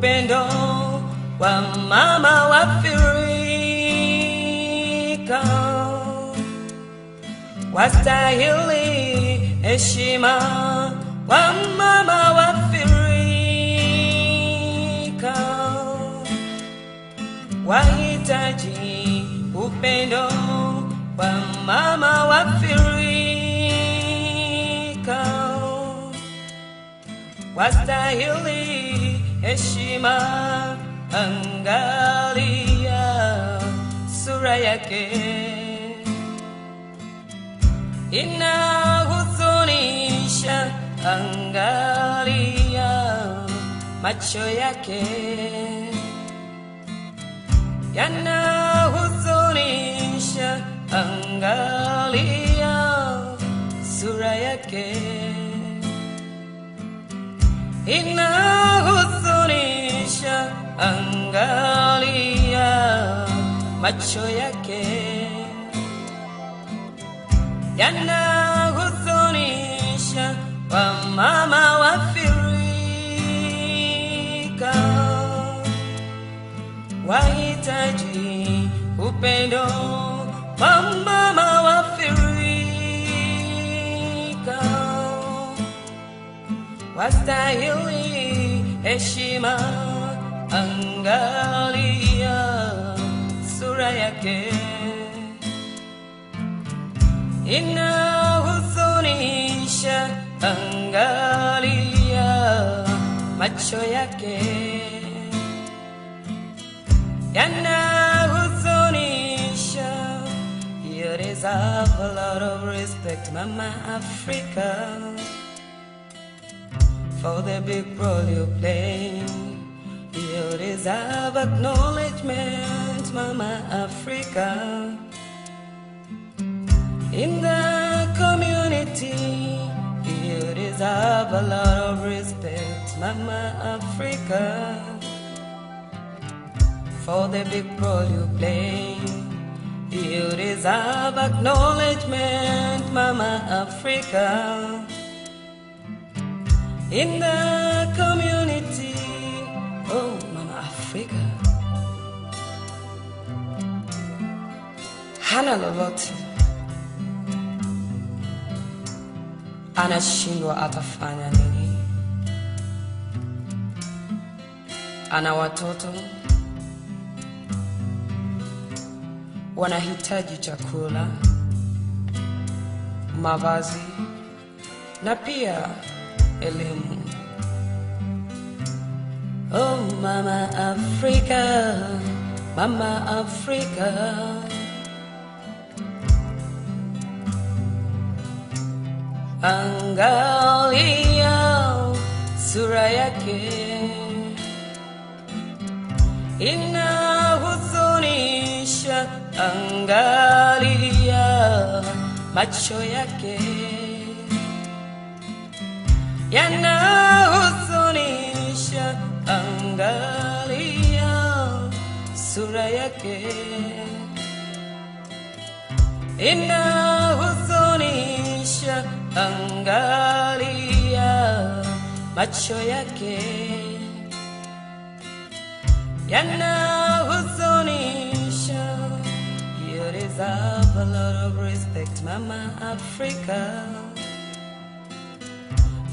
upendo wa mama wafirika, wastahili heshima wa mama wafirika, wahitaji upendo wa mama wafirika, wastahili heshima. Angalia sura yake, inahuzunisha. Angalia macho yake, yanahuzunisha. Angalia sura yake, inahuzunisha. Angalia macho yake, yanahuzunisha. Wamama wafirika wahitaji upendo wa mama wafirika, wastahili heshima. Angalia sura yake, inahuzunisha. Angalia macho yake, yanahuzunisha. You deserve a lot of respect, Mama Africa, for the big role you play. You deserve acknowledgement, Mama Africa, in the community. You deserve a lot of respect, Mama Africa, for the big role you play. You deserve acknowledgement, Mama Africa, in the community. Oh, Mama Africa hana lolote, anashindwa atafanya nini? Ana watoto wanahitaji chakula, mavazi na pia elimu. Oh, Mama Africa, Mama Africa, angalia sura yake, inahuzunisha. Angalia macho yake, yanahuzunisha. Angalia sura yake, inahuzunisha. Angalia macho yake, yanahuzunisha. You deserve a lot of respect, Mama Africa,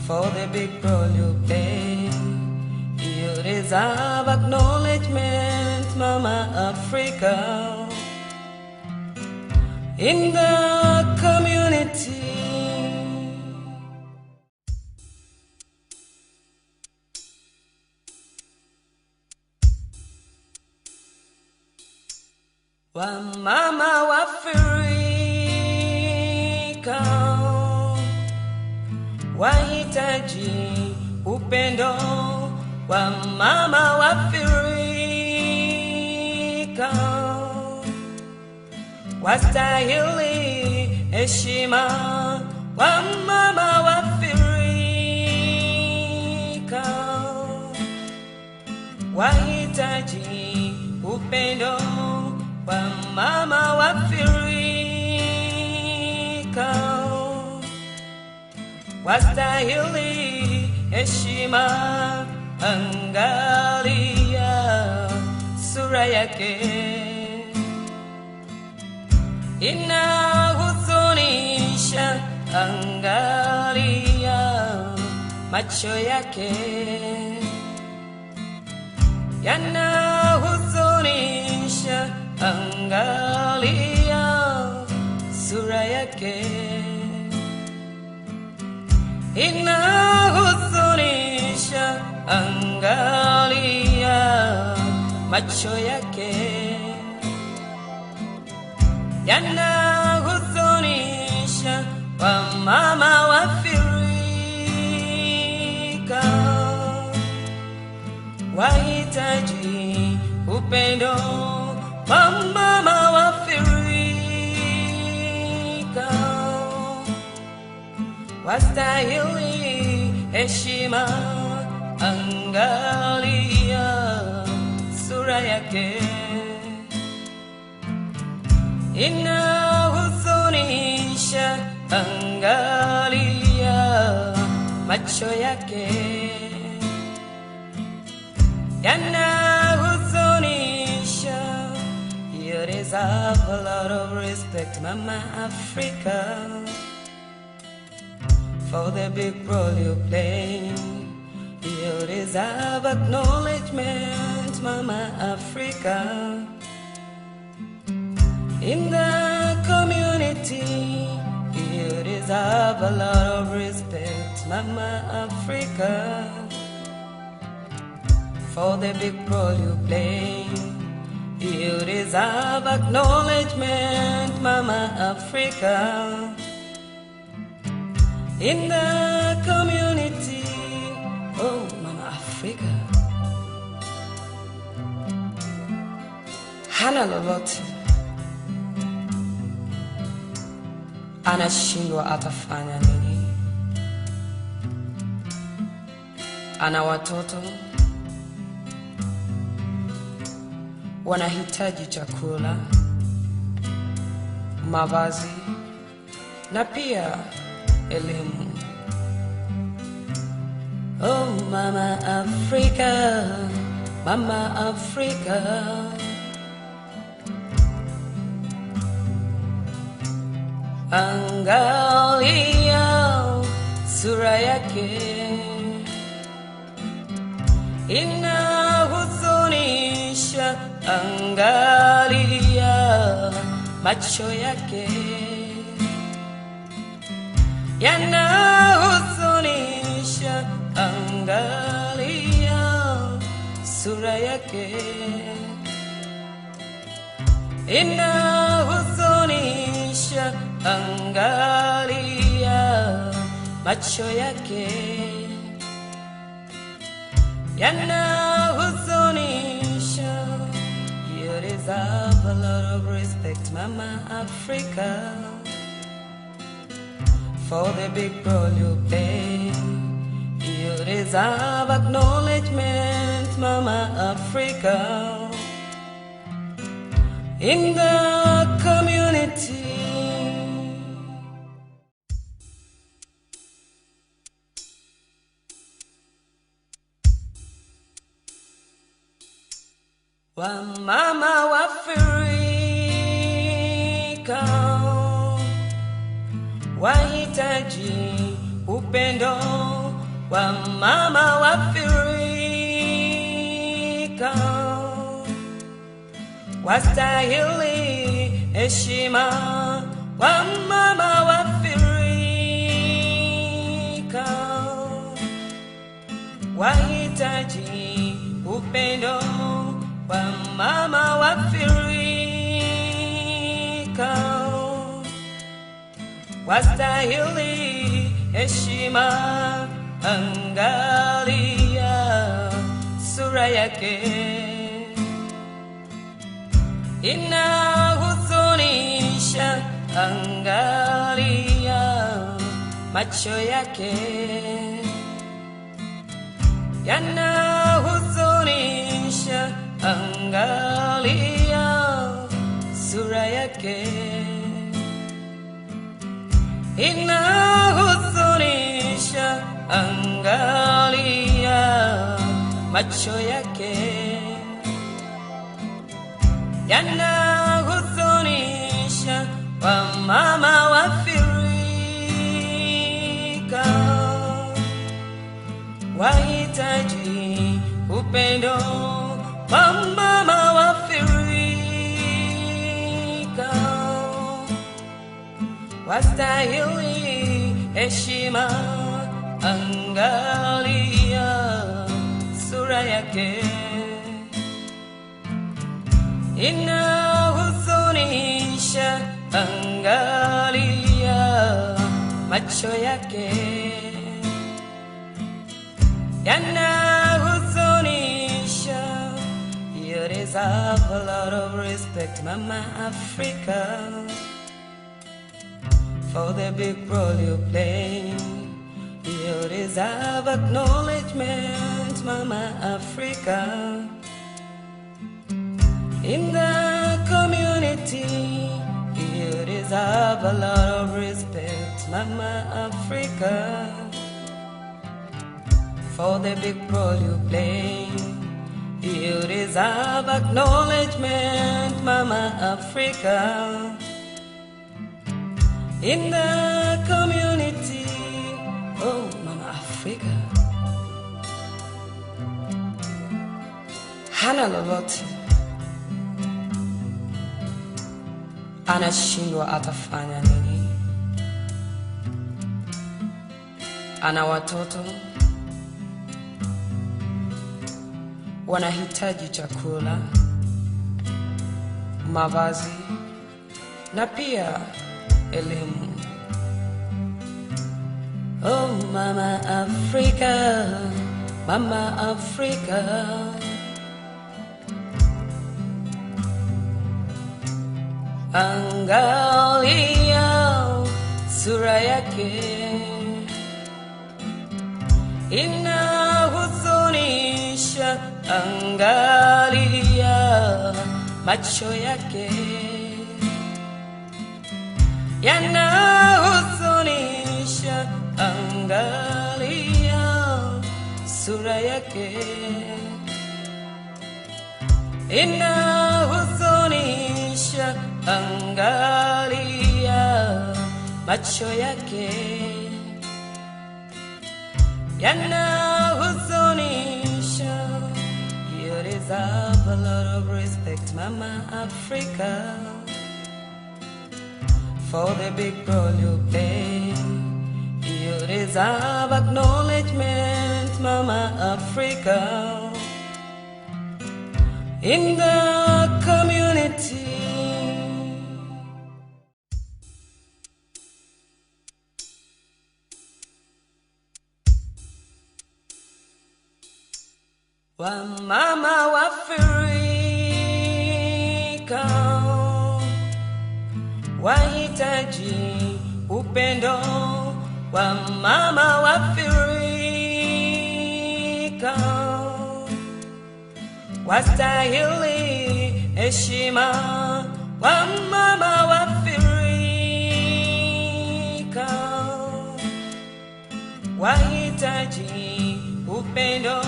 for the big role you play. You deserve acknowledgement, Mama Africa, in the community. Wamama wafirika wahitaji upendo wa mama wafirika, wastahili heshima wa mama wafirika, wahitaji upendo wa mama wafirika, wastahili heshima. angalia sura yake. Inahuzunisha, angalia macho yake. Yanahuzunisha, angalia sura yake. Inahuzunisha, angalia macho yake. Yanahuzunisha, wamama wafirika wahitaji upendo. Wamama wafirika wastahili heshima, angalia sura yake. Inahuzunisha, angalia macho yake. Yanahuzunisha, you deserve a lot of respect, Mama Africa, for the big role you play. You deserve acknowledgement, Mama Africa, in the community. You deserve a lot of respect, Mama Africa, for the big role you play. You deserve acknowledgement, Mama Africa, in the community. Oh, Mama Africa hana lolote, anashindwa atafanya nini? Ana watoto wanahitaji chakula, mavazi na pia elimu. Oh, Mama Africa, Mama Africa, angalia sura yake. Inahuzunisha, angalia macho yake. Yanahuzunisha, angalia sura yake. Inahuzunisha, angalia macho yake. Yanahuzunisha, you deserve a lot of respect, Mama Africa, for the big role you play. You deserve acknowledgement, Mama Africa, in the community. Wamama wafirika wahitaji upendo. Wamama wafirika wastahili heshima. Wamama wafirika wahitaji upendo. Wamama wafirika wastahili heshima, angalia sura yake. Inahuzunisha, angalia macho yake. Yanahuzunisha, angalia sura yake. Inahuzunisha, angalia macho yake yanahuzunisha wamama wa Afrika, wahitaji upendo wa mama wa Afrika, wastahili heshima. Angalia sura yake inahuzunisha, angalia macho yake yanahuzunisha. You deserve a lot of respect, Mama Africa, for the big role you play. You deserve acknowledgement, Mama Africa, in the community. You deserve a lot of respect, Mama Africa, for the big role you play. You deserve acknowledgement, Mama Africa, in the community. Oh, Mama Africa, hana lolote, anashindwa atafanya nini? Ana watoto wanahitaji chakula, mavazi na pia elimu. Oh, Mama Africa, Mama Africa, angalia sura yake inahuzunisha, angalia macho yake yanahuzunisha, angalia sura yake inahuzunisha, angalia macho yake yanahuzunisha. You deserve a lot of respect, Mama Africa, for the big role you play. You deserve acknowledgement, Mama Africa, in the community. Wamama wa Afrika wahitaji upendo, wamama wa Afrika wastahili heshima, wamama wa Afrika wahitaji upendo,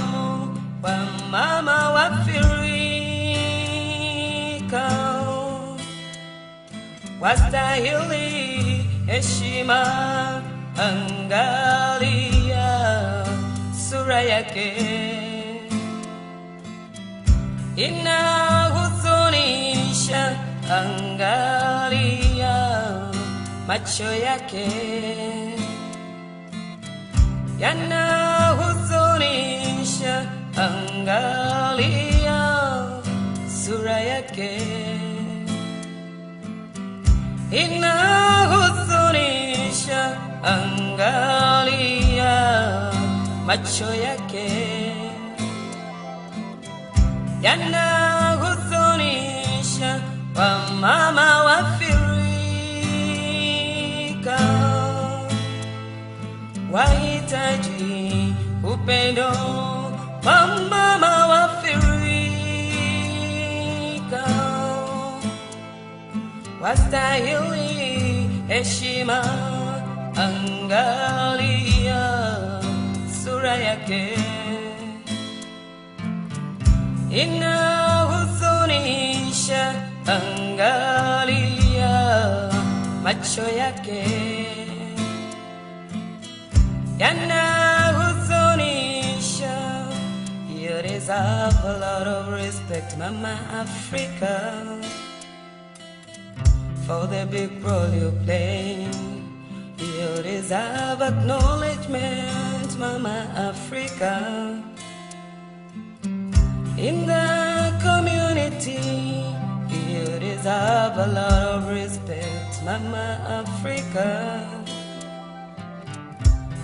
wamama wa Afrika wastahili heshima. Angalia sura yake inahuzunisha, angalia macho yake yanahuzunisha, angalia sura yake inahuzunisha, angalia macho yake yanahuzunisha. Wamama wa Afrika wahitaji upendo, wamama wa Afrika wastahili heshima. Angalia sura yake inahuzunisha, angalia macho yake yanahuzunisha. You deserve a lot of respect, Mama Africa, for the big role you play. You deserve acknowledgement, Mama Africa, in the community. You deserve a lot of respect, Mama Africa,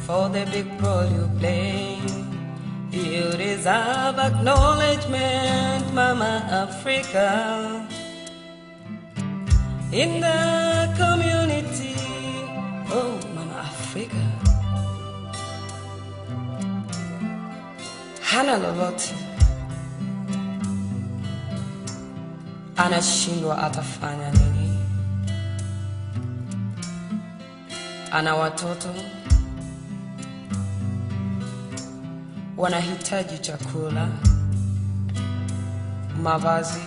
for the big role you play. You deserve acknowledgement, Mama Africa, in the community. Oh, Mama Africa, hana lolote, anashindwa atafanya nini? Ana watoto wanahitaji chakula, mavazi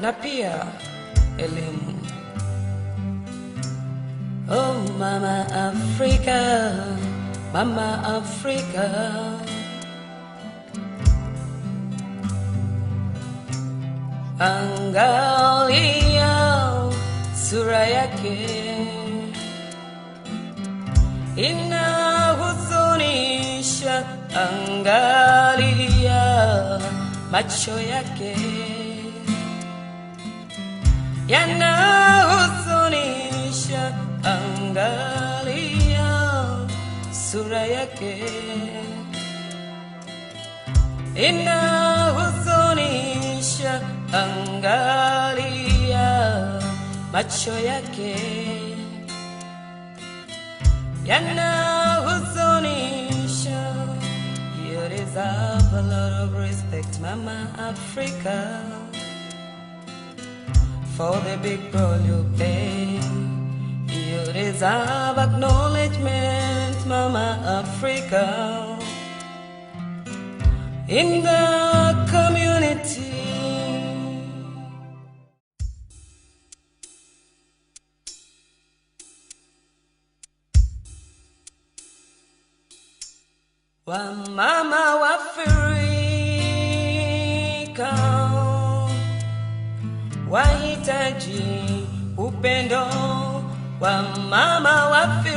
na pia elimu. Oh, Mama Africa, Mama Africa, angalia sura yake inahuzunisha, angalia macho yake yanahuzunisha, angalia sura yake inahuzunisha, angalia macho yake yanahuzunisha. You deserve a lot of respect, Mama Africa, for the big role you play. You deserve acknowledgement, Mama Africa, in the community. Wamama wa Afrika wahitaji upendo, wamama wa Afrika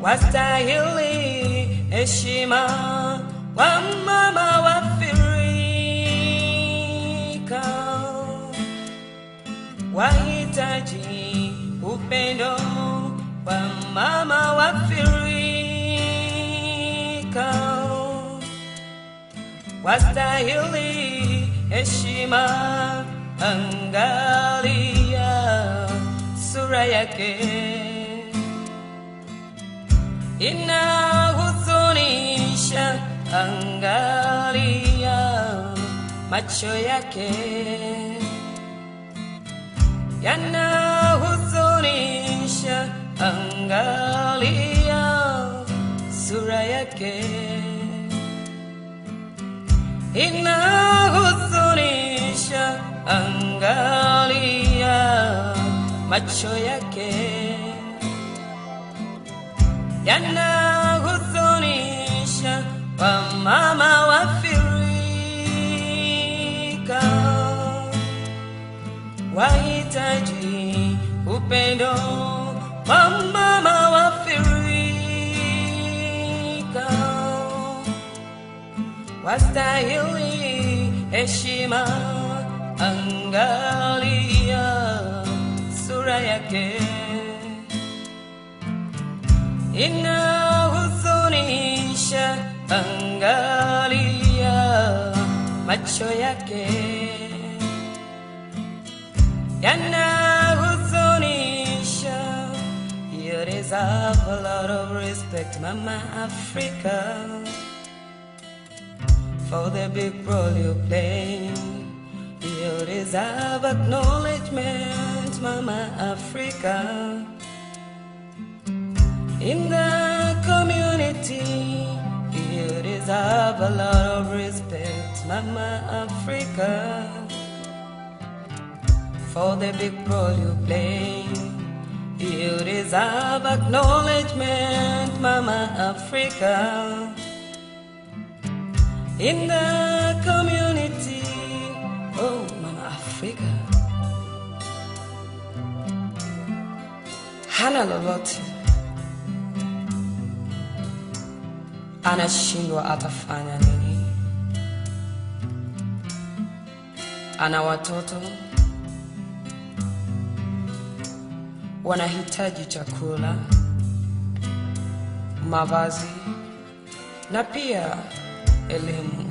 wastahili heshima, wamama wa Afrika wahitaji upendo, wamama wa Afrika wastahili heshima, angalia sura yake inahuzunisha, angalia macho yake yanahuzunisha, angalia sura yake inahuzunisha, angalia macho yake yanahuzunisha. Wamama wa Afrika wahitaji upendo, wamama wa Afrika wastahili heshima, angalia sura yake inahuzunisha, angalia macho yake yanahuzunisha. You deserve a lot of respect, Mama Africa, for the big role you play. You deserve acknowledgement, Mama Africa, in the community. deserve a lot of respect, Mama Africa, for the big role you play. You deserve acknowledgement, Mama Africa, in the community. Oh, Mama Africa, hana lolote, anashindwa atafanya nini? Ana watoto wanahitaji chakula, mavazi na pia elimu.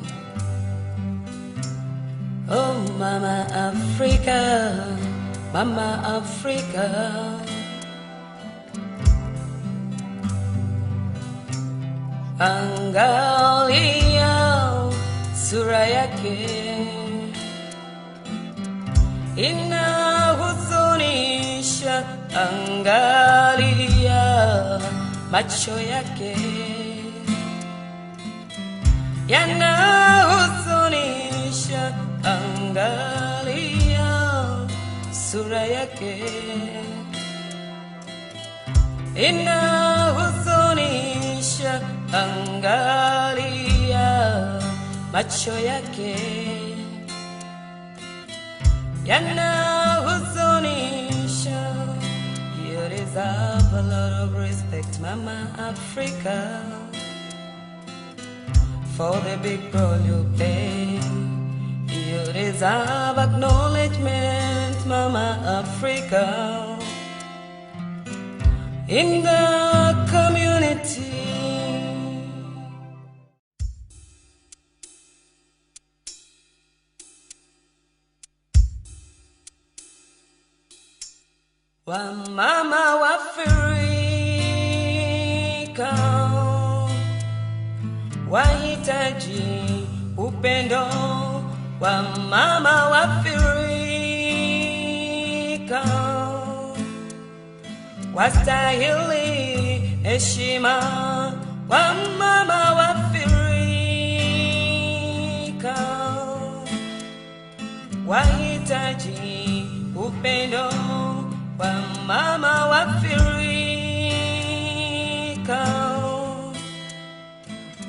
Oh, Mama Africa, Mama Africa, angalia sura yake inahuzunisha, angalia macho yake yanahuzunisha, angalia sura yake inahuzunisha, angalia macho yake yanahuzunisha. You deserve a lot of respect, Mama Africa, for the big role you play. You deserve acknowledgement, Mama Africa, in the community. Wamama wa Afrika wahitaji upendo, wamama wa Afrika wastahili heshima, wamama wa Afrika wahitaji upendo, wamama wa Afrika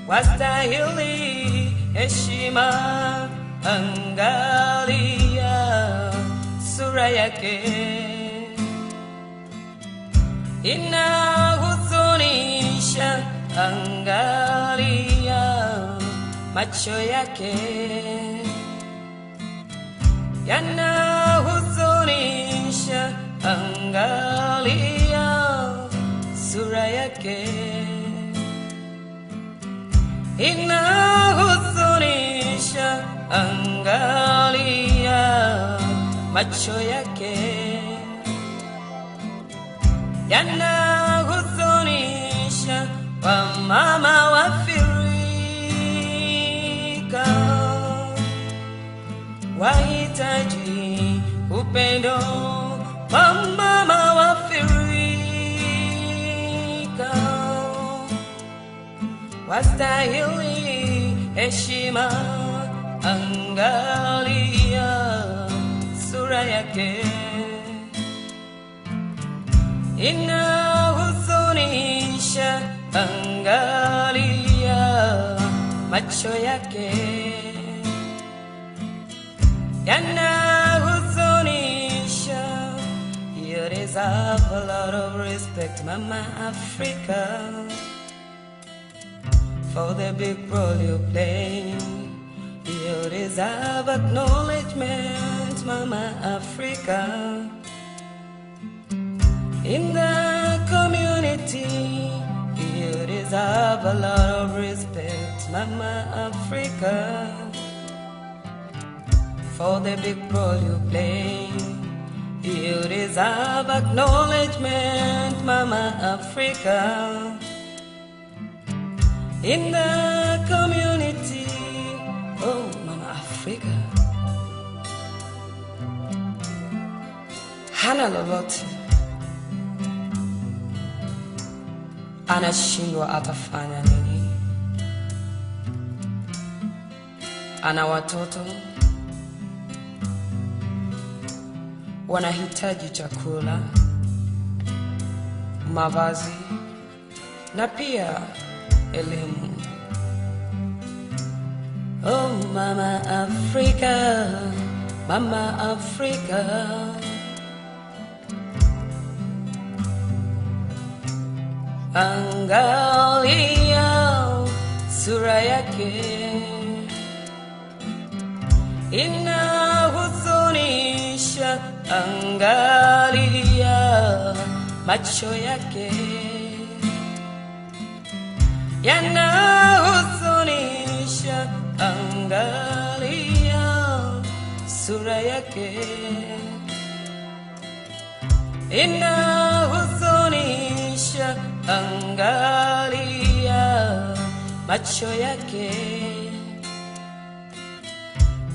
wastahili heshima, angalia sura yake inahuzunisha, angalia macho yake yanahuzunisha, angalia sura yake inahuzunisha, angalia macho yake yanahuzunisha. Wamama wa Afrika wahitaji upendo, wamama wa Afrika wastahili heshima, angalia sura yake inahuzunisha, angalia macho yake yanahuzunisha. You deserve a lot of respect, Mama Africa, for the big role you play. You deserve acknowledgement, Mama Africa, in the community. You deserve a lot of respect, Mama Africa, for the big role you play. You deserve acknowledgement, Mama Africa, in the community. Oh, Mama Africa, hana lolote, anashindwa atafanya nini? ana watoto wanahitaji chakula, mavazi na pia elimu. Oh Mama Africa, Mama Africa, angalia sura yake inahuzunisha, angalia macho yake yanahuzunisha, angalia sura yake inahuzunisha, angalia macho yake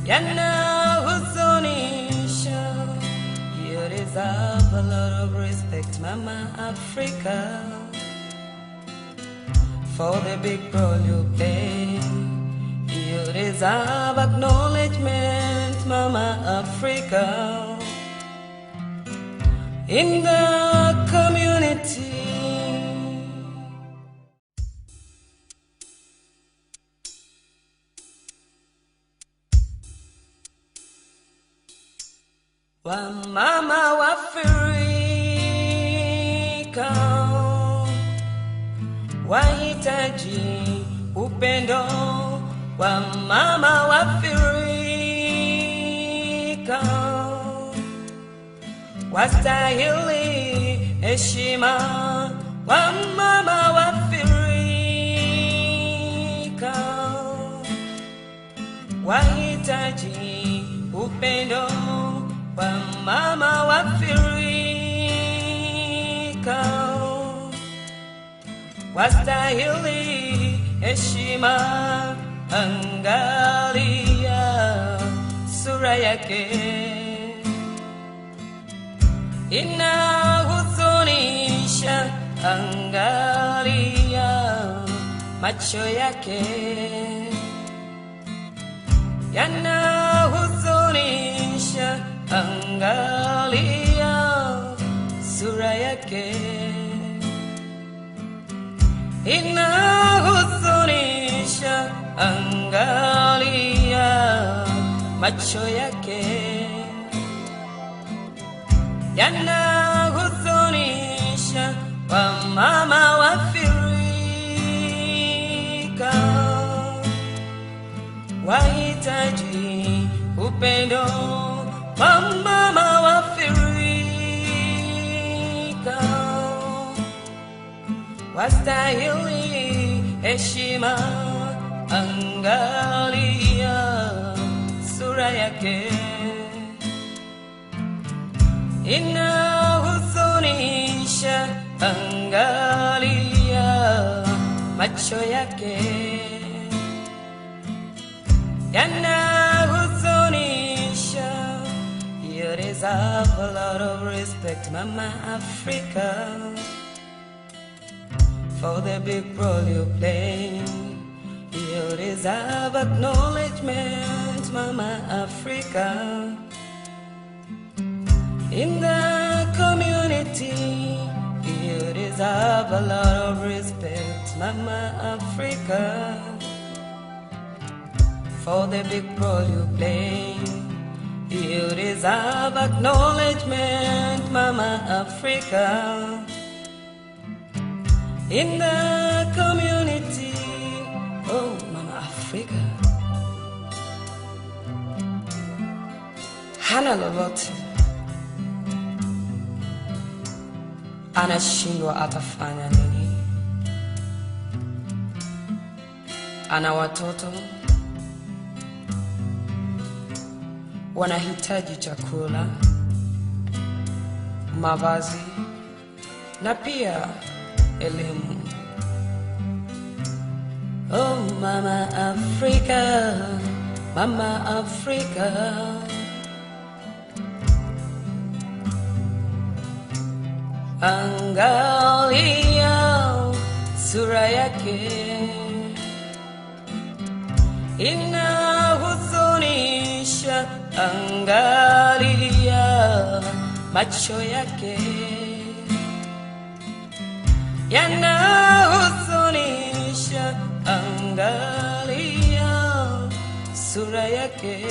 yanahuzunisha. You deserve a lot of respect, Mama Africa, for the big role you play. You deserve acknowledgement, Mama Africa, in the community. Wamama wa Afrika wahitaji upendo, wamama wa Afrika wastahili heshima, wamama wa Afrika wahitaji upendo, wamama wa Afrika wastahili heshima, angalia sura yake inahuzunisha, angalia macho yake yanahuzunisha, angalia sura yake inahuzunisha, angalia macho yake yanahuzunisha. Wamama wa Afrika wahitaji upendo, wamama wa Afrika wastahili heshima, angalia sura yake inahuzunisha, angalia macho yake yanahuzunisha. You deserve a lot of respect, Mama Africa, for the big role you play. You deserve acknowledgement, Mama Africa, in the community. You deserve a lot of respect, Mama Africa, for the big role you play. You deserve acknowledgement, Mama Africa, in the community. Oh Mama Africa, hana lolote, anashindwa atafanya nini? Ana watoto wanahitaji chakula, mavazi na pia elimu. Oh Mama Africa, Mama Africa, angalia sura yake inahuzunisha, yanahuzunisha, angalia macho yake. Yanahuzunisha, angalia sura yake.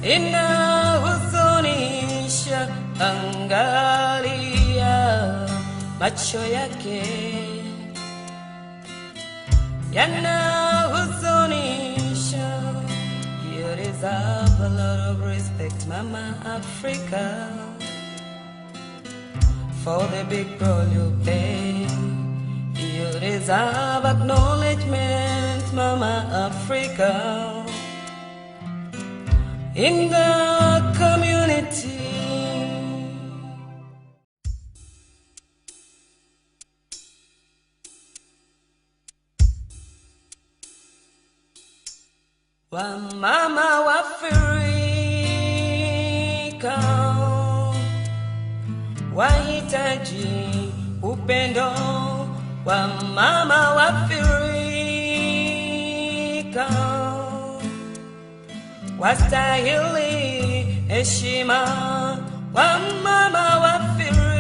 Inahuzunisha, angalia macho yake. Yanahuzunisha. You deserve a lot of respect, Mama Africa, for the big role you play. You deserve acknowledgement, Mama Africa, in the community. Wamama wa Afrika wahitaji upendo. Wamama wa Afrika wastahili heshima. Wamama wa Afrika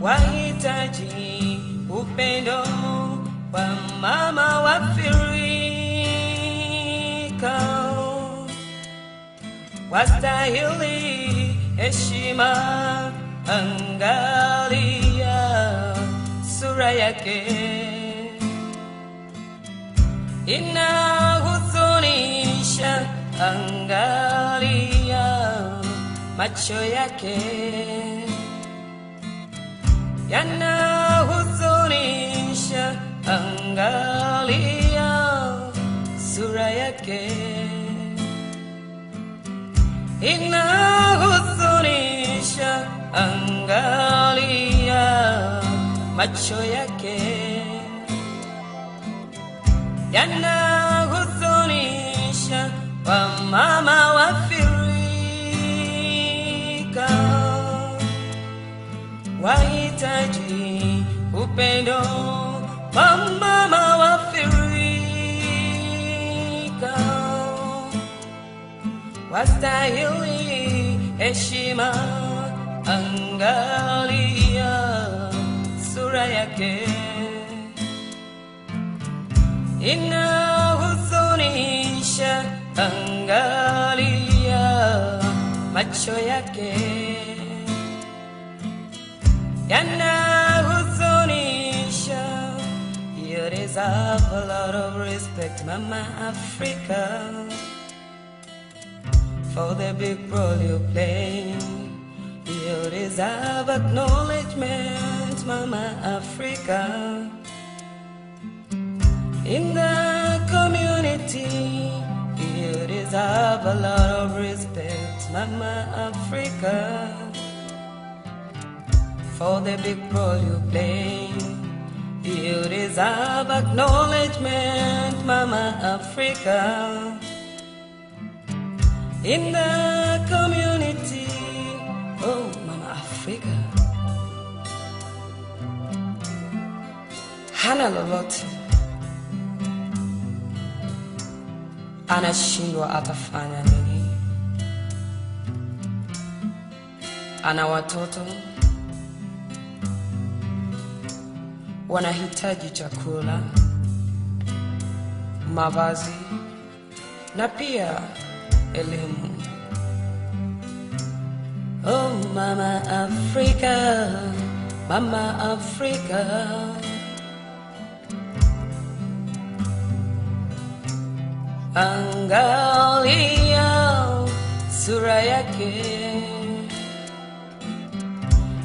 wahitaji upendo. Wamama wa Afrika wastahili heshima. Angalia sura yake. Inahuzunisha, angalia macho yake. Yanahuzunisha, angalia sura yake. Inahuzunisha, angalia macho yake. Yanahuzunisha, wamama wa Afrika wahitaji upendo. Wamama wa Afrika wastahili heshima. Angalia sura yake. Inahuzunisha, angalia macho yake. Yanahuzunisha. You deserve a lot of respect, Mama Africa, for the big role you play. You deserve acknowledgement, Mama Africa, in the community. You deserve a lot of respect, Mama Africa, for the big role you play. You deserve acknowledgement, Mama Africa, in the community. Oh, Mama Africa hana lolote, anashindwa atafanya nini? Ana watoto wanahitaji chakula, mavazi na pia elimu. Oh, Mama Africa, Mama Africa, angalia sura yake.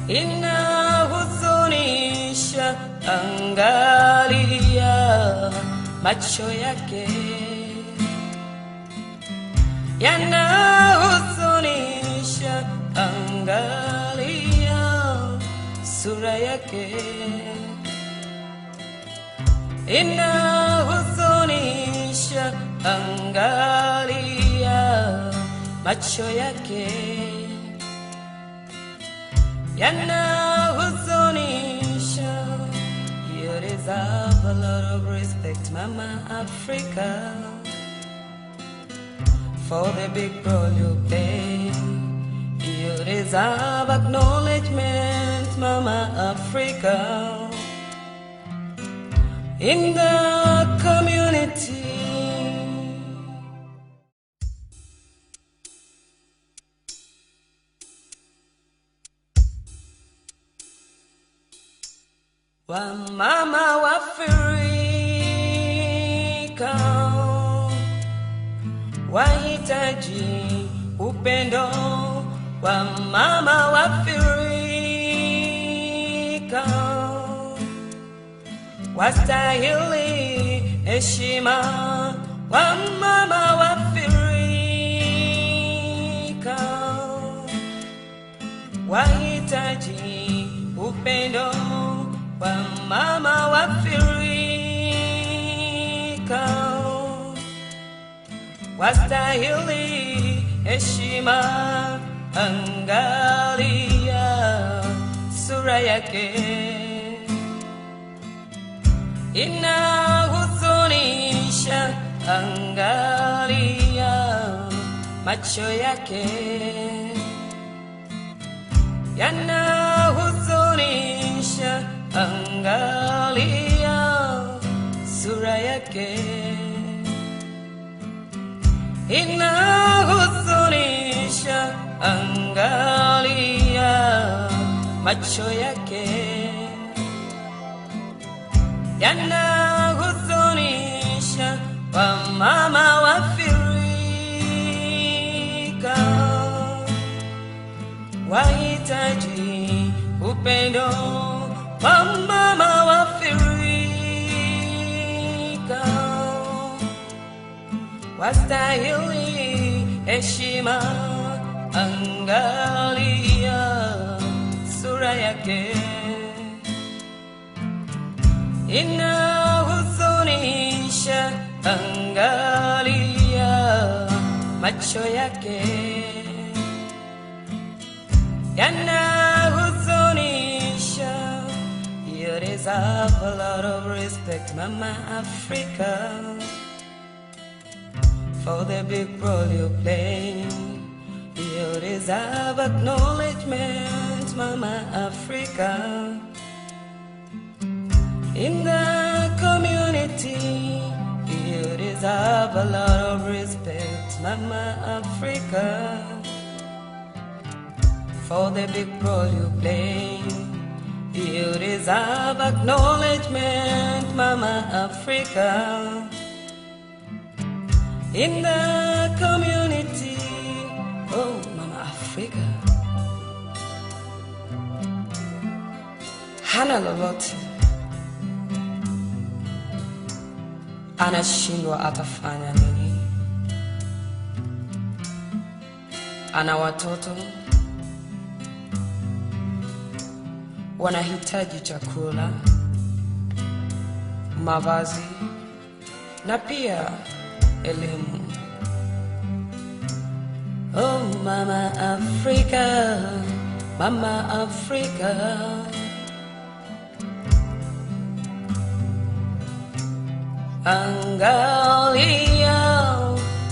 Inahuzunisha, angalia macho yake. Yanahuzunisha, angalia sura yake. Inahuzunisha, angalia macho yake. Yanahuzunisha. You deserve deserve a lot of respect, Mama Africa, for the big role you play. You deserve acknowledgement, Mama Africa, in the community. Wa mama wa Afrika wahitaji upendo, wa mama wa Afrika wastahili heshima, wa mama wa Afrika wahitaji upendo, wa mama wa Afrika wastahili heshima. Angalia sura yake inahuzunisha, angalia macho yake yanahuzunisha, angalia sura yake inahuzunisha, angalia macho yake yanahuzunisha. Wa mama wa Afrika wahitaji upendo, wa mama wa Afrika wastahili heshima. Angalia sura yake inahuzunisha, angalia macho yake yanahuzunisha. You deserve a lot of respect, Mama Africa, for the big role you play. You deserve acknowledgement, Mama Africa, in the community. You deserve a lot of respect, Mama Africa, for the big role you play. You deserve acknowledgement, Mama Africa, in the community. Oh, Mama Africa hana lolote, anashindwa atafanya nini. Ana watoto wanahitaji chakula, mavazi na pia elimu. Oh, Mama Africa, Mama Africa, angalia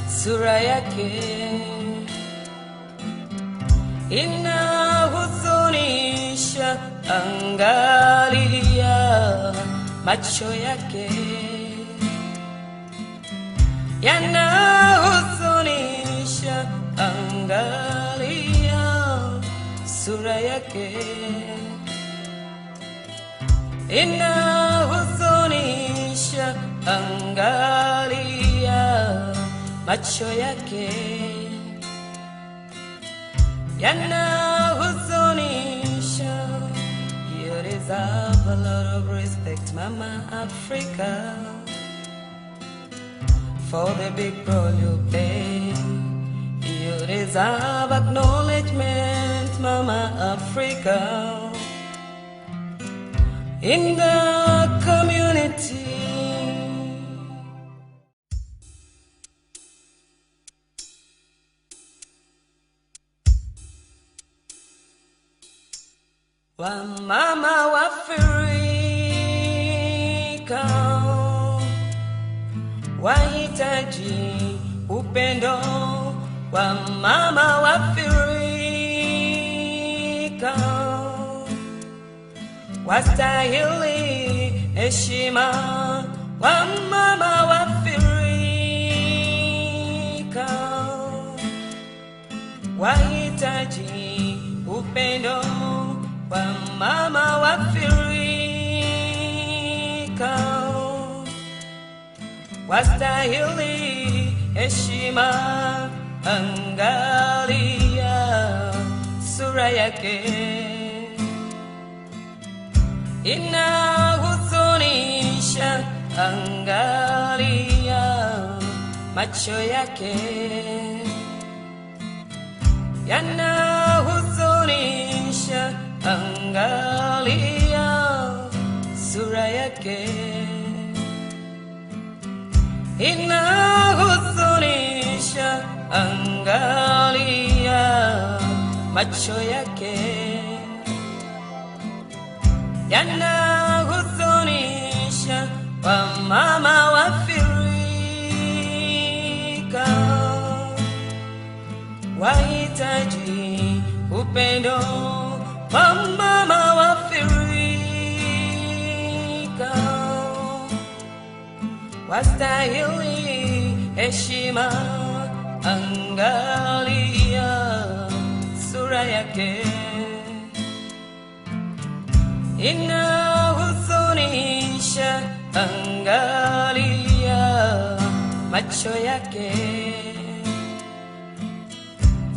sura yake inahuzunisha, angalia macho yake yanahuzunisha, angalia sura yake inahuzunisha, angalia macho yake yanahuzunisha. You deserve a lot of respect, Mama Africa, for the big role you play. You deserve acknowledgement, Mama Africa, in the community. Wa mama wa Afrika wahitaji upendo wa mama Waafrika, wastahili heshima wa mama Waafrika, wahitaji upendo wa mama Waafrika, wastahili heshima. Angalia sura yake, inahuzunisha. Angalia macho yake, yanahuzunisha. Angalia sura yake, inahuzunisha. Angalia macho yake, yanahuzunisha. Wamama Waafrika wahitaji upendo wa mama Waafrika, wastahili heshima. Angalia sura yake, inahuzunisha. Angalia macho yake,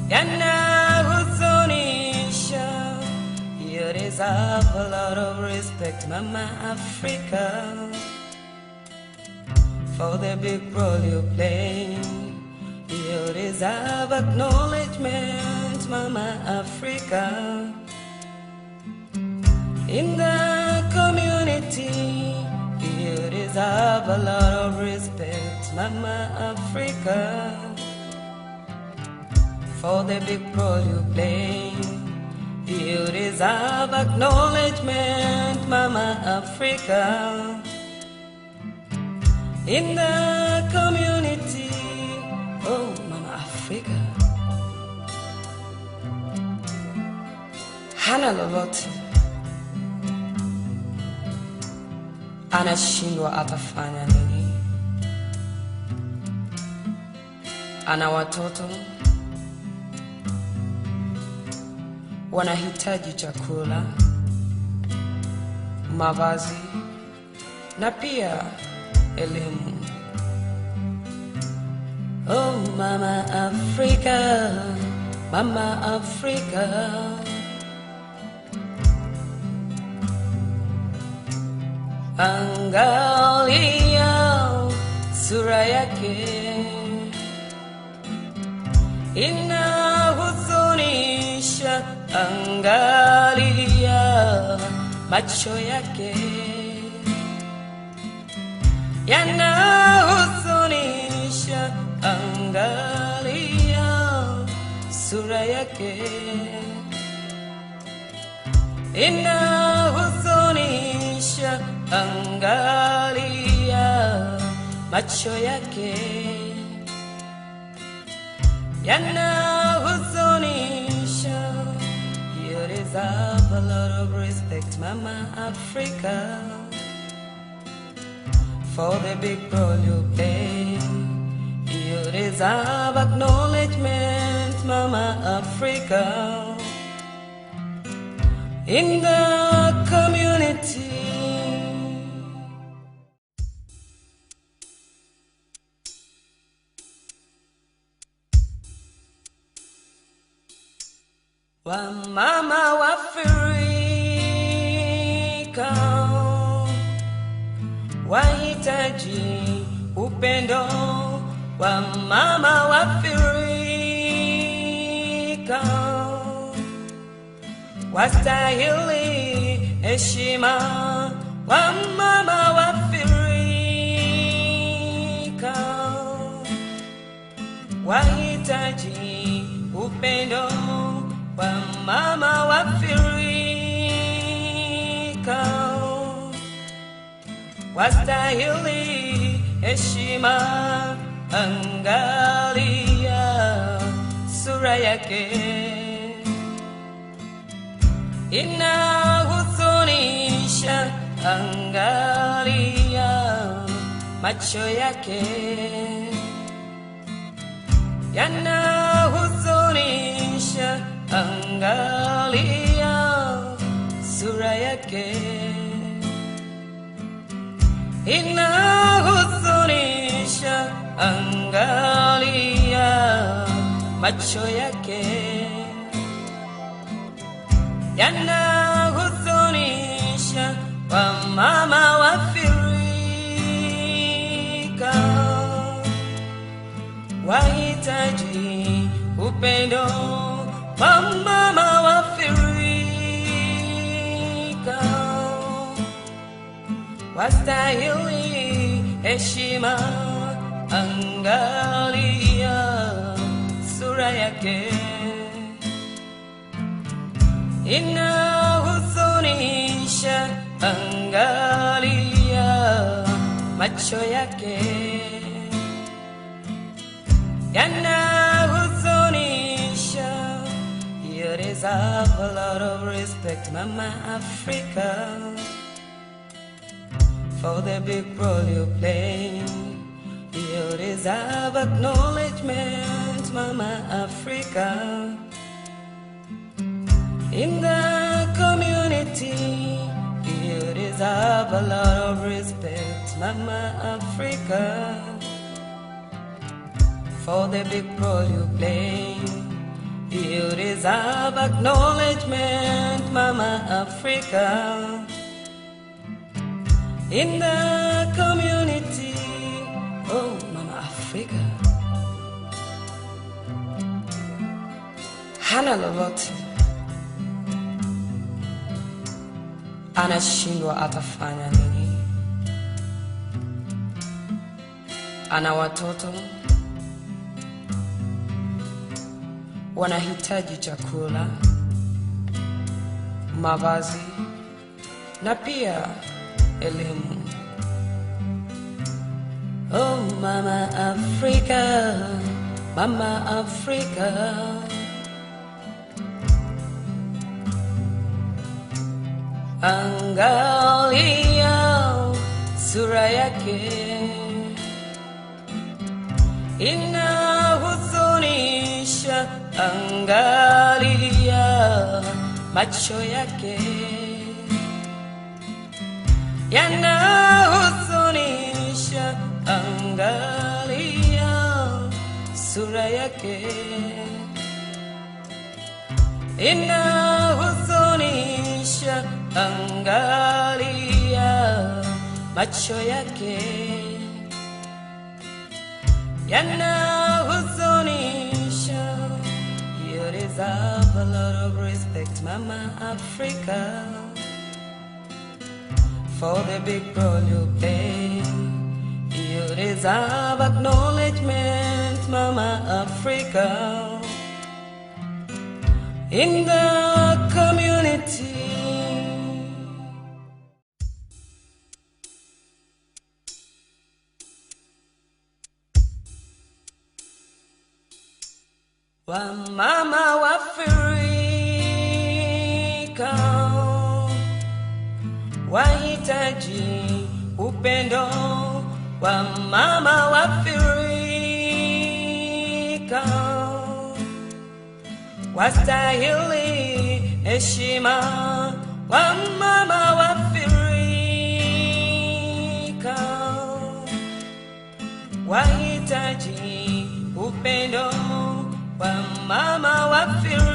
yanahuzunisha. You deserve a lot of respect, Mama Africa, for the big role you play. You deserve acknowledgement, Mama Africa, in the community. You deserve a lot of respect, Mama Africa, for the big role you play. You deserve acknowledgement, Mama Africa, in the community. Oh, Mama Africa hana lolote, anashindwa atafanya nini? Ana watoto wanahitaji chakula, mavazi na pia elimu. Oh, Mama Africa, Mama Africa, angalia sura yake, inahuzunisha. Angalia macho yake, yanahuzunisha. Angalia sura yake, inahuzunisha. Angalia macho yake, yanahuzunisha. You deserve a lot of respect, Mama Africa, for the big role you play. You deserve acknowledgement, Mama Africa, in the community. Wamama Waafrika wahitaji upendo wa mama Waafrika, wastahili heshima wa mama Waafrika, wahitaji upendo wa mama Waafrika, wastahili heshima, angalia sura yake. Inahuzunisha, angalia macho yake. Yanahuzunisha, angalia sura yake. Inahuzunisha, angalia macho yake. Yanahuzunisha, wamama wafirika wahitaji upendo. Wamama wafirika wastahili heshima, angalia sura yake. Inahuzunisha, angalia macho yake. Yanahuzunisha. You deserve a lot of respect, Mama Africa, for the big role you play. You deserve acknowledgement, Mama Africa, in the community. You deserve a lot of respect, Mama Africa, for the big role you play. You deserve acknowledgement, Mama Africa, in the community. Oh, Mama Africa, hana lolote, anashindwa atafanya nini? Ana watoto wanahitaji chakula, mavazi na pia elimu. Oh, Mama Africa, Mama Africa, angalia sura yake. Inahuzunisha, angalia macho yake. Yanahuzunisha, angalia sura yake. Inahuzunisha, angalia macho yake. Yanahuzunisha. You deserve a lot of respect, Mama Africa, for the big role you play. You deserve acknowledgement, Mama Africa, in the community. Wamama wafirika wahitaji upendo. Wamama wafirika wastahili heshima. Wamama wafirika wahitaji upendo. Wamama wafirika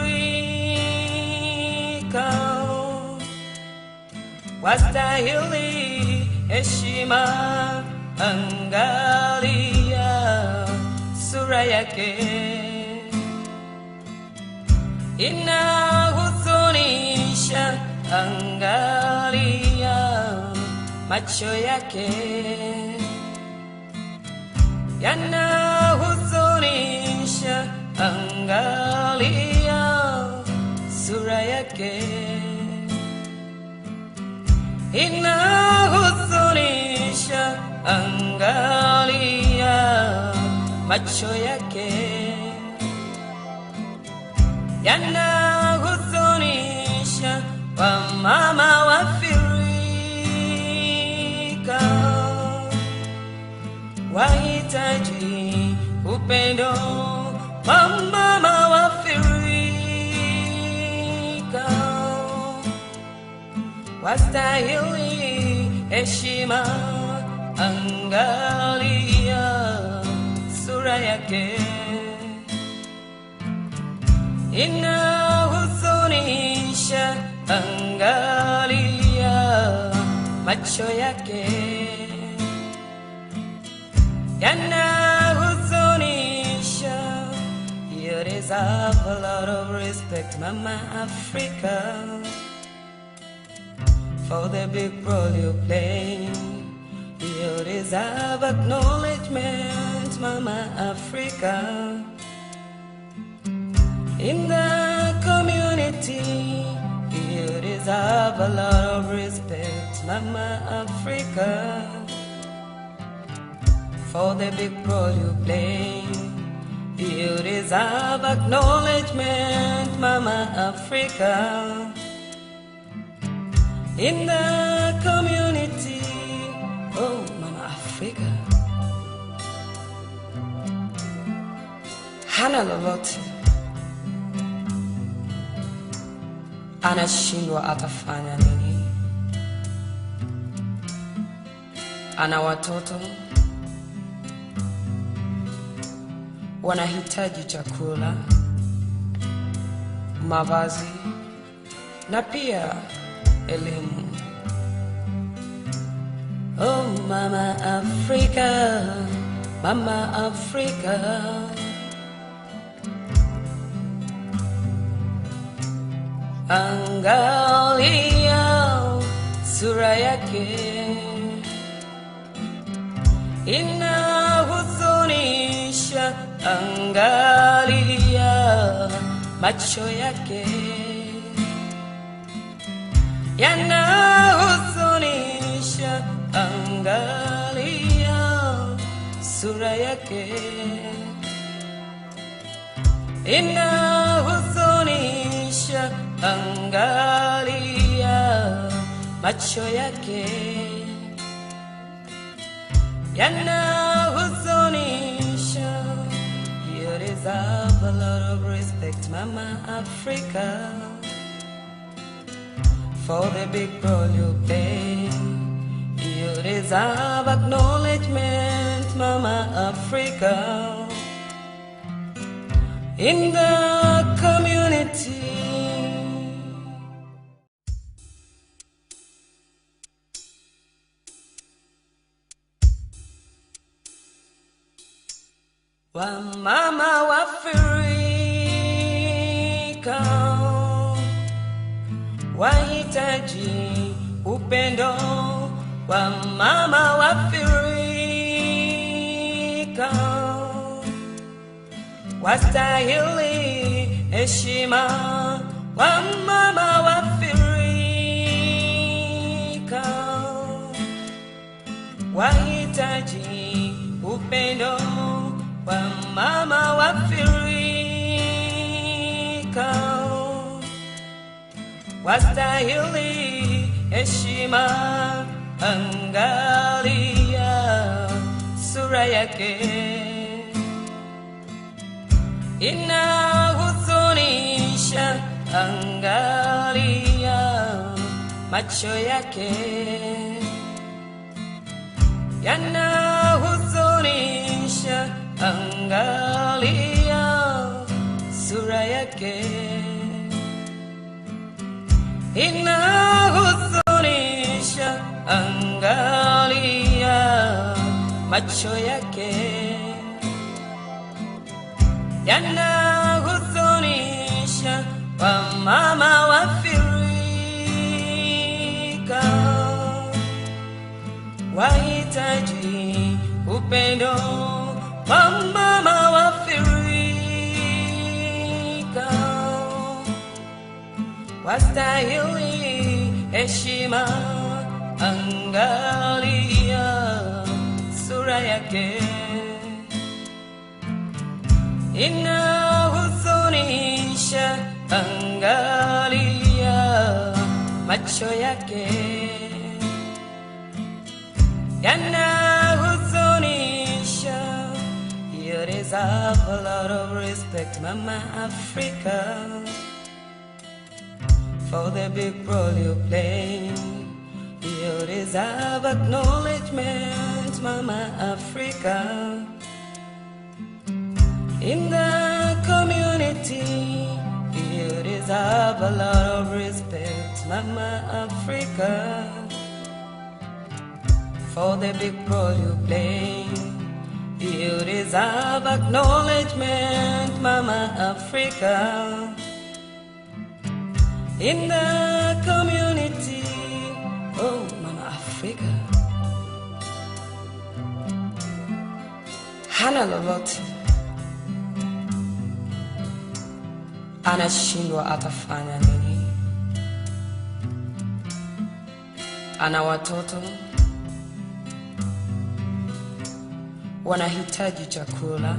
wastahili heshima, angalia sura yake. Inahuzunisha, angalia macho yake. Yanahuzunisha, angalia sura yake. Inahuzunisha, angalia macho yake yanahuzunisha wamama wafirika, wahitaji upendo wamama wafirika, wastahili heshima, angalia sura yake inahuzunisha, angalia macho yake yanahuzunisha. You deserve a lot of respect, Mama Africa, for the big role you play. You deserve acknowledgement, Mama Africa, in the community. You deserve a lot of respect, Mama Africa, for the big role you play. You deserve acknowledgement, Mama Africa, in the community. Oh, Mama Africa, hana lolote, anashindwa atafanya nini? Ana watoto wanahitaji chakula, mavazi na pia elimu. Oh, Mama Africa, Mama Africa, angalia sura yake inahuzunisha, angalia macho yake yanahuzunisha, angalia sura yake inahuzunisha, angalia macho yake yanahuzunisha. You deserve a lot of respect, Mama Africa, for the big role you play. You deserve acknowledgement, Mama Africa, in the community. Wamama wafirika, wahitaji upendo. Wamama wafirika, wastahili heshima. Wamama wafirika, wahitaji upendo. Wamama wafirika, wastahili heshima, angalia sura yake inahuzunisha, angalia macho yake yanahuzunisha, angalia sura yake inahuzunisha, angalia macho yake yanahuzunisha. Wamama wafirika, wahitaji upendo. Wamama wafirika, wastahili heshima, angalia sura yake inahuzunisha, angalia macho yake yanahuzunisha. You deserve a lot of respect, Mama Africa, for the big role you play. You deserve acknowledgement, Mama Africa, in the community. You deserve a lot of respect, Mama Africa, for the big role you play. You deserve acknowledgement, Mama Africa, in the community. Oh, Mama Africa, hana lolote, anashindwa atafanya nini? Ana watoto wanahitaji chakula,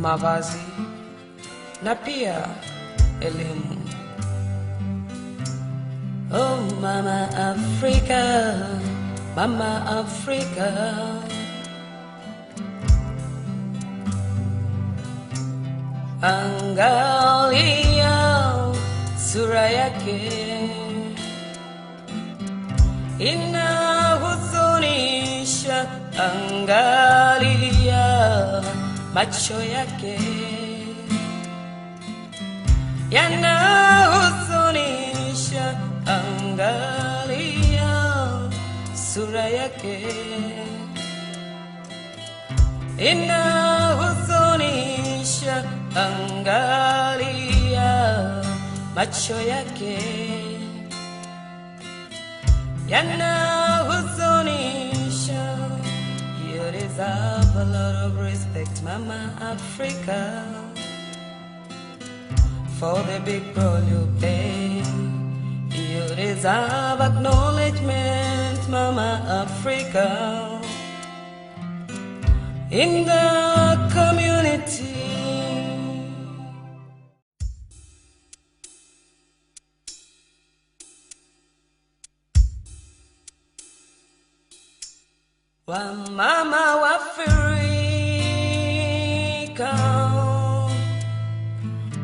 mavazi na pia elimu. Oh, Mama Africa, Mama Africa, angalia sura yake inahuzunisha, angalia macho yake yanahuzunisha, angalia sura yake inahuzunisha, angalia macho yake yanahuzunisha. You deserve a lot of respect, Mama Africa, for the big role you play. You deserve acknowledgement, Mama Africa, in the community. Wamama wa Afrika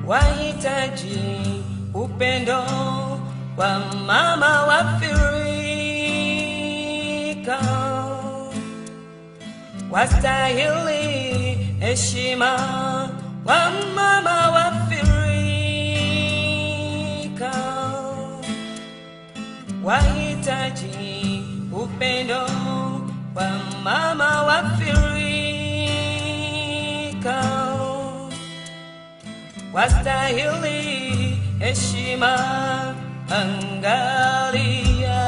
wahitaji upendo. Wamama wa Afrika wastahili heshima. Wamama wa Afrika wahitaji upendo. Wamama wa Afrika wastahili heshima, angalia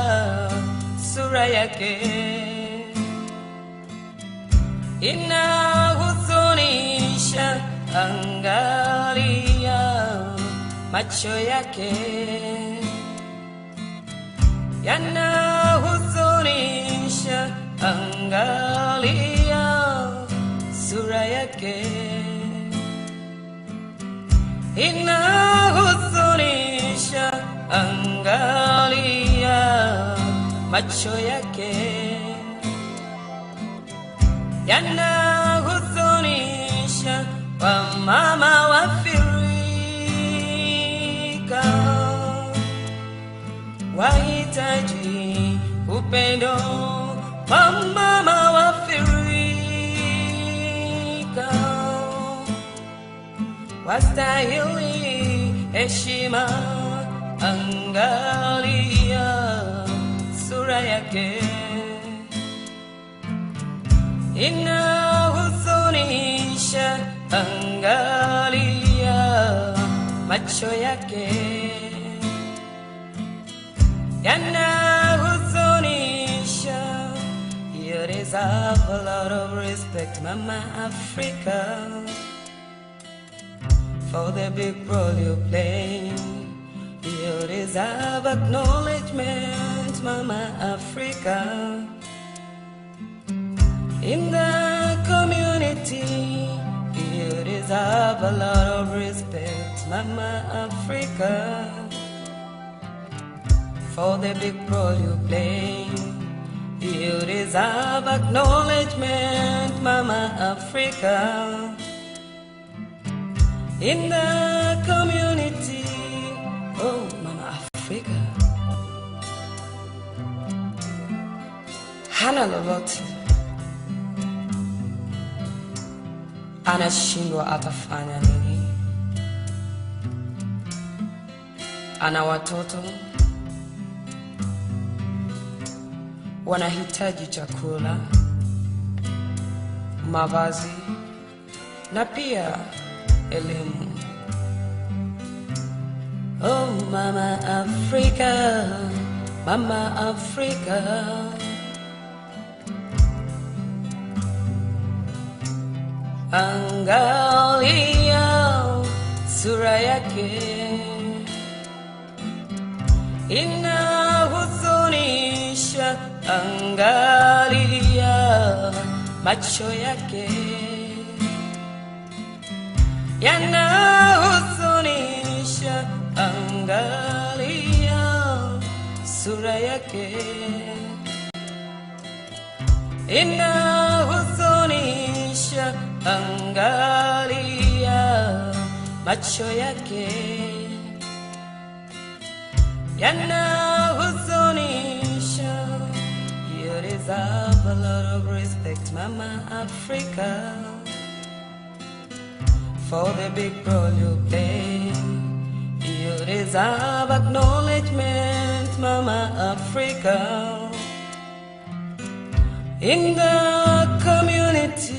sura yake inahuzunisha, angalia macho yake yanahuzunisha, angalia sura yake inahuzunisha, angalia macho yake yanahuzunisha. Wamama wa Afrika wahitaji upendo. Wamama wa Afrika wastahili heshima, angalia sura yake inahuzunisha, angalia macho yake yanahuzunisha. You deserve a lot of respect, Mama Africa, for the big role you play. You deserve acknowledgement, Mama Africa, in the community. deserve a lot of respect, Mama Africa, for the big role you play. You deserve acknowledgement, Mama Africa, in the community. Oh, Mama Africa, hana lolote, anashindwa atafanya nini? Ana watoto wanahitaji chakula, mavazi na pia elimu. Oh, Mama Africa, Mama Africa, angalia sura yake inahuzunisha, angalia macho yake yanahuzunisha, angalia sura yake inahuzunisha, angalia macho yake yanahuzunisha. You deserve a lot of respect, Mama Africa, for the big role you play. You deserve acknowledgement, Mama Africa, in the community.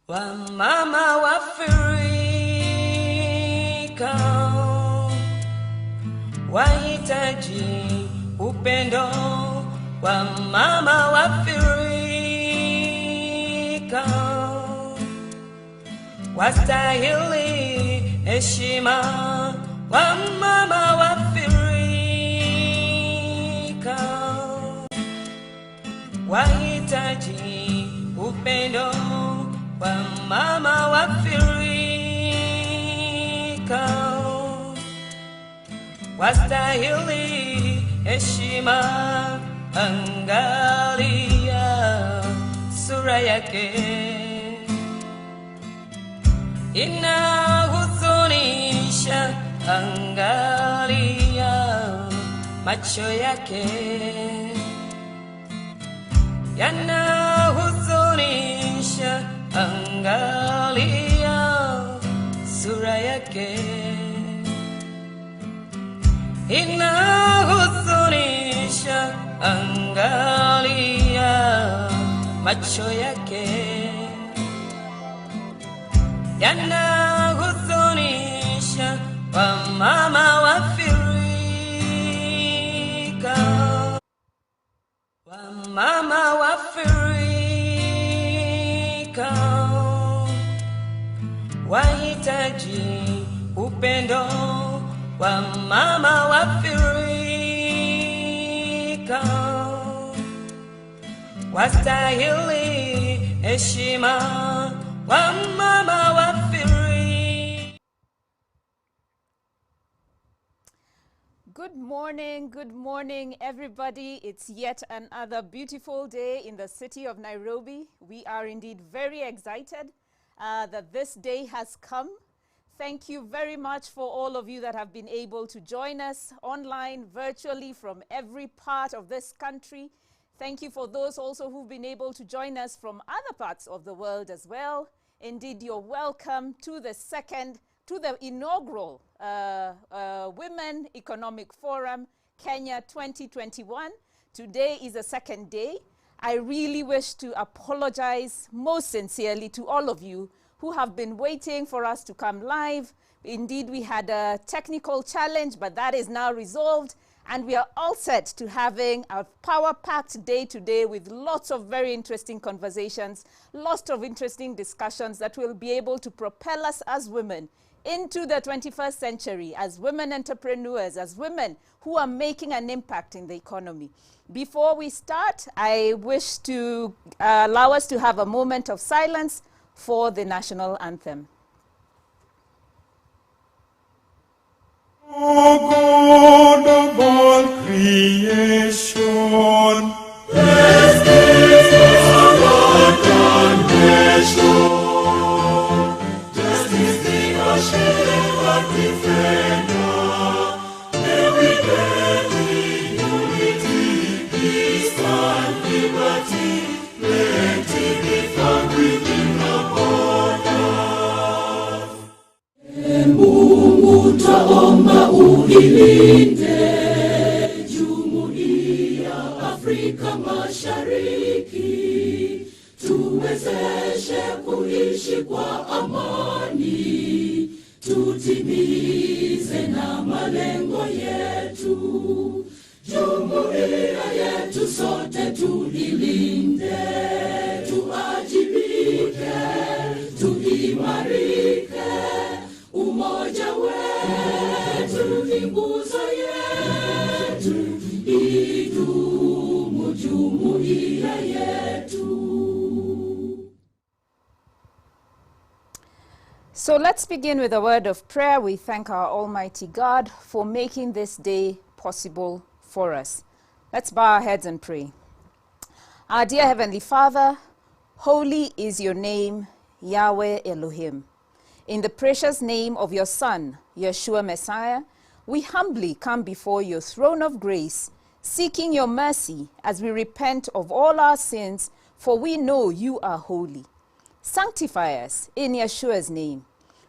Wamama wa Afrika wahitaji upendo, wamama wa Afrika wastahili heshima, wamama wa Afrika wahitaji upendo, wamama wa Afrika wastahili heshima, angalia sura yake inahuzunisha, angalia macho yake yanahuzunisha, angalia sura yake inahuzunisha, angalia macho yake yanahuzunisha, wamama wa Afrika, wamama wa Afrika wahitaji upendo, wamama wa Afrika wastahili heshima, wamama wa Afrika. Good morning, everybody. It's yet another beautiful day in the city of Nairobi. We are indeed very excited that this day has come. Thank you very much for all of you that have been able to join us online, virtually, from every part of this country. Thank you for those also who've been able to join us from other parts of the world as well. Indeed, you're welcome to the inaugural Women Economic Forum, Kenya 2021. Today is the second day. I really wish to apologize most sincerely to all of you who have been waiting for us to come live. Indeed, we had a technical challenge, but that is now resolved. And we are all set to having a power-packed day today with lots of very interesting conversations, lots of interesting discussions that will be able to propel us as women into the 21st century, as women entrepreneurs, as women who are making an impact in the economy. Before we start, I wish to allow us to have a moment of silence for the national anthem. O God of all creation, blessed is the Lord nation. Just is the shield and defender. May we live in unity, peace and liberty. Plenty be found within our borders. Mungu twaomba uilinde Jumuiya Afrika Mashariki, tuwezeshe kuishi kwa amani, tutimize na malengo yetu. Jumuiya yetu sote tuilinde, tuajibike, tuimarike. Umoja wetu ni nguzo yetu, idumu jumuiya yetu. So let's begin with a word of prayer. We thank our Almighty God for making this day possible for us. Let's bow our heads and pray. Our dear Heavenly Father, holy is your name, Yahweh Elohim. In the precious name of your Son, Yeshua Messiah, we humbly come before your throne of grace, seeking your mercy as we repent of all our sins, for we know you are holy. Sanctify us in Yeshua's name.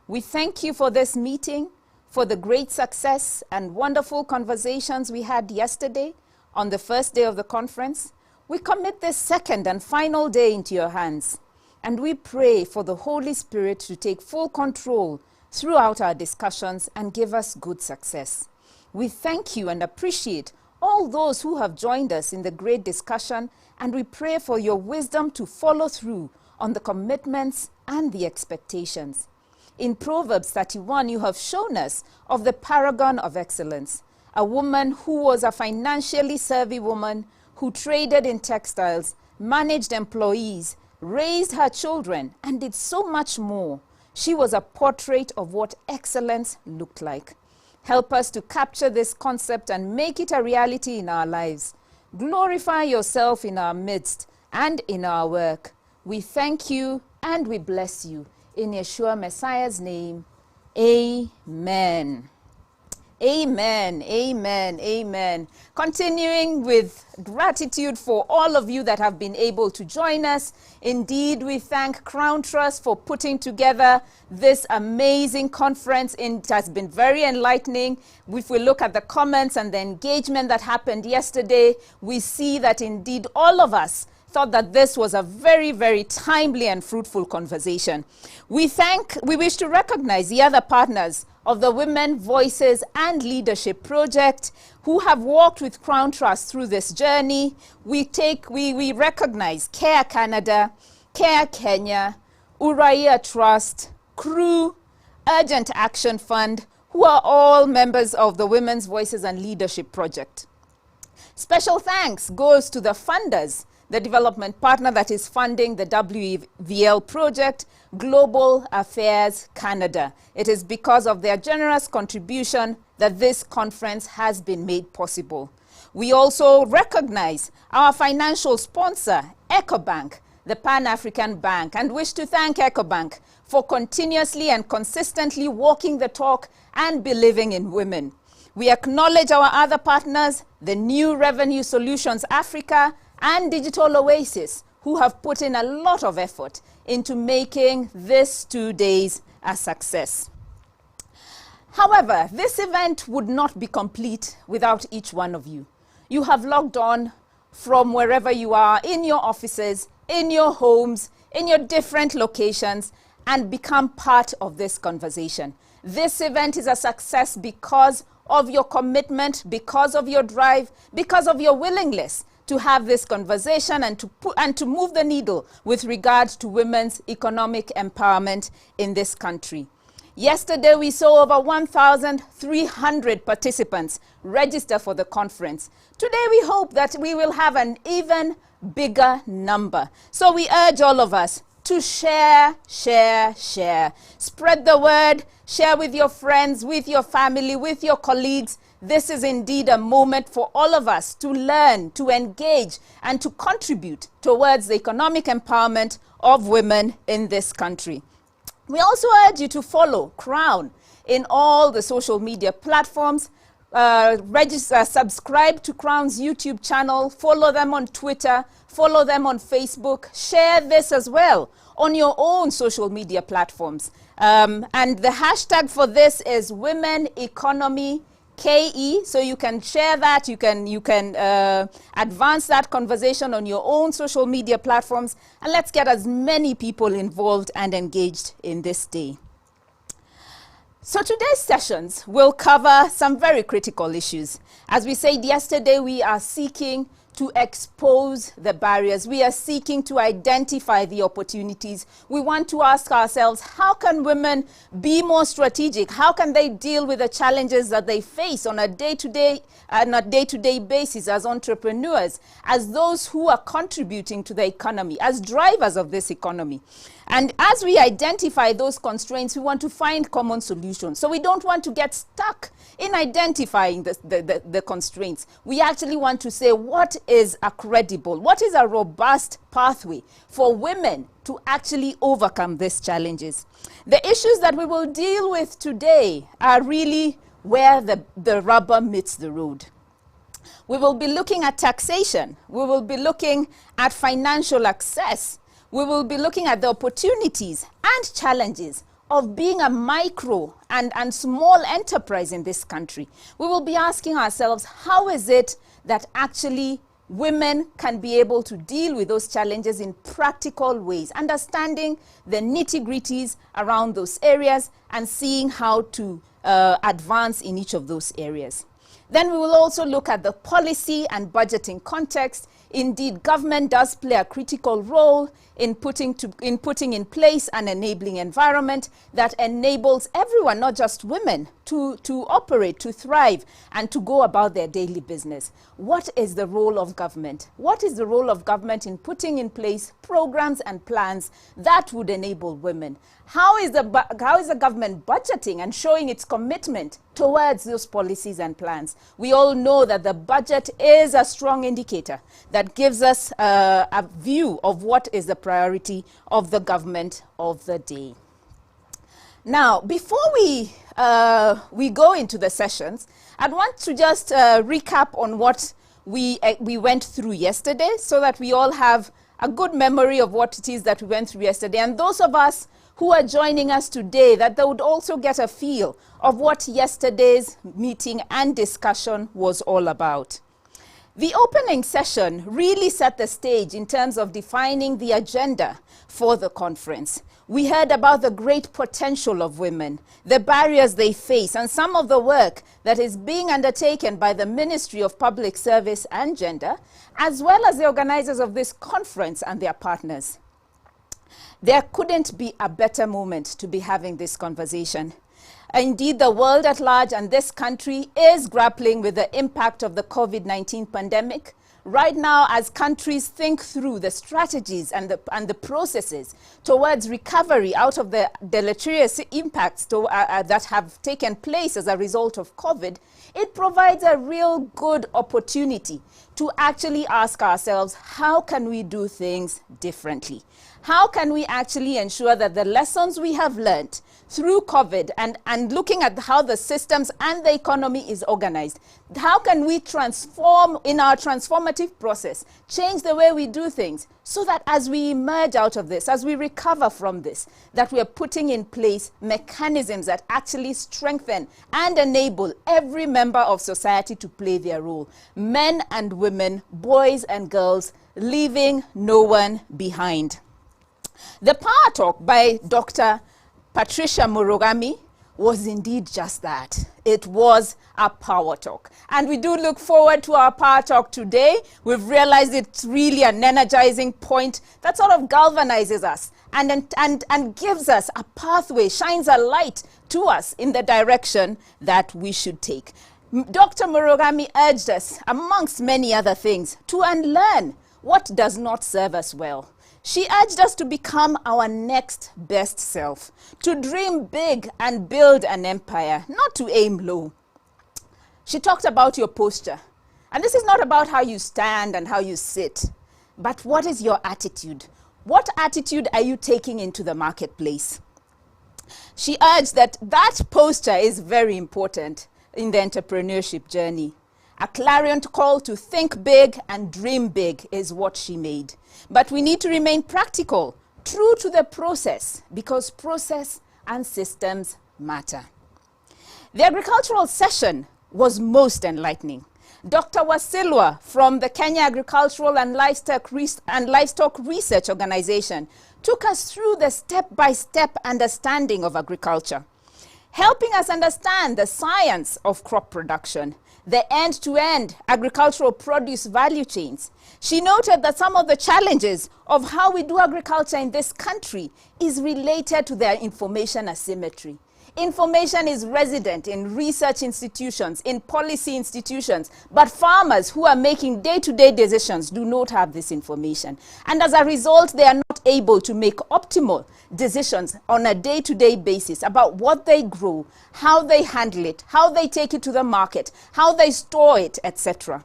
We thank you for this meeting, for the great success and wonderful conversations we had yesterday on the first day of the conference. We commit this second and final day into your hands. And we pray for the Holy Spirit to take full control throughout our discussions and give us good success. We thank you and appreciate all those who have joined us in the great discussion, and we pray for your wisdom to follow through on the commitments and the expectations. In Proverbs 31, you have shown us of the paragon of excellence, a woman who was a financially savvy woman who traded in textiles, managed employees, raised her children, and did so much more. She was a portrait of what excellence looked like. Help us to capture this concept and make it a reality in our lives. Glorify yourself in our midst and in our work. We thank you and we bless you. In Yeshua Messiah's name, amen. Amen, amen, amen. Continuing with gratitude for all of you that have been able to join us. Indeed, we thank Crown Trust for putting together this amazing conference. It has been very enlightening. If we look at the comments and the engagement that happened yesterday, we see that indeed all of us thought that this was a very, very timely and fruitful conversation. We wish to recognize the other partners of the Women Voices and Leadership Project who have walked with Crown Trust through this journey. We recognize CARE Canada, CARE Kenya, Uraia Trust, CREW, Urgent Action Fund, who are all members of the Women's Voices and Leadership Project. Special thanks goes to the funders, the development partner that is funding the WVL project, Global Affairs Canada. It is because of their generous contribution that this conference has been made possible. We also recognize our financial sponsor, EcoBank, the Pan-African Bank, and wish to thank EcoBank for continuously and consistently walking the talk and believing in women. We acknowledge our other partners, the New Revenue Solutions Africa and Digital Oasis, who have put in a lot of effort into making this 2 days a success. However, this event would not be complete without each one of you. You have logged on from wherever you are, in your offices, in your homes, in your different locations, and become part of this conversation. This event is a success because of your commitment, because of your drive, because of your willingness to have this conversation and to move the needle with regard to women's economic empowerment in this country. Yesterday, we saw over 1,300 participants register for the conference. Today, we hope that we will have an even bigger number. So we urge all of us to share. Spread the word, share with your friends, with your family, with your colleagues. This is indeed a moment for all of us to learn, to engage, and to contribute towards the economic empowerment of women in this country. We also urge you to follow Crown in all the social media platforms. Subscribe to Crown's YouTube channel, follow them on Twitter, follow them on Facebook, share this as well on your own social media platforms. And the hashtag for this is Women Economy KE, so you can share that, you can advance that conversation on your own social media platforms, and let's get as many people involved and engaged in this day. So today's sessions will cover some very critical issues. As we said yesterday, we are seeking to expose the barriers. We are seeking to identify the opportunities. We want to ask ourselves, how can women be more strategic? How can they deal with the challenges that they face on a day-to-day basis as entrepreneurs, as those who are contributing to the economy, as drivers of this economy? And as we identify those constraints, we want to find common solutions. So we don't want to get stuck in identifying the constraints. We actually want to say, what is a credible, what is a robust pathway for women to actually overcome these challenges? The issues that we will deal with today are really where the rubber meets the road. We will be looking at taxation. We will be looking at financial access. We will be looking at the opportunities and challenges of being a micro and small enterprise in this country. We will be asking ourselves, how is it that actually women can be able to deal with those challenges in practical ways, understanding the nitty-gritties around those areas and seeing how to advance in each of those areas. Then we will also look at the policy and budgeting context. Indeed, government does play a critical role in putting in place an enabling environment that enables everyone, not just women, to operate, to thrive, and to go about their daily business. What is the role of government? What is the role of government in putting in place programs and plans that would enable women? How is the government budgeting and showing its commitment towards those policies and plans? We all know that the budget is a strong indicator that gives us a view of what is the priority of the government of the day. Now, before we go into the sessions, I'd want to just recap on what we went through yesterday so that we all have a good memory of what it is that we went through yesterday. And those of us who are joining us today, that they would also get a feel of what yesterday's meeting and discussion was all about. The opening session really set the stage in terms of defining the agenda for the conference. We heard about the great potential of women, the barriers they face, and some of the work that is being undertaken by the Ministry of Public Service and Gender, as well as the organizers of this conference and their partners. There couldn't be a better moment to be having this conversation. Indeed, the world at large and this country is grappling with the impact of the COVID-19 pandemic. Right now, as countries think through the strategies and the processes towards recovery out of the deleterious impacts that have taken place as a result of COVID, it provides a real good opportunity to actually ask ourselves, how can we do things differently? How can we actually ensure that the lessons we have learned through COVID and looking at how the systems and the economy is organized, how can we transform in our transformative process, change the way we do things, so that as we emerge out of this, as we recover from this, that we are putting in place mechanisms that actually strengthen and enable every member of society to play their role. Men and women, boys and girls, leaving no one behind. The Power Talk by Dr. Patricia Murugami was indeed just that. It was a power talk. And we do look forward to our power talk today. We've realized it's really an energizing point that sort of galvanizes us and gives us a pathway, shines a light to us in the direction that we should take. Dr. Murugami urged us, amongst many other things, to unlearn what does not serve us well. She urged us to become our next best self, to dream big and build an empire, not to aim low. She talked about your posture. And this is not about how you stand and how you sit, but what is your attitude? What attitude are you taking into the marketplace? She urged that posture is very important in the entrepreneurship journey. A clarion call to think big and dream big is what she made. But we need to remain practical, true to the process, because process and systems matter. The agricultural session was most enlightening. Dr. Wasilwa from the Kenya Agricultural and Livestock Research Organization took us through the step-by-step understanding of agriculture, helping us understand the science of crop production, the end-to-end agricultural produce value chains. She noted that some of the challenges of how we do agriculture in this country is related to their information asymmetry. Information is resident in research institutions, in policy institutions, but farmers who are making day-to-day decisions do not have this information. And as a result, they are not able to make optimal decisions on a day-to-day basis about what they grow, how they handle it, how they take it to the market, how they store it, etc.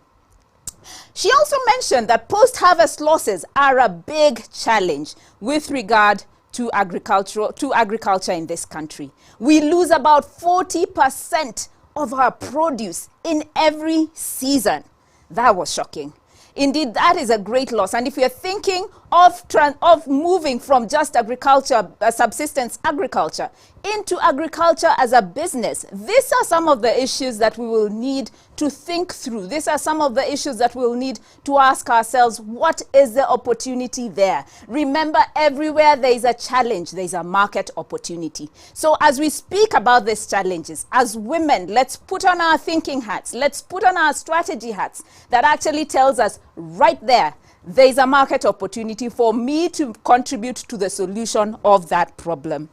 She also mentioned that post-harvest losses are a big challenge with regard to agriculture in this country. We lose about 40% of our produce in every season. That was shocking. Indeed, that is a great loss. And if we are thinking of moving from just agriculture, subsistence agriculture, into agriculture as a business, these are some of the issues that we will need to think through. These are some of the issues that we'll need to ask ourselves, what is the opportunity there? Remember, everywhere there is a challenge, there is a market opportunity. So as we speak about these challenges, as women, let's put on our thinking hats, let's put on our strategy hats that actually tells us right there is a market opportunity for me to contribute to the solution of that problem.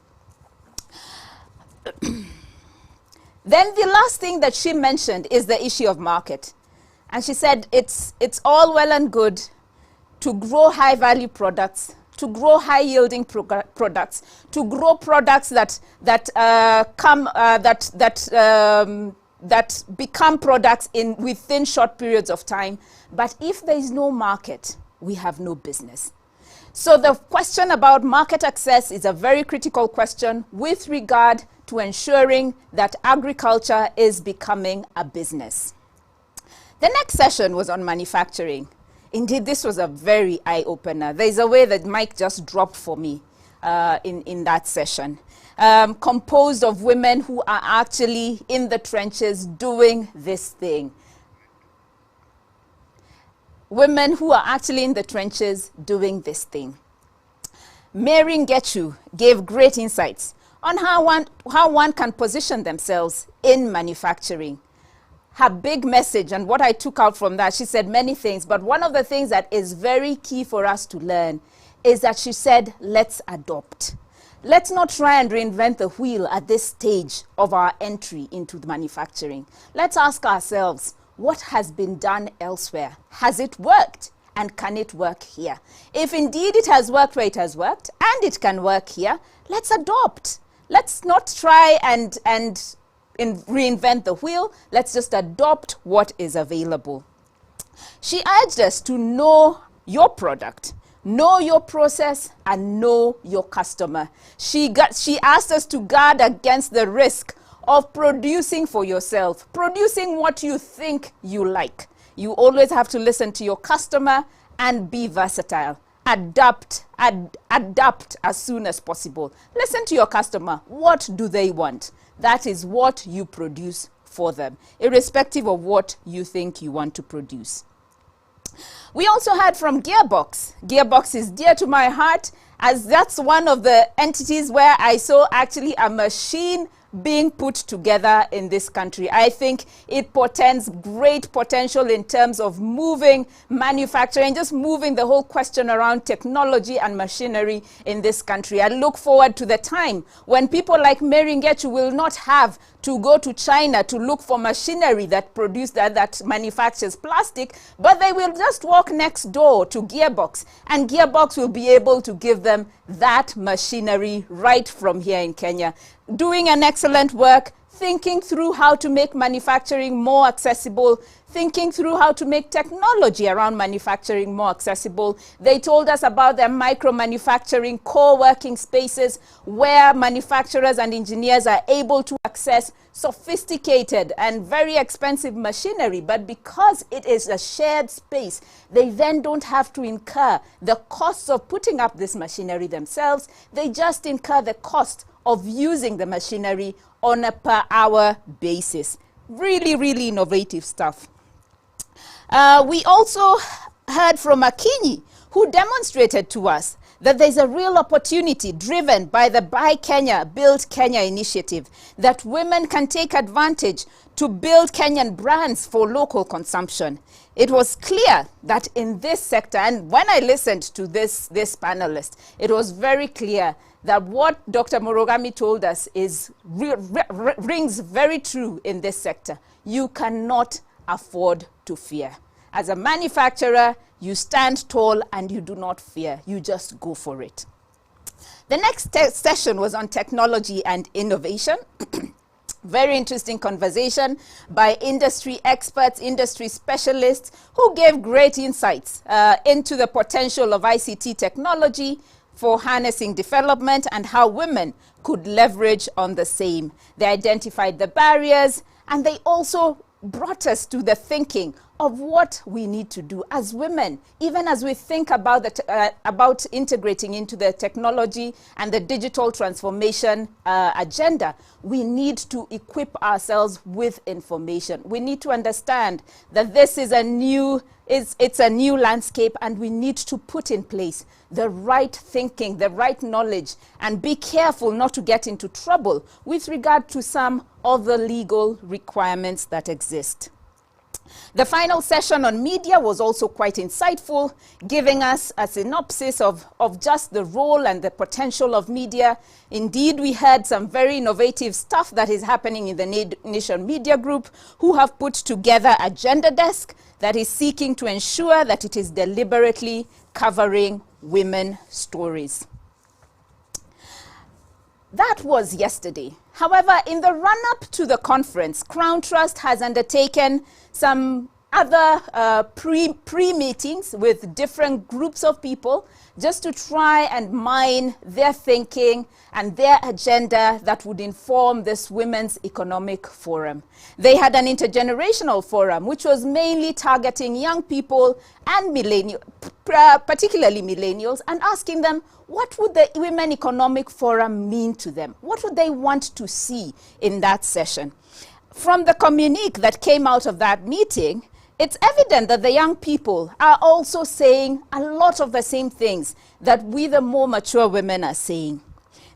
Then the last thing that she mentioned is the issue of market. And she said it's all well and good to grow high-value products, to grow high-yielding products, to grow products that become products within short periods of time. But if there is no market, we have no business. So the question about market access is a very critical question with regard to ensuring that agriculture is becoming a business. The next session was on manufacturing. Indeed, this was a very eye-opener. There's a way that Mike just dropped for me in that session. Composed of women who are actually in the trenches doing this thing. Women who are actually in the trenches doing this thing. Mary Ngechu gave great insights on how one can position themselves in manufacturing. Her big message, and what I took out from that, she said many things, but one of the things that is very key for us to learn is that she said, let's adopt. Let's not try and reinvent the wheel at this stage of our entry into the manufacturing. Let's ask ourselves, what has been done elsewhere? Has it worked? And can it work here? If indeed it has worked where it has worked, and it can work here, let's adopt. Let's not try and reinvent the wheel. Let's just adopt what is available. She urged us to know your product, know your process, and know your customer. She asked us to guard against the risk of producing for yourself, producing what you think you like. You always have to listen to your customer and be versatile. Adapt as soon as possible. Listen to your customer. What do they want? That is what you produce for them, irrespective of what you think you want to produce. We also heard from Gearbox. Gearbox is dear to my heart, as that's one of the entities where I saw actually a machine being put together in this country. I think it portends great potential in terms of moving manufacturing, just moving the whole question around technology and machinery in this country. I look forward to the time when people like Mary Ngechu will not have to go to China to look for machinery that that manufactures plastic, but they will just walk next door to Gearbox, and Gearbox will be able to give them that machinery right from here in Kenya. Doing an excellent work, thinking through how to make manufacturing more accessible, thinking through how to make technology around manufacturing more accessible. They told us about their micro-manufacturing co-working spaces where manufacturers and engineers are able to access sophisticated and very expensive machinery, but because it is a shared space, they then don't have to incur the costs of putting up this machinery themselves. They just incur the cost of using the machinery on a per hour basis. Really, really innovative stuff. We also heard from Akinyi, who demonstrated to us that there's a real opportunity driven by the Buy Kenya, Build Kenya initiative, that women can take advantage to build Kenyan brands for local consumption. It was clear that in this sector, and when I listened to this panelist, it was very clear that what Dr. Murugami told us is rings very true in this sector. You cannot afford to fear. As a manufacturer, you stand tall and you do not fear. You just go for it. The next session was on technology and innovation. Very interesting conversation by industry experts, industry specialists, who gave great insights into the potential of ICT technology for harnessing development and how women could leverage on the same. They identified the barriers, and they also brought us to the thinking of what we need to do as women, even as we think about integrating into the technology and the digital transformation agenda. We need to equip ourselves with information. We need to understand that this is it's a new landscape, and we need to put in place the right thinking, the right knowledge, and be careful not to get into trouble with regard to some of the legal requirements that exist. The final session on media was also quite insightful, giving us a synopsis of just the role and the potential of media. Indeed, we had some very innovative stuff that is happening in the Nation Media Group, who have put together a gender desk that is seeking to ensure that it is deliberately covering women stories. That was yesterday. However, in the run-up to the conference, Crown Trust has undertaken some other pre-meetings with different groups of people just to try and mine their thinking and their agenda that would inform this Women's Economic Forum. They had an intergenerational forum, which was mainly targeting young people and particularly millennials, and asking them, what would the Women Economic Forum mean to them? What would they want to see in that session? From the communique that came out of that meeting, it's evident that the young people are also saying a lot of the same things that we, the more mature women, are saying.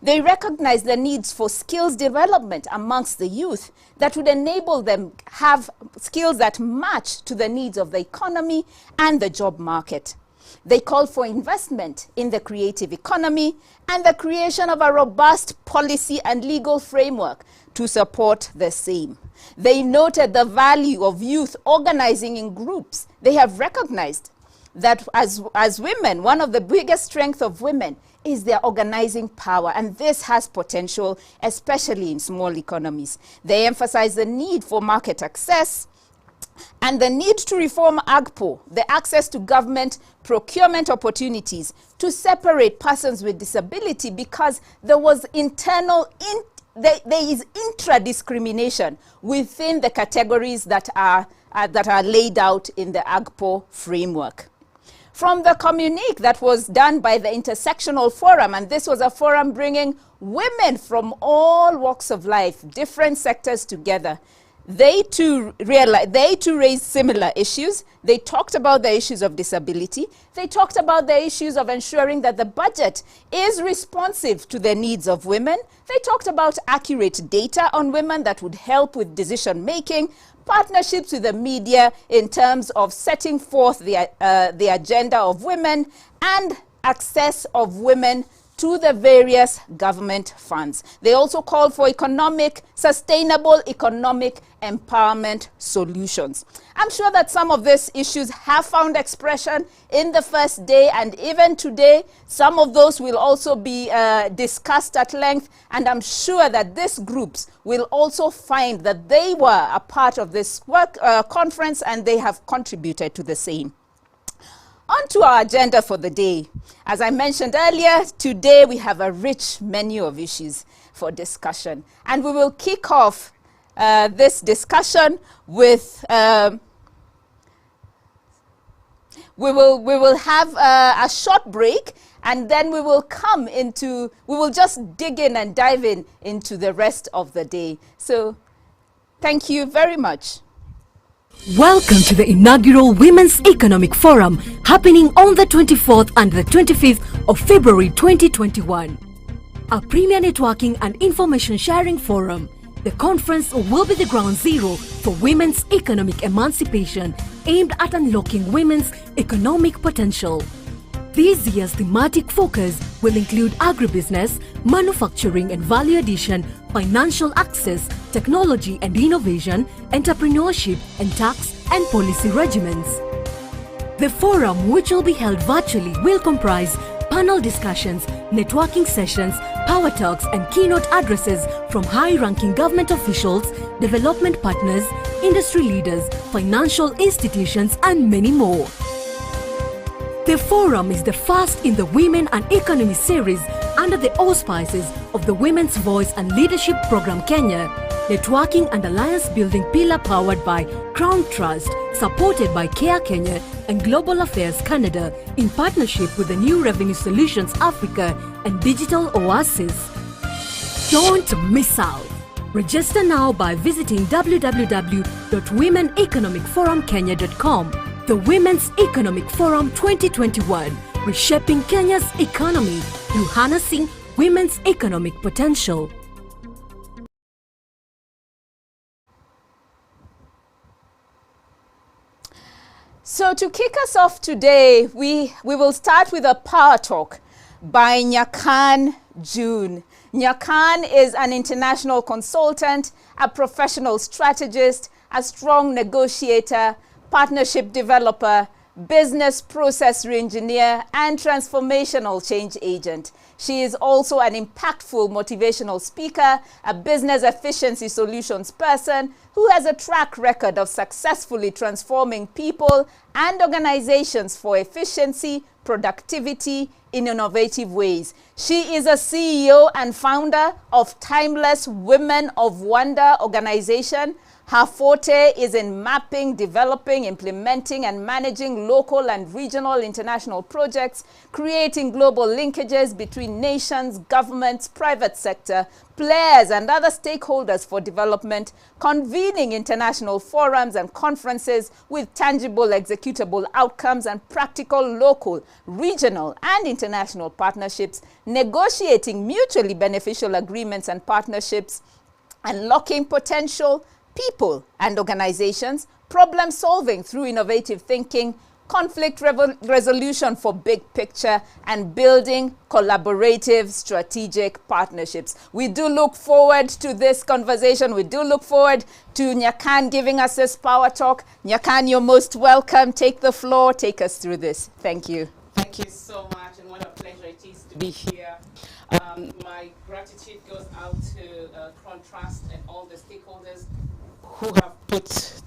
They recognize the needs for skills development amongst the youth that would enable them have skills that match to the needs of the economy and the job market. They call for investment in the creative economy and the creation of a robust policy and legal framework to support the same. They noted the value of youth organizing in groups. They have recognized that as women, one of the biggest strengths of women is their organizing power, and this has potential, especially in small economies. They emphasize the need for market access and the need to reform AGPO, the access to government procurement opportunities, to separate persons with disability, because there was there is intra-discrimination within the categories that are laid out in the AGPO framework. From the communique that was done by the Intersectional Forum, and this was a forum bringing women from all walks of life, different sectors together, They too raised similar issues. They talked about the issues of disability. They talked about the issues of ensuring that the budget is responsive to the needs of women. They talked about accurate data on women that would help with decision making, partnerships with the media in terms of setting forth the agenda of women, and access of women to the various government funds. They also called for sustainable economic empowerment solutions. I'm sure that some of these issues have found expression in the first day, and even today, some of those will also be discussed at length, and I'm sure that these groups will also find that they were a part of this conference and they have contributed to the same. On to our agenda for the day. As I mentioned earlier, today we have a rich menu of issues for discussion. And we will kick off this discussion with, we will have a short break, and then we will just dig in and dive into the rest of the day. So thank you very much. Welcome to the inaugural Women's Economic Forum happening on the 24th and the 25th of February 2021. A premier networking and information sharing forum, the conference will be the ground zero for women's economic emancipation aimed at unlocking women's economic potential. This year's thematic focus will include agribusiness, manufacturing and value addition, financial access, technology and innovation, entrepreneurship, and tax and policy regimens. The forum, which will be held virtually, will comprise panel discussions, networking sessions, power talks, and keynote addresses from high-ranking government officials, development partners, industry leaders, financial institutions, and many more. The forum is the first in the Women and Economy series under the auspices of the Women's Voice and Leadership Program Kenya, networking and alliance building pillar powered by Crown Trust, supported by CARE Kenya and Global Affairs Canada in partnership with the New Revenue Solutions Africa and Digital Oasis. Don't miss out. Register now by visiting www.womeneconomicforumkenya.com. The Women's Economic Forum 2021, reshaping Kenya's economy through harnessing women's economic potential. So to kick us off today, we will start with a power talk by Nyakan June. Nyakan is an international consultant, a professional strategist, a strong negotiator, partnership developer, business process reengineer, and transformational change agent. She is also an impactful motivational speaker, a business efficiency solutions person who has a track record of successfully transforming people and organizations for efficiency, productivity in innovative ways. She is a CEO and founder of Timeless Women of Wonder organization. Her forte is in mapping, developing, implementing, and managing local and regional international projects, creating global linkages between nations, governments, private sector, players, and other stakeholders for development, convening international forums and conferences with tangible executable outcomes and practical local, regional, and international partnerships, negotiating mutually beneficial agreements and partnerships, unlocking potential, people and organizations, problem solving through innovative thinking, conflict resolution for big picture, and building collaborative strategic partnerships. We do look forward to this conversation. We do look forward to Nyakan giving us this power talk. Nyakan, you're most welcome. Take the floor. Take us through this. Thank you. Thank you so much, and what a pleasure it is to be here. My gratitude goes out to Crown Trust and all the stakeholders who have put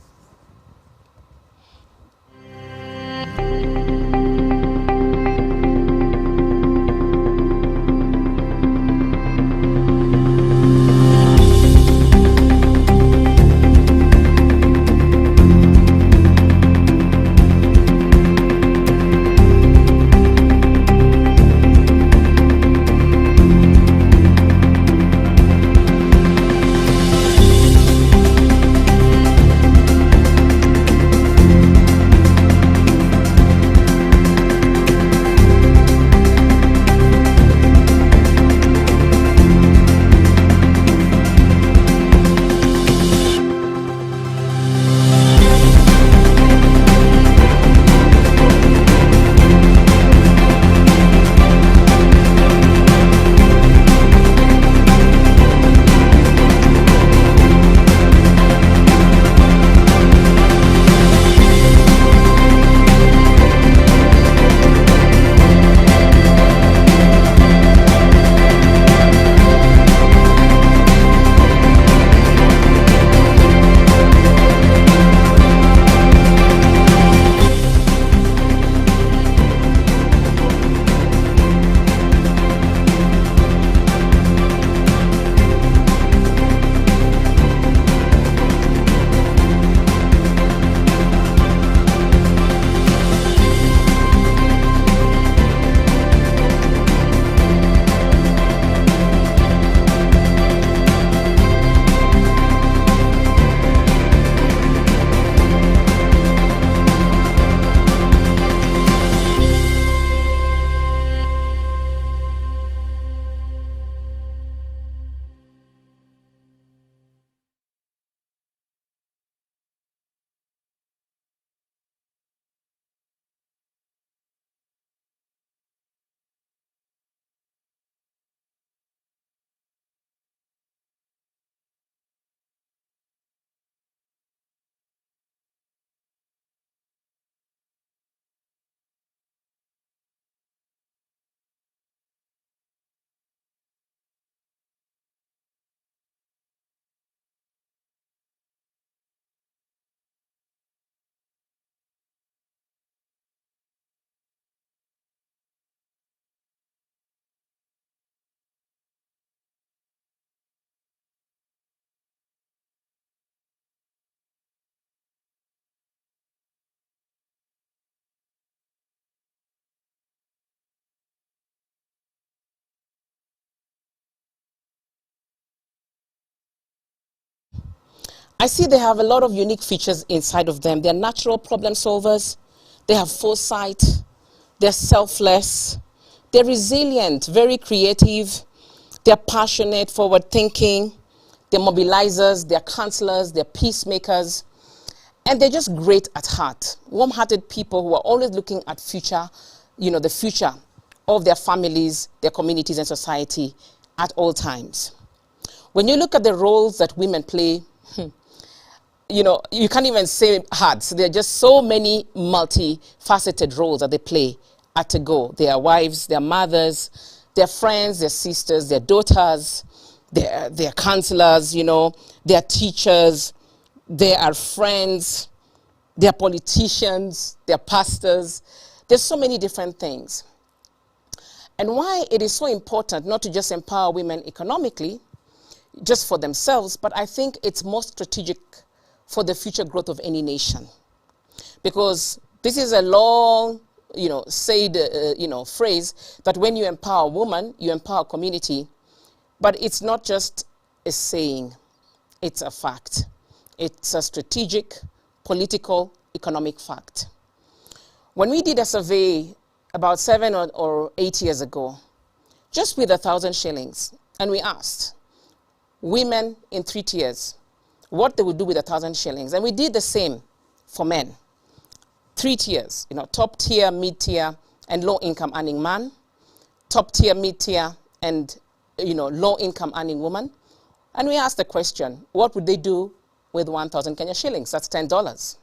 I see they have a lot of unique features inside of them. They're natural problem solvers. They have foresight. They're selfless. They're resilient, very creative. They're passionate, forward-thinking. They're mobilizers. They're counselors. They're peacemakers. And they're just great at heart. Warm-hearted people who are always looking at future, the future of their families, their communities, and society at all times. When you look at the roles that women play, you can't even say hard. So there are just so many multifaceted roles that they play at a go. They are wives, they are mothers, they are friends, they are sisters, they are daughters, they are counselors, they are teachers, they are friends, they are politicians, they are pastors. There's so many different things. And why it is so important not to just empower women economically, just for themselves, but I think it's more strategic for the future growth of any nation. Because this is a long, phrase that when you empower a woman, you empower a community. But it's not just a saying, it's a fact. It's a strategic, political, economic fact. When we did a survey about 7 or 8 years ago, just with 1,000 shillings, and we asked women in 3 tiers what they would do with 1,000 shillings. And we did the same for men. 3 tiers, top tier, mid-tier, and low-income earning man, top tier, mid-tier, and low-income earning woman. And we asked the question, what would they do with 1,000 Kenya shillings? That's $10.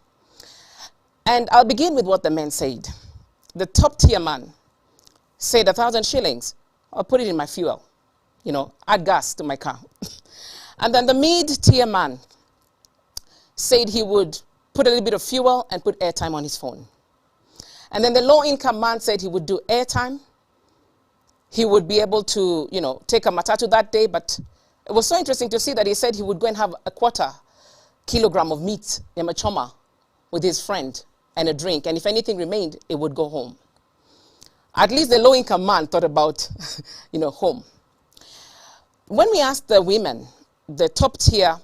And I'll begin with what the men said. The top tier man said 1,000 shillings, I'll put it in my fuel, add gas to my car. And then the mid-tier man said he would put a little bit of fuel and put airtime on his phone. And then the low-income man said he would do airtime. He would be able to, take a matatu that day. But it was so interesting to see that he said he would go and have a 1/4 kilogram of meat, nyama choma, with his friend and a drink. And if anything remained, it would go home. At least the low-income man thought about, home. When we asked the women, the top-tier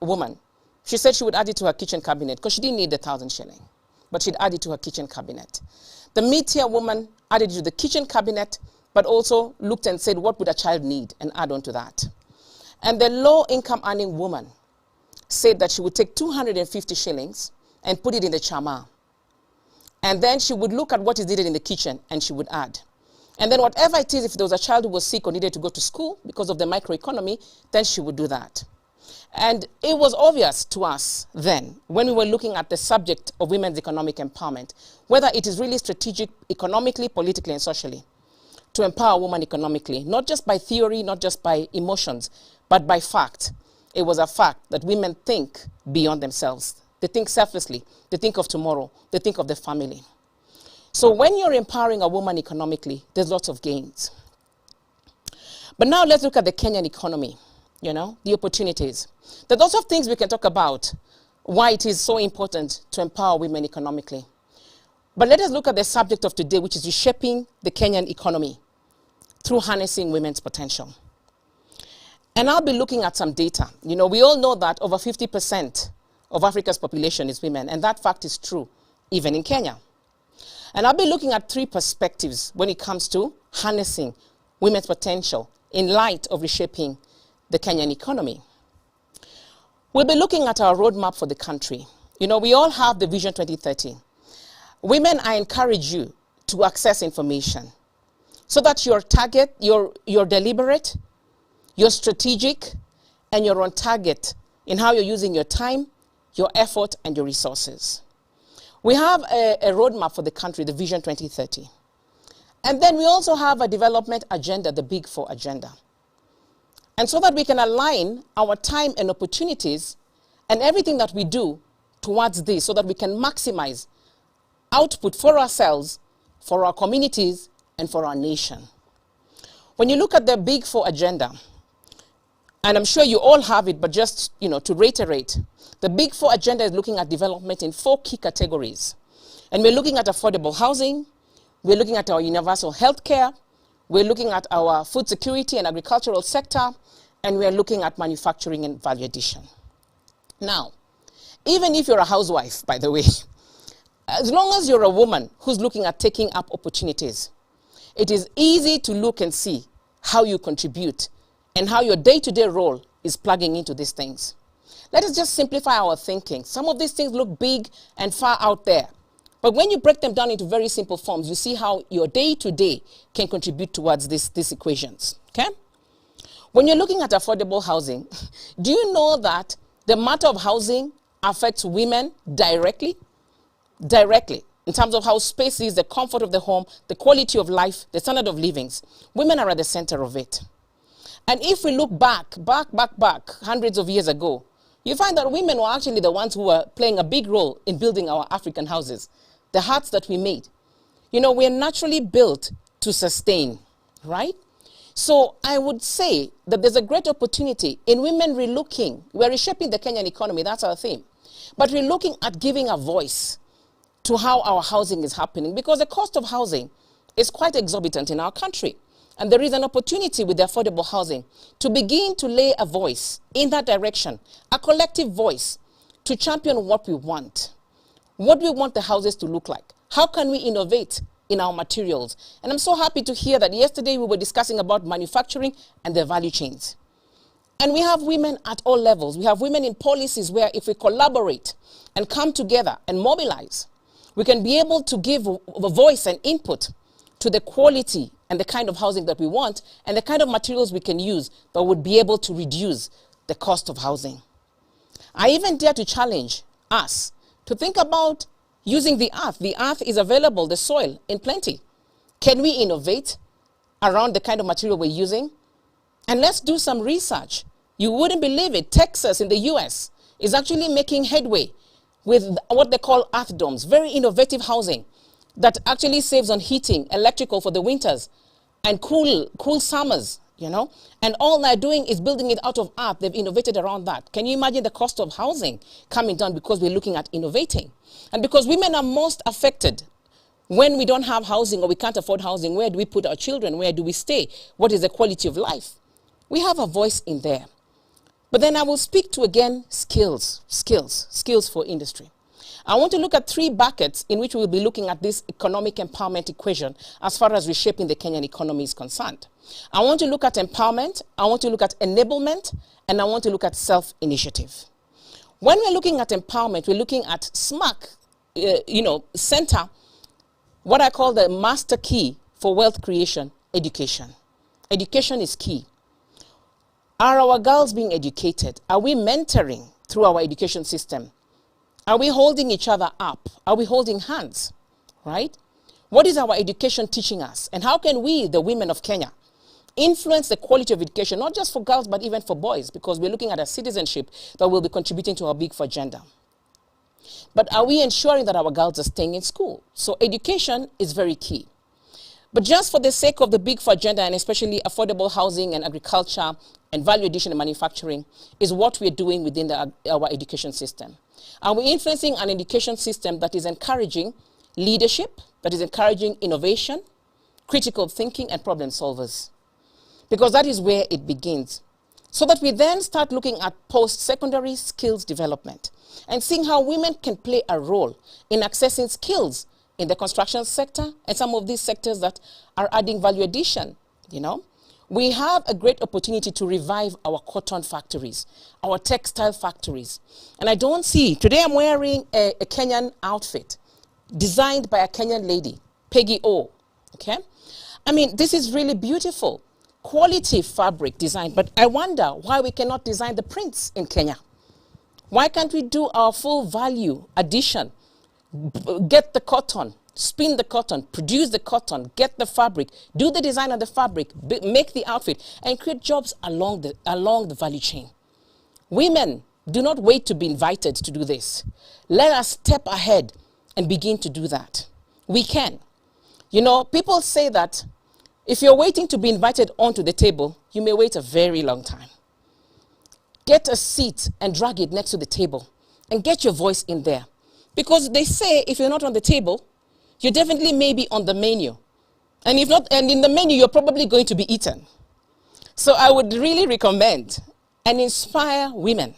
woman, she said she would add it to her kitchen cabinet because she didn't need the 1,000 shilling, but she'd add it to her kitchen cabinet. The mid-tier woman added it to the kitchen cabinet, but also looked and said, what would a child need, and add on to that. And the low-income earning woman said that she would take 250 shillings and put it in the chama. And then she would look at what is needed in the kitchen, and she would add. And then whatever it is, if there was a child who was sick or needed to go to school because of the microeconomy, then she would do that. And it was obvious to us then, when we were looking at the subject of women's economic empowerment, whether it is really strategic economically, politically, and socially, to empower women economically, not just by theory, not just by emotions, but by fact. It was a fact that women think beyond themselves. They think selflessly. They think of tomorrow. They think of the family. So when you're empowering a woman economically, there's lots of gains. But now let's look at the Kenyan economy, the opportunities. There's lots of things we can talk about, why it is so important to empower women economically. But let us look at the subject of today, which is reshaping the Kenyan economy through harnessing women's potential. And I'll be looking at some data. We all know that over 50% of Africa's population is women, and that fact is true even in Kenya. And I'll be looking at 3 perspectives when it comes to harnessing women's potential in light of reshaping the Kenyan economy. We'll be looking at our roadmap for the country. We all have the Vision 2030. Women, I encourage you to access information so that you're deliberate, you're strategic, and you're on target in how you're using your time, your effort, and your resources. We have a roadmap for the country, the Vision 2030. And then we also have a development agenda, the Big 4 agenda. And so that we can align our time and opportunities and everything that we do towards this so that we can maximize output for ourselves, for our communities, and for our nation. When you look at the Big 4 agenda, and I'm sure you all have it, but just to reiterate, the Big 4 agenda is looking at development in 4 key categories. And we're looking at affordable housing, we're looking at our universal health care, we're looking at our food security and agricultural sector, and we're looking at manufacturing and value addition. Now, even if you're a housewife, by the way, as long as you're a woman who's looking at taking up opportunities, it is easy to look and see how you contribute and how your day-to-day role is plugging into these things. Let us just simplify our thinking. Some of these things look big and far out there. But when you break them down into very simple forms, you see how your day-to-day can contribute towards these equations. Okay? When you're looking at affordable housing, do you know that the matter of housing affects women directly? Directly, in terms of how space is, the comfort of the home, the quality of life, the standard of livings. Women are at the center of it. And if we look back, hundreds of years ago, you find that women were actually the ones who were playing a big role in building our African houses, the huts that we made. You know, we're naturally built to sustain, right? So I would say that there's a great opportunity in women relooking. We're reshaping the Kenyan economy, that's our theme. But we're looking at giving a voice to how our housing is happening, because the cost of housing is quite exorbitant in our country. And there is an opportunity with the affordable housing to begin to lay a voice in that direction, a collective voice to champion what we want the houses to look like. How can we innovate in our materials? And I'm so happy to hear that yesterday we were discussing about manufacturing and the value chains. And we have women at all levels. We have women in policies where if we collaborate and come together and mobilize, we can be able to give a voice and input to the quality and the kind of housing that we want and the kind of materials we can use that would be able to reduce the cost of housing. I even dare to challenge us to think about using the earth. The earth is available, the soil, in plenty. Can we innovate around the kind of material we're using? And let's do some research. You wouldn't believe it. Texas in the US is actually making headway with what they call earth domes, very innovative housing that actually saves on heating, electrical for the winters, and cool summers, you know. And all they're doing is building it out of earth. They've innovated around that. Can you imagine the cost of housing coming down because we're looking at innovating? And because women are most affected when we don't have housing or we can't afford housing, where do we put our children? Where do we stay? What is the quality of life? We have a voice in there. But then I will speak to, again, skills for industry. I want to look at 3 buckets in which we'll be looking at this economic empowerment equation as far as reshaping the Kenyan economy is concerned. I want to look at empowerment, I want to look at enablement, and I want to look at self-initiative. When we're looking at empowerment, we're looking at SMAC, center, what I call the master key for wealth creation, education. Education is key. Are our girls being educated? Are we mentoring through our education system? Are we holding each other up? Are we holding hands, right? What is our education teaching us? And how can we, the women of Kenya, influence the quality of education, not just for girls, but even for boys, because we're looking at a citizenship that will be contributing to our Big Four agenda. But are we ensuring that our girls are staying in school? So education is very key. But just for the sake of the Big Four agenda, and especially affordable housing and agriculture and value addition and manufacturing, is what we're doing within our education system. Are we influencing an education system that is encouraging leadership, that is encouraging innovation, critical thinking, and problem solvers? Because that is where it begins. So that we then start looking at post-secondary skills development and seeing how women can play a role in accessing skills in the construction sector and some of these sectors that are adding value addition, you know. We have a great opportunity to revive our cotton factories, our textile factories. And I don't see, today I'm wearing a Kenyan outfit designed by a Kenyan lady, Peggy O, okay? I mean, this is really beautiful. Quality fabric design, but I wonder why we cannot design the prints in Kenya. Why can't we do our full value addition? Get the cotton, spin the cotton, produce the cotton, get the fabric, do the design of the fabric, make the outfit, and create jobs along the value chain. Women, do not wait to be invited to do this. Let us step ahead and begin to do that. We can. You know, people say that if you're waiting to be invited onto the table, you may wait a very long time. Get a seat and drag it next to the table and get your voice in there. Because they say if you're not on the table, you definitely may be on the menu. And if not, and in the menu, you're probably going to be eaten. So I would really recommend and inspire women.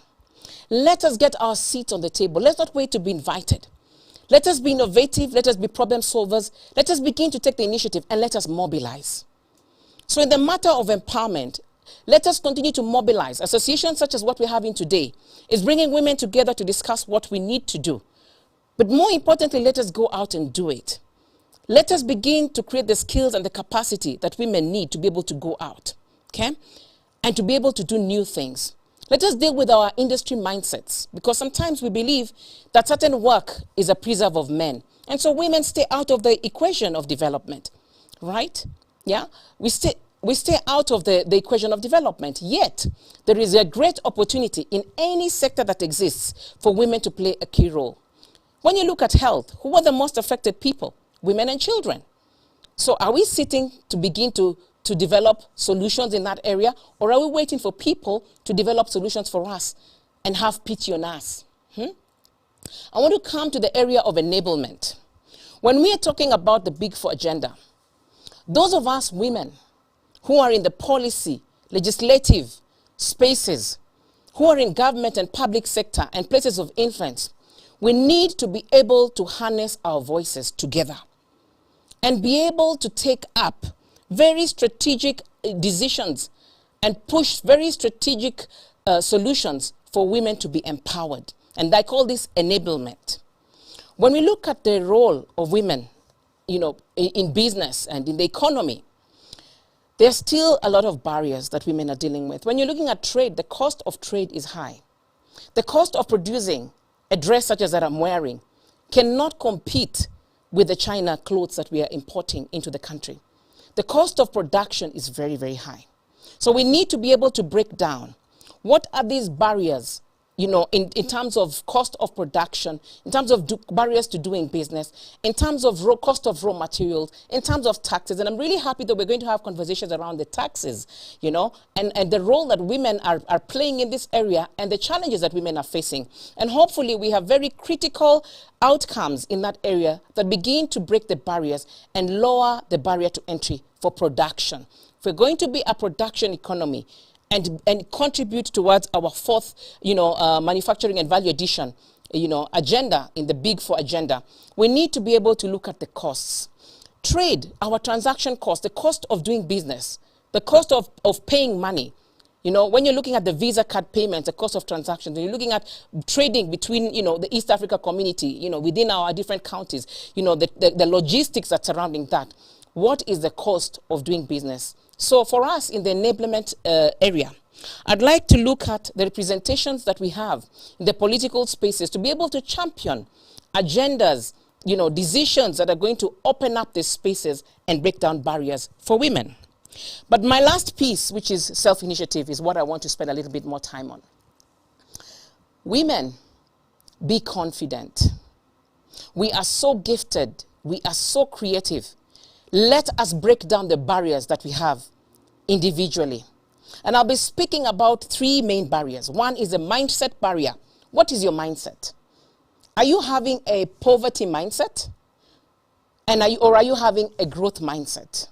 Let us get our seats on the table. Let's not wait to be invited. Let us be innovative. Let us be problem solvers. Let us begin to take the initiative and let us mobilize. So in the matter of empowerment, let us continue to mobilize. Associations such as what we're having today is bringing women together to discuss what we need to do. But more importantly, let us go out and do it. Let us begin to create the skills and the capacity that women need to be able to go out, okay? And to be able to do new things. Let us deal with our industry mindsets, because sometimes we believe that certain work is a preserve of men. And so women stay out of the equation of development, right? Yeah, we stay out of the equation of development. Yet, there is a great opportunity in any sector that exists for women to play a key role. When you look at health, who are the most affected people? Women and children. So are we sitting to begin to develop solutions in that area, or are we waiting for people to develop solutions for us and have pity on us? I want to come to the area of enablement. When we are talking about the Big Four agenda, those of us women who are in the policy, legislative spaces, who are in government and public sector and places of influence, we need to be able to harness our voices together and be able to take up very strategic decisions and push very strategic solutions for women to be empowered. And I call this enablement. When we look at the role of women, in business and in the economy, there's still a lot of barriers that women are dealing with. When you're looking at trade, the cost of trade is high. The cost of producing a dress such as that I'm wearing cannot compete with the China clothes that we are importing into the country. The cost of production is very, very high. So we need to be able to break down what are these barriers, in terms of cost of production, in terms of barriers to doing business, in terms of cost of raw materials, in terms of taxes. And I'm really happy that we're going to have conversations around the taxes, and the role that women are playing in this area and the challenges that women are facing. And hopefully we have very critical outcomes in that area that begin to break the barriers and lower the barrier to entry for production. If we're going to be a production economy, and contribute towards our fourth, manufacturing and value addition, agenda in the Big Four agenda, we need to be able to look at the costs. Trade, our transaction cost, the cost of doing business, the cost of paying money. When you're looking at the Visa card payments, the cost of transactions, when you're looking at trading between, the East Africa community, within our different counties, the logistics that's surrounding that. What is the cost of doing business? So for us in the enablement area, I'd like to look at the representations that we have in the political spaces to be able to champion agendas, decisions that are going to open up these spaces and break down barriers for women. But my last piece, which is self-initiative, is what I want to spend a little bit more time on. Women, be confident. We are so gifted. We are so creative. Let us break down the barriers that we have individually. And I'll be speaking about three main barriers. One is the mindset barrier. What is your mindset? Are you having a poverty mindset? Or are you having a growth mindset?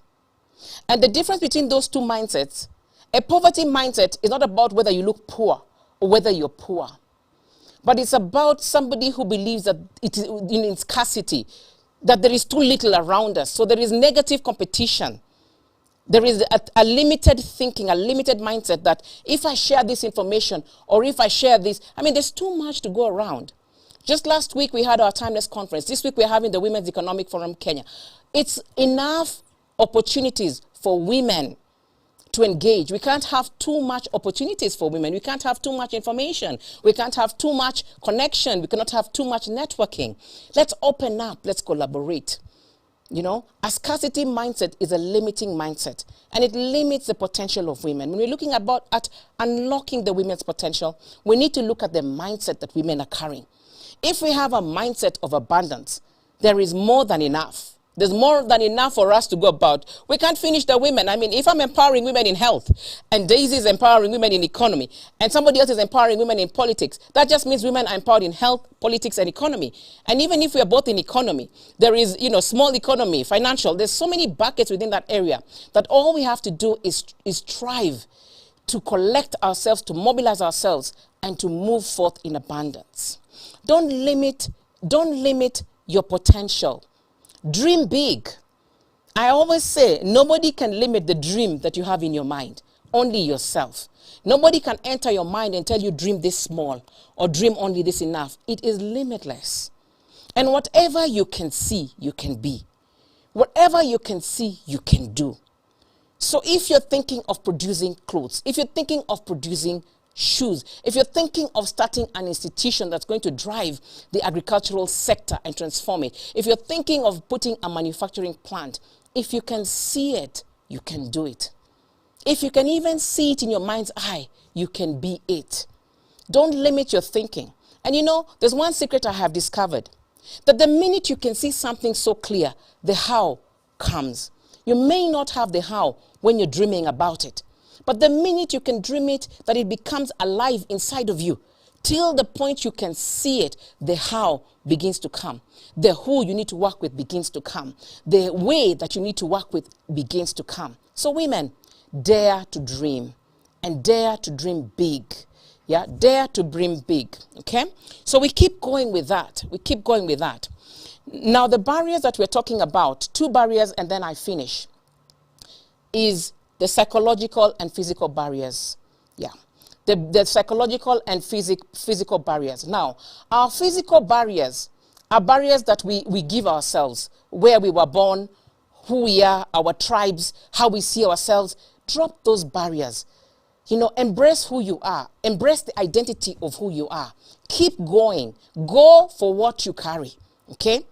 And the difference between those two mindsets, a poverty mindset is not about whether you look poor or whether you're poor. But it's about somebody who believes that it is in scarcity, that there is too little around us. So there is negative competition. There is a limited thinking, a limited mindset that if I share this information or if I share this, there's too much to go around. Just last week we had our Timeless Conference. This week we're having the Women's Economic Forum Kenya. It's enough opportunities for women to engage. We can't have too much opportunities for women. We can't have too much information. We can't have too much connection. We cannot have too much networking. Let's open up. Let's collaborate. A scarcity mindset is a limiting mindset, and it limits the potential of women. When we're looking at unlocking the women's potential, we need to look at the mindset that women are carrying. If we have a mindset of abundance, there is more than enough. There's more than enough for us to go about. We can't finish the women. If I'm empowering women in health, and Daisy is empowering women in economy, and somebody else is empowering women in politics, that just means women are empowered in health, politics, and economy. And even if we are both in economy, there is, small economy, financial, there's so many buckets within that area that all we have to do is strive to collect ourselves, to mobilize ourselves, and to move forth in abundance. Don't limit your potential. Dream big. I always say, nobody can limit the dream that you have in your mind, only yourself. Nobody can enter your mind and tell you dream this small or dream only this enough. It is limitless. And whatever you can see, you can be. Whatever you can see, you can do. So if you're thinking of producing clothes, if you're thinking of producing shoes, if you're thinking of starting an institution that's going to drive the agricultural sector and transform it, if you're thinking of putting a manufacturing plant, if you can see it, you can do it. If you can even see it in your mind's eye, you can be it. Don't limit your thinking. And you know, there's one secret I have discovered, that the minute you can see something so clear, the how comes. You may not have the how when you're dreaming about it, but the minute you can dream it, that it becomes alive inside of you, till the point you can see it, the how begins to come. The who you need to work with begins to come. The way that you need to work with begins to come. So women, dare to dream, and dare to dream big. Yeah, dare to dream big, okay? So we keep going with that. We keep going with that. Now, the barriers that we're talking about, 2 barriers and then I finish, is the psychological and physical barriers. Yeah, the psychological and physical barriers. Now, our physical barriers are barriers that we give ourselves, where we were born, who we are, our tribes, how we see ourselves. Drop those barriers. You know, embrace who you are. Embrace the identity of who you are. Keep going. Go for what you carry, okay?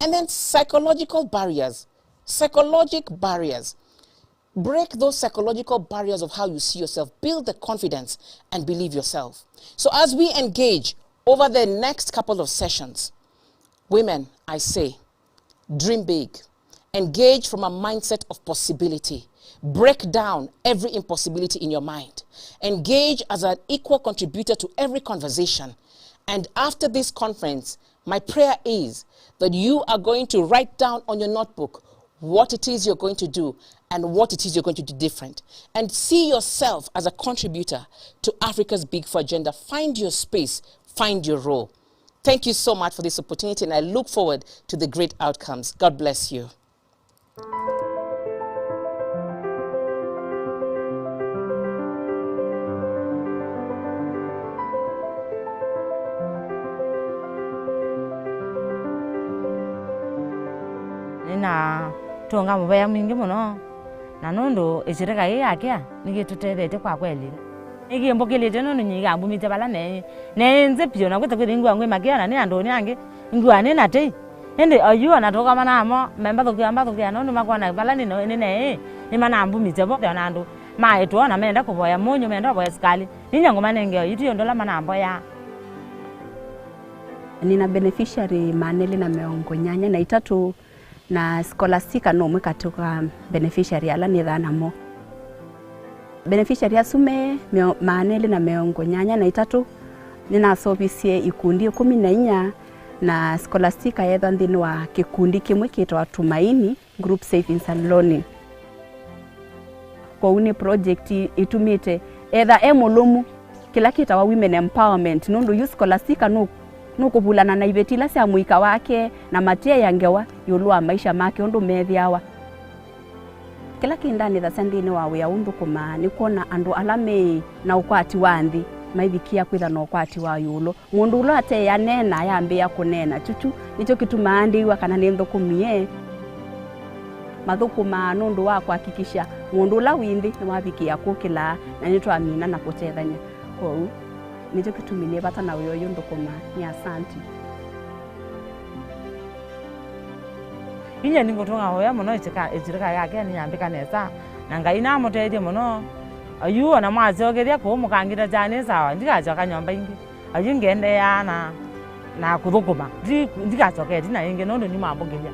And then psychological barriers. Psychologic barriers. Break those psychological barriers of how you see yourself. Build the confidence and believe yourself. So as we engage over the next couple of sessions, women, I say, dream big. Engage from a mindset of possibility. Break down every impossibility in your mind. Engage as an equal contributor to every conversation. And after this conference, my prayer is that you are going to write down on your notebook what it is you're going to do and what it is you're going to do different. And see yourself as a contributor to Africa's Big Four agenda. Find your space, find your role. Thank you so much for this opportunity, and I look forward to the great outcomes. God bless you. Na tunga mbaya mingi muno na nondo echireka yake nigituterete kwa kweli igi mbokilete nono nyiga mbumite bala ne nze pio na kwete kwiri ngwa ngwe magiana ni andoni ange ngwa ne nate ende ayu anatoka manamo memba to nono makwana bala ni ni mana mbumite bo na ando maeto na menda kuboya monyo menda boya skali ninyango manenge yitiyo ndola manambo ya. Nina beneficiary Maneli na Meongo Nyanya na itatu na Scholastica no mwekatoka beneficiary ala ni dhana mo. Beneficiary asume Maneli na Meongo Nyanya na itatu nina sobisie ikundi 14 na Scholastica yetha ndini wa kikundi kimwe kitwa Tumaini Group Savings and Loaning. Kwa uni project itumite etha emulumu kila kita wa women empowerment nundu yu Scholastica nukubulana na ibetila cia muika wake na matia yangewa yulua maisha make undu methiawa kila kindani tha sendini wa wia undu kuma ni kuona andu alame na ukwati wa nthi maithikia kwitha na ukwati wa yulo mundu ulo ate ya nena yambia kunena chuchu nicho kituma andiwa kana ni nthukumie mathukuma nundu wa kuhakikisha mundu ula winthi ni wabikia kukila na nitwamina na kutethanya kou nicho kitumile bata na uyo ndukuma ni asanti. Inya ningotonga hoya muno echirika yake ni yambika nesa na ngai na muteithie muno ayu na mwacogeria ku mukangira jane sawa ndikacoka nyomba ingi ayu ngende ya na kuthukuma ndikacoke dina ingi nondo ni mambugiria.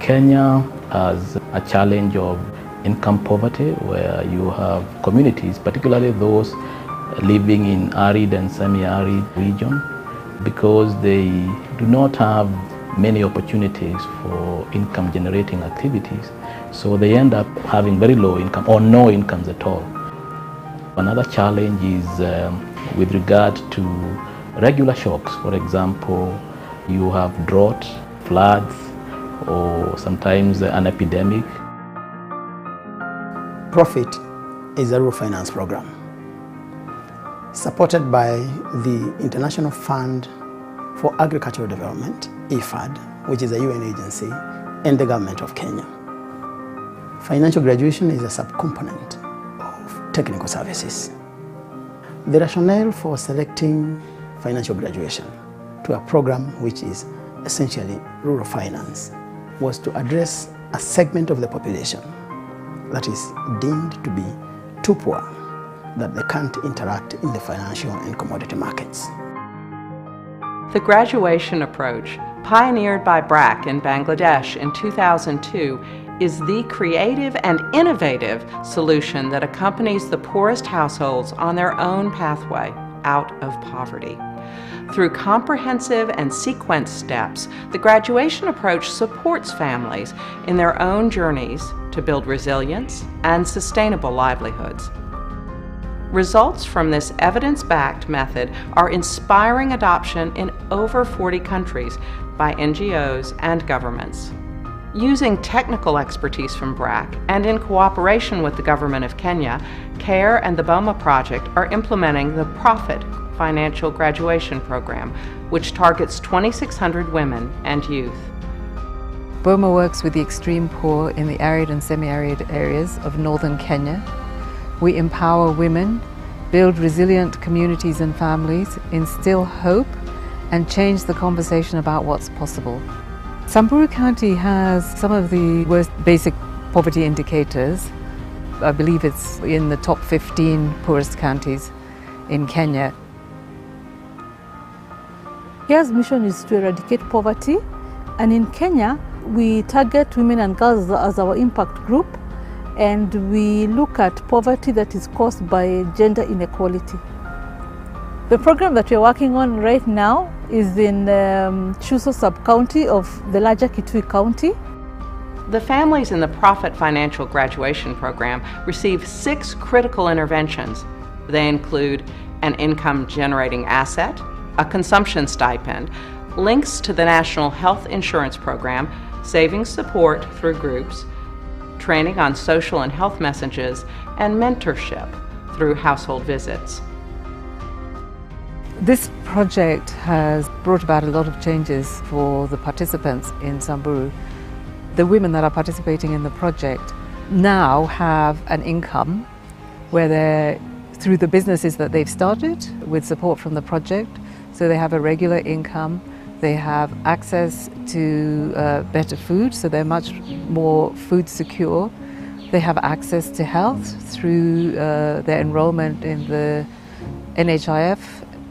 Kenya has a challenge of income poverty, where you have communities, particularly those living in arid and semi-arid region, because they do not have many opportunities for income generating activities. So they end up having very low income or no incomes at all. Another challenge is with regard to regular shocks. For example, you have drought, floods, or sometimes an epidemic. Profit is a rural finance program supported by the International Fund for Agricultural Development, IFAD, which is a UN agency, and the government of Kenya. Financial graduation is a subcomponent of technical services. The rationale for selecting financial graduation to a program which is essentially rural finance was to address a segment of the population that is deemed to be too poor, that they can't interact in the financial and commodity markets. The graduation approach, pioneered by BRAC in Bangladesh in 2002, is the creative and innovative solution that accompanies the poorest households on their own pathway out of poverty. Through comprehensive and sequenced steps, the graduation approach supports families in their own journeys to build resilience and sustainable livelihoods. Results from this evidence-backed method are inspiring adoption in over 40 countries by NGOs and governments. Using technical expertise from BRAC and in cooperation with the Government of Kenya, CARE and the BOMA project are implementing the Profit Financial Graduation Program, which targets 2,600 women and youth. BOMA works with the extreme poor in the arid and semi-arid areas of northern Kenya. We empower women, build resilient communities and families, instill hope, and change the conversation about what's possible. Samburu County has some of the worst basic poverty indicators. I believe it's in the top 15 poorest counties in Kenya. CARE's mission is to eradicate poverty, and in Kenya we target women and girls as our impact group, and we look at poverty that is caused by gender inequality. The program that we're working on right now is in Chuso sub-county of the larger Kitui County. The families in the Profit Financial Graduation Program receive 6 critical interventions. They include an income-generating asset, a consumption stipend, links to the National Health Insurance Program, savings support through groups, training on social and health messages, and mentorship through household visits. This project has brought about a lot of changes for the participants in Samburu. The women that are participating in the project now have an income where they're, through the businesses that they've started with support from the project, so they have a regular income, they have access to better food, so they're much more food secure. They have access to health through their enrollment in the NHIF.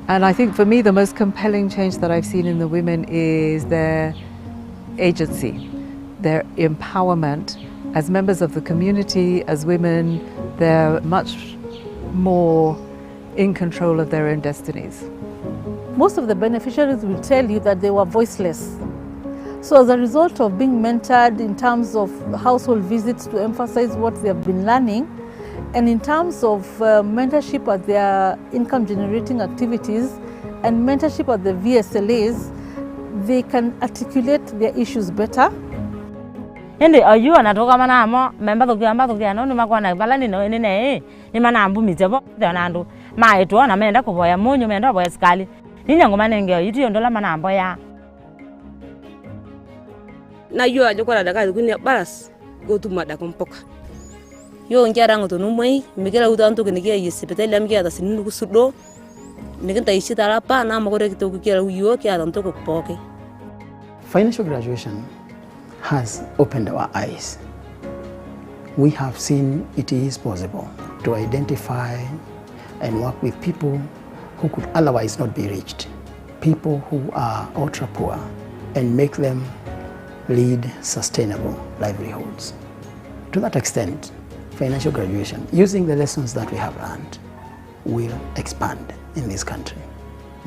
And I think for me the most compelling change that I've seen in the women is their agency, their empowerment. As members of the community, as women, they're much more in control of their own destinies. Most of the beneficiaries will tell you that they were voiceless. So as a result of being mentored in terms of household visits to emphasize what they have been learning, and in terms of mentorship at their income generating activities and mentorship at the VSLAs, they can articulate their issues better. Ende ayu anatoka mana amo memba tokia no makwana bala ni no ene ni mana ambu mitebo danando ma eto na menda ko boya monyo menda boya skali ni nyango manenge yiti ondola mana ambo ya na yo ajo kola daga kunya baras go tu mada kompoka yo njara ngoto numoi migela utanto kinikia yisipetele amgia da sinu kusudo nikinta ishitara pa na makore kitoku kila uyo kia tanto ko poke. Financial graduation has opened our eyes. We have seen it is possible to identify and work with people who could otherwise not be reached, people who are ultra poor, and make them lead sustainable livelihoods. To that extent, financial graduation, using the lessons that we have learned, will expand in this country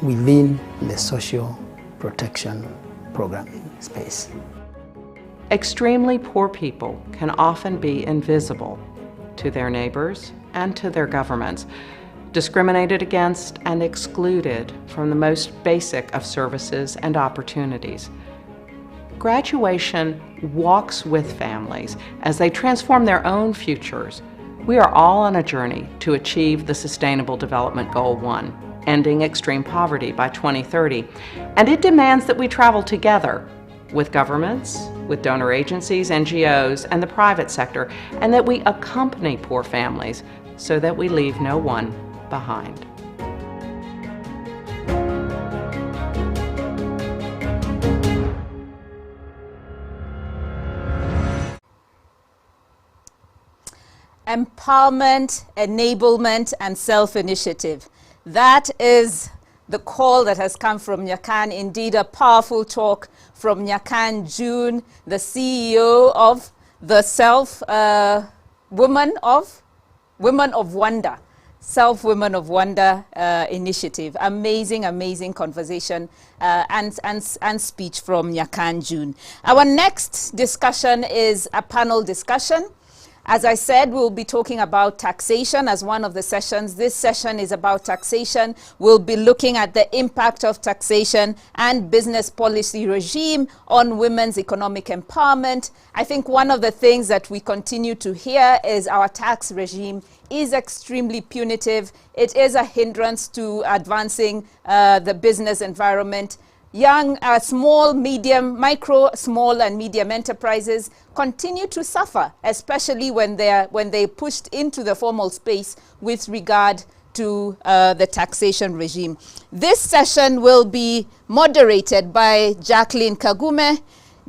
within the social protection programming space. Extremely poor people can often be invisible to their neighbors and to their governments, discriminated against and excluded from the most basic of services and opportunities. Graduation walks with families as they transform their own futures. We are all on a journey to achieve the Sustainable Development Goal 1, ending extreme poverty by 2030, and it demands that we travel together with governments, with donor agencies, NGOs, and the private sector, and that we accompany poor families so that we leave no one behind. Empowerment, enablement, and self-initiative. That is the call that has come from Nyakan. Indeed, a powerful talk from Nyakan June, the CEO of the Women of Wonder. Women of Wonder initiative. Amazing, amazing conversation and speech from Nyakan June. Our next discussion is a panel discussion. As I said, we'll be talking about taxation as one of the sessions. This session is about taxation. We'll be looking at the impact of taxation and business policy regime on women's economic empowerment. I think one of the things that we continue to hear is our tax regime is extremely punitive. It is a hindrance to advancing the business environment. Young, small, medium, micro, small, and medium enterprises continue to suffer, especially when they're pushed into the formal space with regard to the taxation regime. This session will be moderated by Jacqueline Kagume.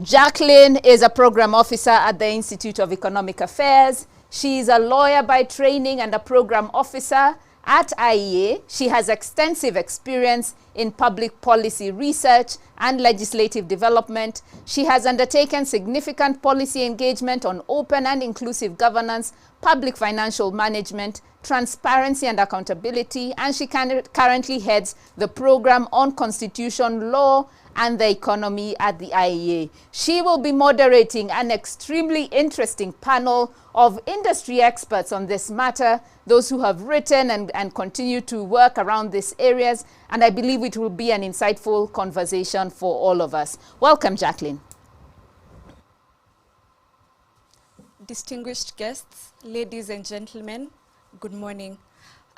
Jacqueline is a program officer at the Institute of Economic Affairs. She is a lawyer by training and a program officer at IEA. She has extensive experience in public policy research and legislative development. She has undertaken significant policy engagement on open and inclusive governance, public financial management, transparency and accountability, and she currently heads the program on constitution law and the economy at the IEA. She will be moderating an extremely interesting panel of industry experts on this matter, those who have written and continue to work around these areas, and I believe it will be an insightful conversation for all of us. Welcome, Jacqueline. Distinguished guests, ladies and gentlemen, good morning.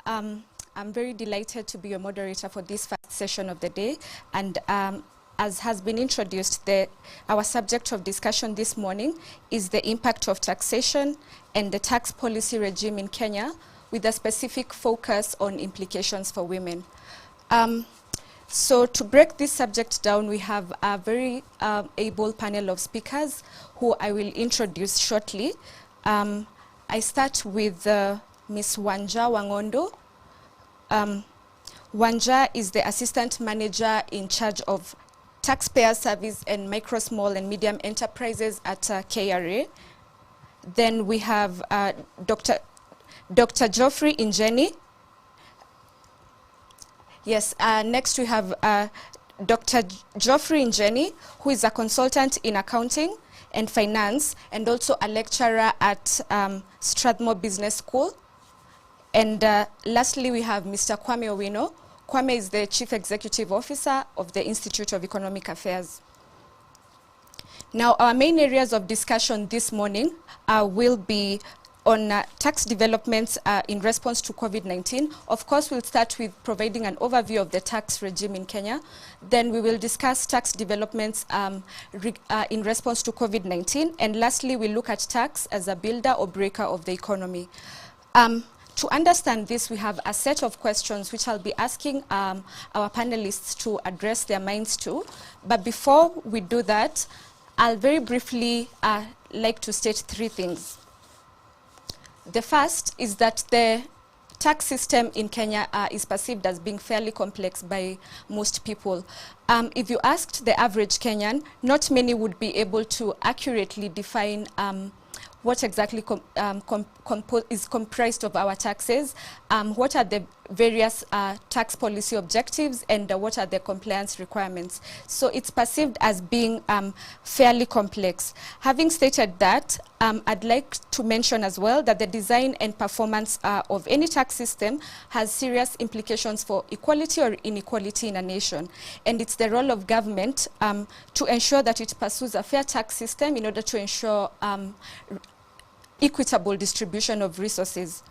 I'm very delighted to be your moderator for this first session of the day, and as has been introduced, our subject of discussion this morning is the impact of taxation and the tax policy regime in Kenya, with a specific focus on implications for women. So to break this subject down, we have a very able panel of speakers who I will introduce shortly. I start with Ms. Wanja Wangondo. Wanja is the Assistant Manager in charge of Taxpayer Service and Micro, Small and Medium Enterprises at KRA. Then we have Dr. Geoffrey Injeni. Yes, next we have Dr. Geoffrey Injeni, who is a consultant in accounting and finance and also a lecturer at Strathmore Business School. And lastly, we have Mr. Kwame Owino. Kwame is the Chief Executive Officer of the Institute of Economic Affairs. Now, our main areas of discussion this morning will be on tax developments in response to COVID-19. Of course, we'll start with providing an overview of the tax regime in Kenya. Then we will discuss tax developments in response to COVID-19. And lastly, we'll look at tax as a builder or breaker of the economy. To understand this, we have a set of questions which I'll be asking our panelists to address their minds to. But before we do that, I'll very briefly like to state three things. The first is that the tax system in Kenya is perceived as being fairly complex by most people. If you asked the average Kenyan, not many would be able to accurately define what exactly is comprised of our taxes, what are the various tax policy objectives, and what are the compliance requirements. So it's perceived as being fairly complex. Having stated that, I'd like to mention as well that the design and performance of any tax system has serious implications for equality or inequality in a nation. And it's the role of government to ensure that it pursues a fair tax system in order to ensure equitable distribution of resources.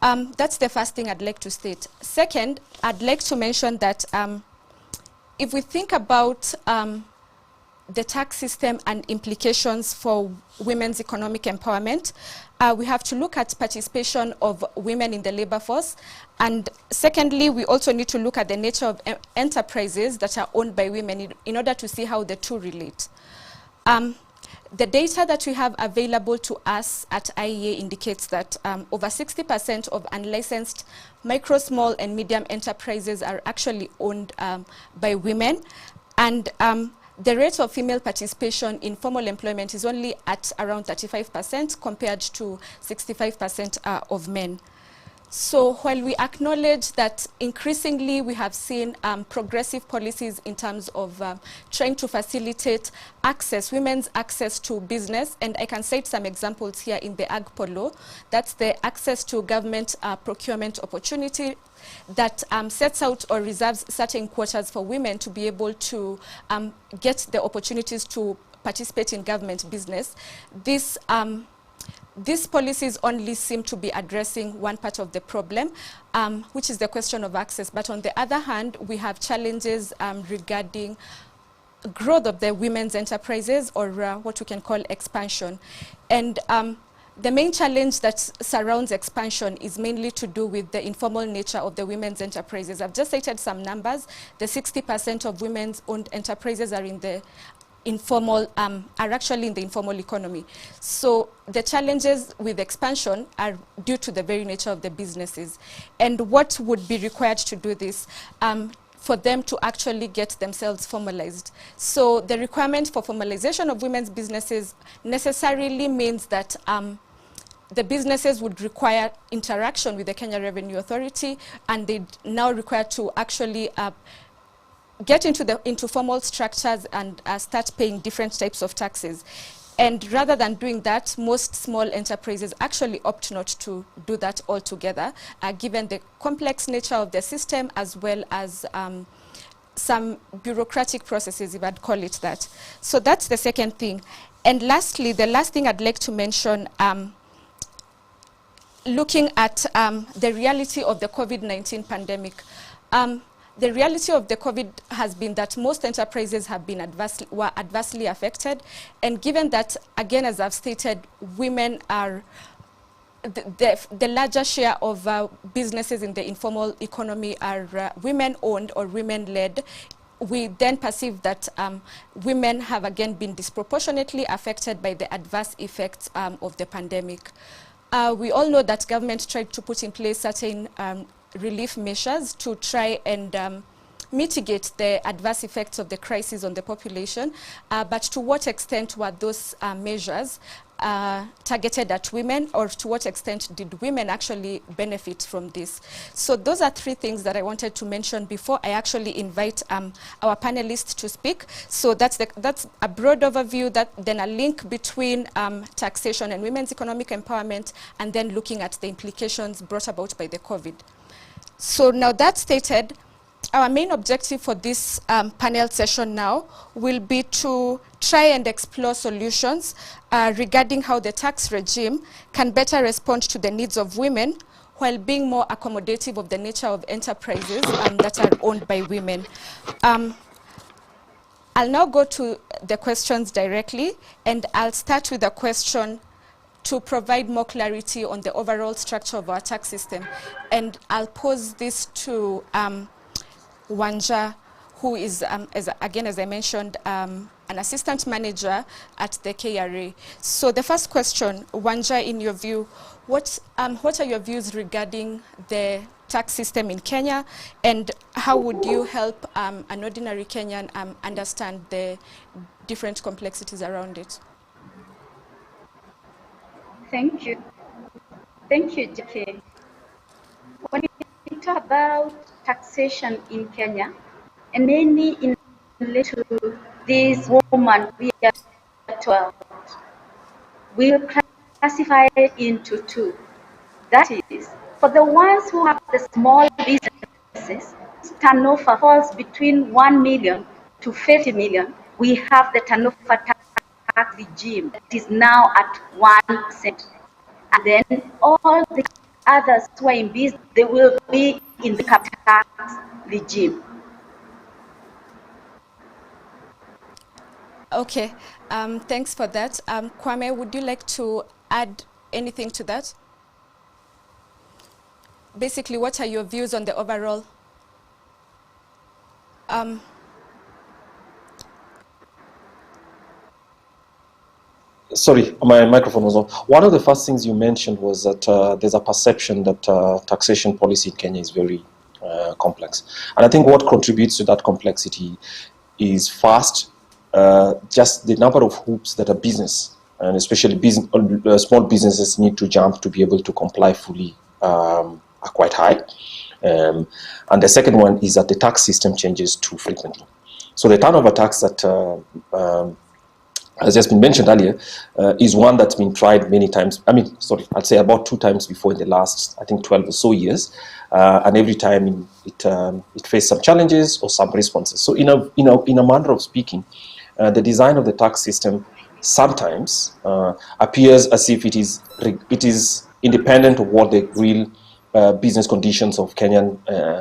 That's the first thing I'd like to state. Second, I'd like to mention that if we think about the tax system and implications for women's economic empowerment, we have to look at participation of women in the labor force. And secondly, we also need to look at the nature of enterprises that are owned by women in order to see how the two relate. The data that we have available to us at IEA indicates that over 60% of unlicensed micro, small, and medium enterprises are actually owned by women. And the rate of female participation in formal employment is only at around 35% compared to 65% of men. So while we acknowledge that increasingly we have seen progressive policies in terms of trying to facilitate access, women's access to business, and I can cite some examples here in the AGPO law, that's the access to government procurement opportunity that sets out or reserves certain quotas for women to be able to get the opportunities to participate in government business. These policies only seem to be addressing one part of the problem, which is the question of access. But on the other hand, we have challenges regarding growth of the women's enterprises, or what we can call expansion. And the main challenge that surrounds expansion is mainly to do with the informal nature of the women's enterprises. I've just cited some numbers. The 60% of women's owned enterprises are in the informal, are actually in the informal economy. So the challenges with expansion are due to the very nature of the businesses. And what would be required to do this? For them to actually get themselves formalized. So the requirement for formalization of women's businesses necessarily means that the businesses would require interaction with the Kenya Revenue Authority, and they now require to actually get into formal structures and start paying different types of taxes. And rather than doing that, most small enterprises actually opt not to do that altogether, given the complex nature of the system, as well as some bureaucratic processes, if I'd call it that. So that's the second thing. And lastly, the last thing I'd like to mention, looking at the reality of the COVID-19 pandemic. The reality of the COVID has been that most enterprises have been were adversely affected. And given that, again, as I've stated, women are the larger share of businesses in the informal economy are women-owned or women-led, we then perceive that women have again been disproportionately affected by the adverse effects of the pandemic. We all know that government tried to put in place certain relief measures to try and mitigate the adverse effects of the crisis on the population, but to what extent were those measures targeted at women, or to what extent did women actually benefit from this? So those are three things that I wanted to mention before I actually invite our panelists to speak. So that's a broad overview, then a link between taxation and women's economic empowerment, and then looking at the implications brought about by the COVID. So now that stated, our main objective for this panel session now will be to try and explore solutions regarding how the tax regime can better respond to the needs of women while being more accommodative of the nature of enterprises that are owned by women. I'll now go to the questions directly, and I'll start with a question to provide more clarity on the overall structure of our tax system. And I'll pose this to Wanja, who is, as I mentioned, a an assistant manager at the KRA. So the first question, Wanja, in your view, what are your views regarding the tax system in Kenya, and how would you help an ordinary Kenyan understand the different complexities around it? Thank you. Thank you, JK. When we talk about taxation in Kenya, and mainly in relation to this woman we are 12, we classify it into two. That is, for the ones who have the small businesses, turnover falls between 1 million to 50 million. We have the turnover tax regime that is now at 1%. And then all the others who are in business, they will be in the capital tax regime. Okay, thanks for that. Kwame, would you like to add anything to that? Basically, what are your views on the overall? Sorry, my microphone was on. One of the first things you mentioned was that there's a perception that taxation policy in Kenya is very complex. And I think what contributes to that complexity is first, just the number of hoops that a business, and especially small businesses, need to jump to be able to comply fully are quite high. And the second one is that the tax system changes too frequently. So the turnover tax that has just been mentioned earlier, is one that's been tried many times. I'd say about 2 times before in the last, I think, 12 or so years. And every time it faced some challenges or some responses. So in a manner of speaking, the design of the tax system sometimes appears as if it is independent of what the real business conditions of Kenyan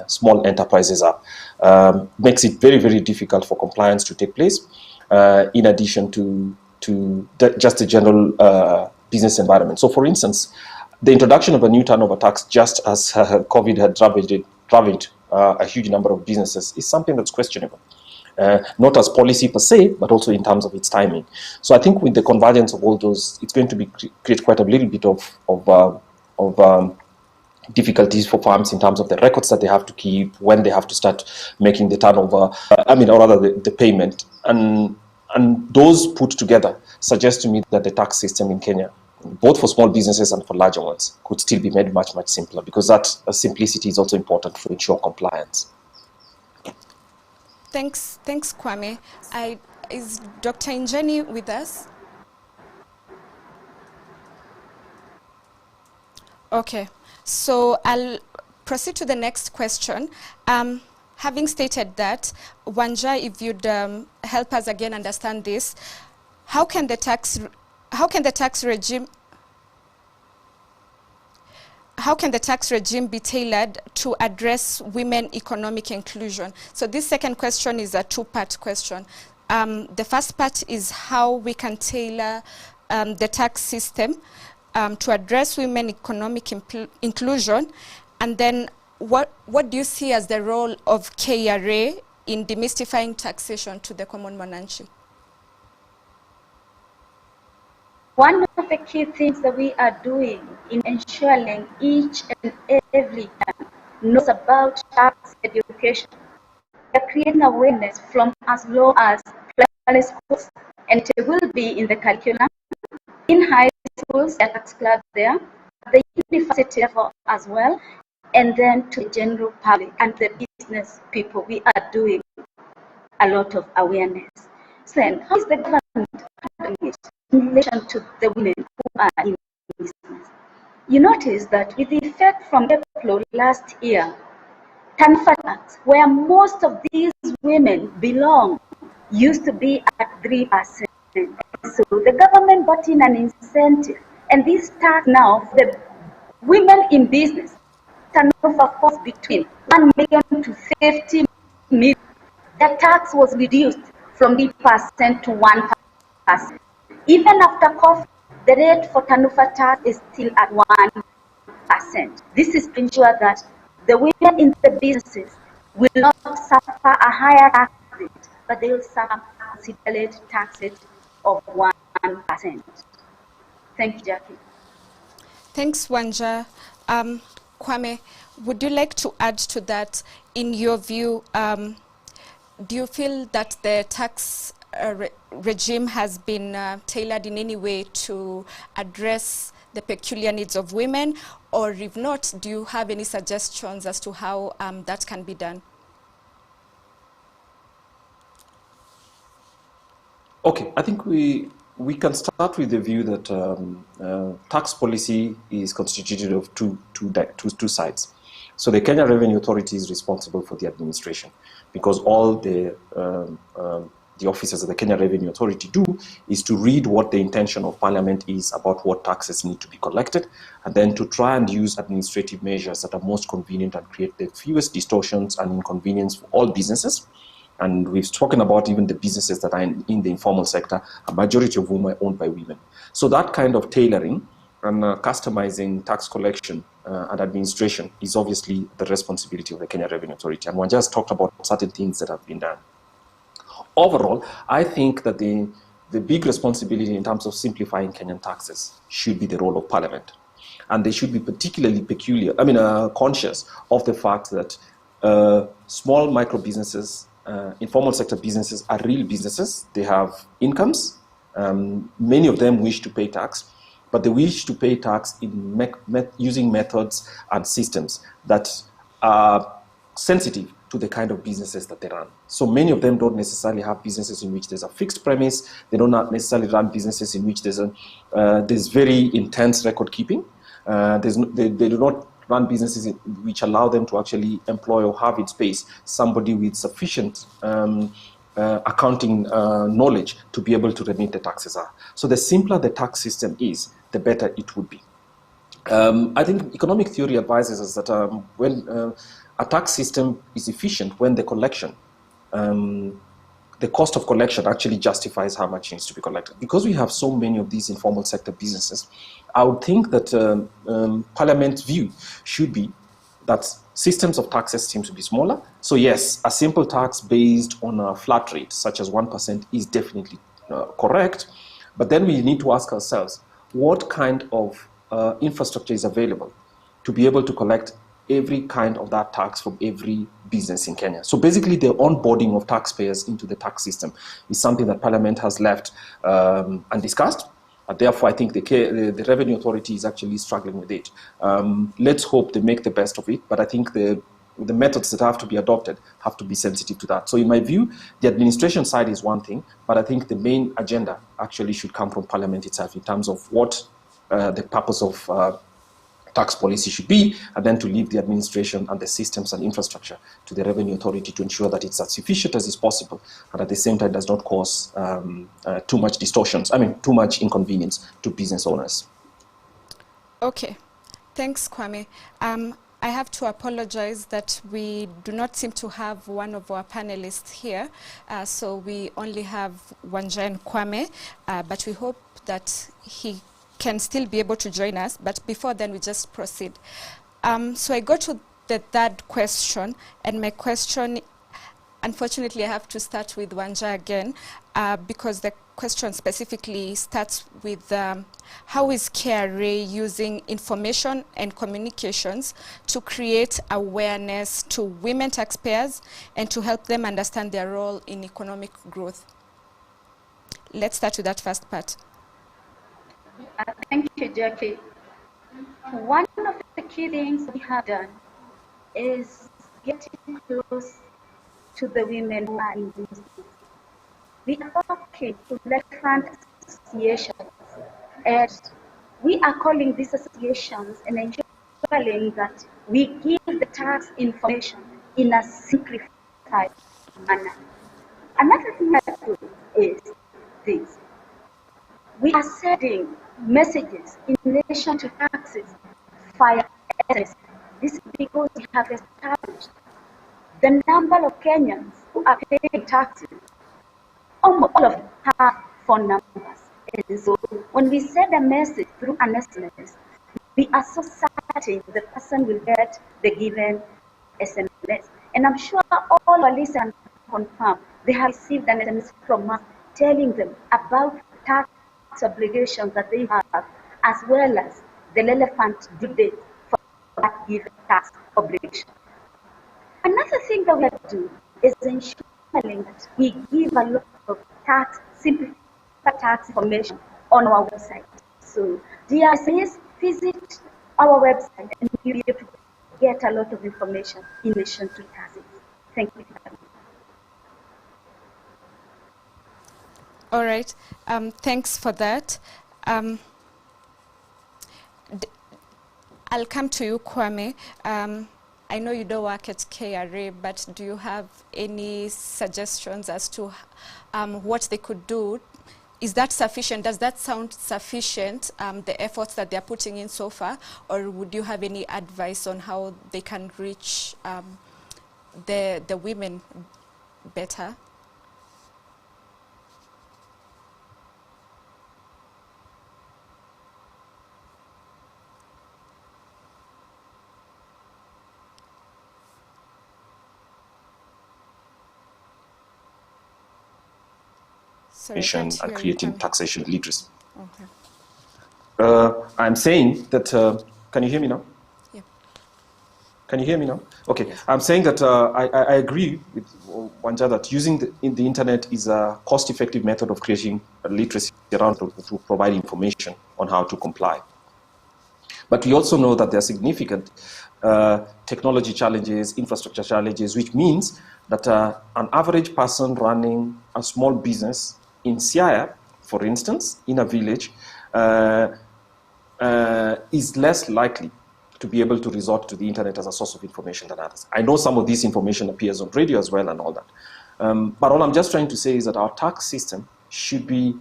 small enterprises are. Makes it very, very difficult for compliance to take place. In addition to just the general business environment. So for instance, the introduction of a new turnover tax, just as COVID had ravaged a huge number of businesses, is something that's questionable. Not as policy per se, but also in terms of its timing. So I think with the convergence of all those, it's going to create quite a little bit of difficulties for farms in terms of the records that they have to keep, when they have to start making the turnover, or rather the payment. And those put together suggest to me that the tax system in Kenya, both for small businesses and for larger ones, could still be made much, much simpler, because that simplicity is also important to ensure compliance. Thanks, Kwame. Is Dr. Njeni with us? Okay, so I'll proceed to the next question. Having stated that, Wanja, if you'd help us again understand this, how can the tax regime be tailored to address women economic inclusion? So this second question is a 2-part question. The first part is how we can tailor the tax system to address women economic inclusion, and then what do you see as the role of KRA in demystifying taxation to the common Mwananchi? One of the key things that we are doing in ensuring each and every Kenyan knows about tax education, we are creating awareness from as low as primary schools, and it will be in the curriculum, in high schools, the tax club there, the university level as well, and then to the general public and the business people. We are doing a lot of awareness. So then, how is the government handling it in relation to the women who are in business? You notice that with the effect from April last year, turnover tax, where most of these women belong, used to be at 3%. So the government brought in an incentive, and this tax now, the women in business, turnover falls between 1 million to 50 million. The tax was reduced from 3% to 1%. Even after COVID, the rate for turnover tax is still at 1%. This is to ensure that the women in the businesses will not suffer a higher tax rate but they will consider tax it of 1%. Thank you, Jackie. Thanks, Wanja. Kwame, would you like to add to that? In your view, do you feel that the tax regime has been tailored in any way to address the peculiar needs of women? Or if not, do you have any suggestions as to how that can be done? Okay, I think we can start with the view that tax policy is constituted of two sides. So the Kenya Revenue Authority is responsible for the administration, because all the officers of the Kenya Revenue Authority do is to read what the intention of Parliament is about what taxes need to be collected, and then to try and use administrative measures that are most convenient and create the fewest distortions and inconvenience for all businesses. And we've spoken about even the businesses that are in the informal sector, a majority of whom are owned by women. So that kind of tailoring and customizing tax collection and administration is obviously the responsibility of the Kenya Revenue Authority. And one just talked about certain things that have been done. Overall, I think that the big responsibility in terms of simplifying Kenyan taxes should be the role of Parliament. And they should be particularly conscious of the fact that small micro businesses, informal sector businesses are real businesses. They have incomes. Many of them wish to pay tax, but they wish to pay tax in using methods and systems that are sensitive to the kind of businesses that they run. So many of them don't necessarily have businesses in which there's a fixed premise. They don't necessarily run businesses in which there's very intense record keeping. They do not run businesses which allow them to actually employ or have in space somebody with sufficient accounting knowledge to be able to remit the taxes are. So the simpler the tax system is, the better it would be. I think economic theory advises us that when a tax system is efficient, when the collection, the cost of collection actually justifies how much needs to be collected. Because we have so many of these informal sector businesses, I would think that Parliament's view should be that systems of taxes seem to be smaller. So yes, a simple tax based on a flat rate, such as 1%, is definitely correct. But then we need to ask ourselves, what kind of infrastructure is available to be able to collect every kind of that tax from every business in Kenya? So basically the onboarding of taxpayers into the tax system is something that Parliament has left undiscussed. And therefore, I think the Revenue Authority is actually struggling with it. Let's hope they make the best of it, but I think the methods that have to be adopted have to be sensitive to that. So in my view, the administration side is one thing, but I think the main agenda actually should come from Parliament itself in terms of what the purpose of tax policy should be, and then to leave the administration and the systems and infrastructure to the Revenue Authority to ensure that it's as efficient as is possible, and at the same time does not cause too much distortions, too much inconvenience to business owners. Okay, thanks, Kwame. I have to apologize that we do not seem to have one of our panelists here, so we only have Wanja and Kwame, but we hope that he can still be able to join us. But before then, we just proceed. So I go to the third question, and my question, unfortunately, I have to start with Wanja again, because the question specifically starts with how is KRA using information and communications to create awareness to women taxpayers and to help them understand their role in economic growth? Let's start with that first part. Thank you, Jackie. One of the key things we have done is getting close to the women who are in business. We are talking to different associations, and we are calling these associations and ensuring that we give the tax information in a simplified manner. Another thing I do is this. We are sending messages in relation to taxes via SMS. This is because we have established the number of Kenyans who are paying taxes. Almost all of them have phone numbers. And so when we send a message through an SMS, we are so certain the person will get the given SMS. And I'm sure all our listeners confirm they have received an SMS from us telling them about tax obligations that they have, as well as the relevant due date for that given tax obligation. Another thing that we have to do is ensuring that we give a lot of simplified tax information on our website. So, dear SIS, visit our website and you'll be able to get a lot of information in relation to taxes. Thank you. All right. Thanks for that. I'll come to you, Kwame. I know you don't work at KRA, but do you have any suggestions as to what they could do? Is that sufficient? Does that sound sufficient, the efforts that they're putting in so far? Or would you have any advice on how they can reach the women better? And creating taxation literacy. Okay. I'm saying that, can you hear me now? Yeah. Can you hear me now? Okay. Yes. I'm saying that I agree with Wanja that using the internet is a cost-effective method of creating literacy around to provide information on how to comply. But we also know that there are significant technology challenges, infrastructure challenges, which means that an average person running a small business in Siaya, for instance, in a village, is less likely to be able to resort to the internet as a source of information than others. I know some of this information appears on radio as well and all that. But all I'm just trying to say is that our tax system should be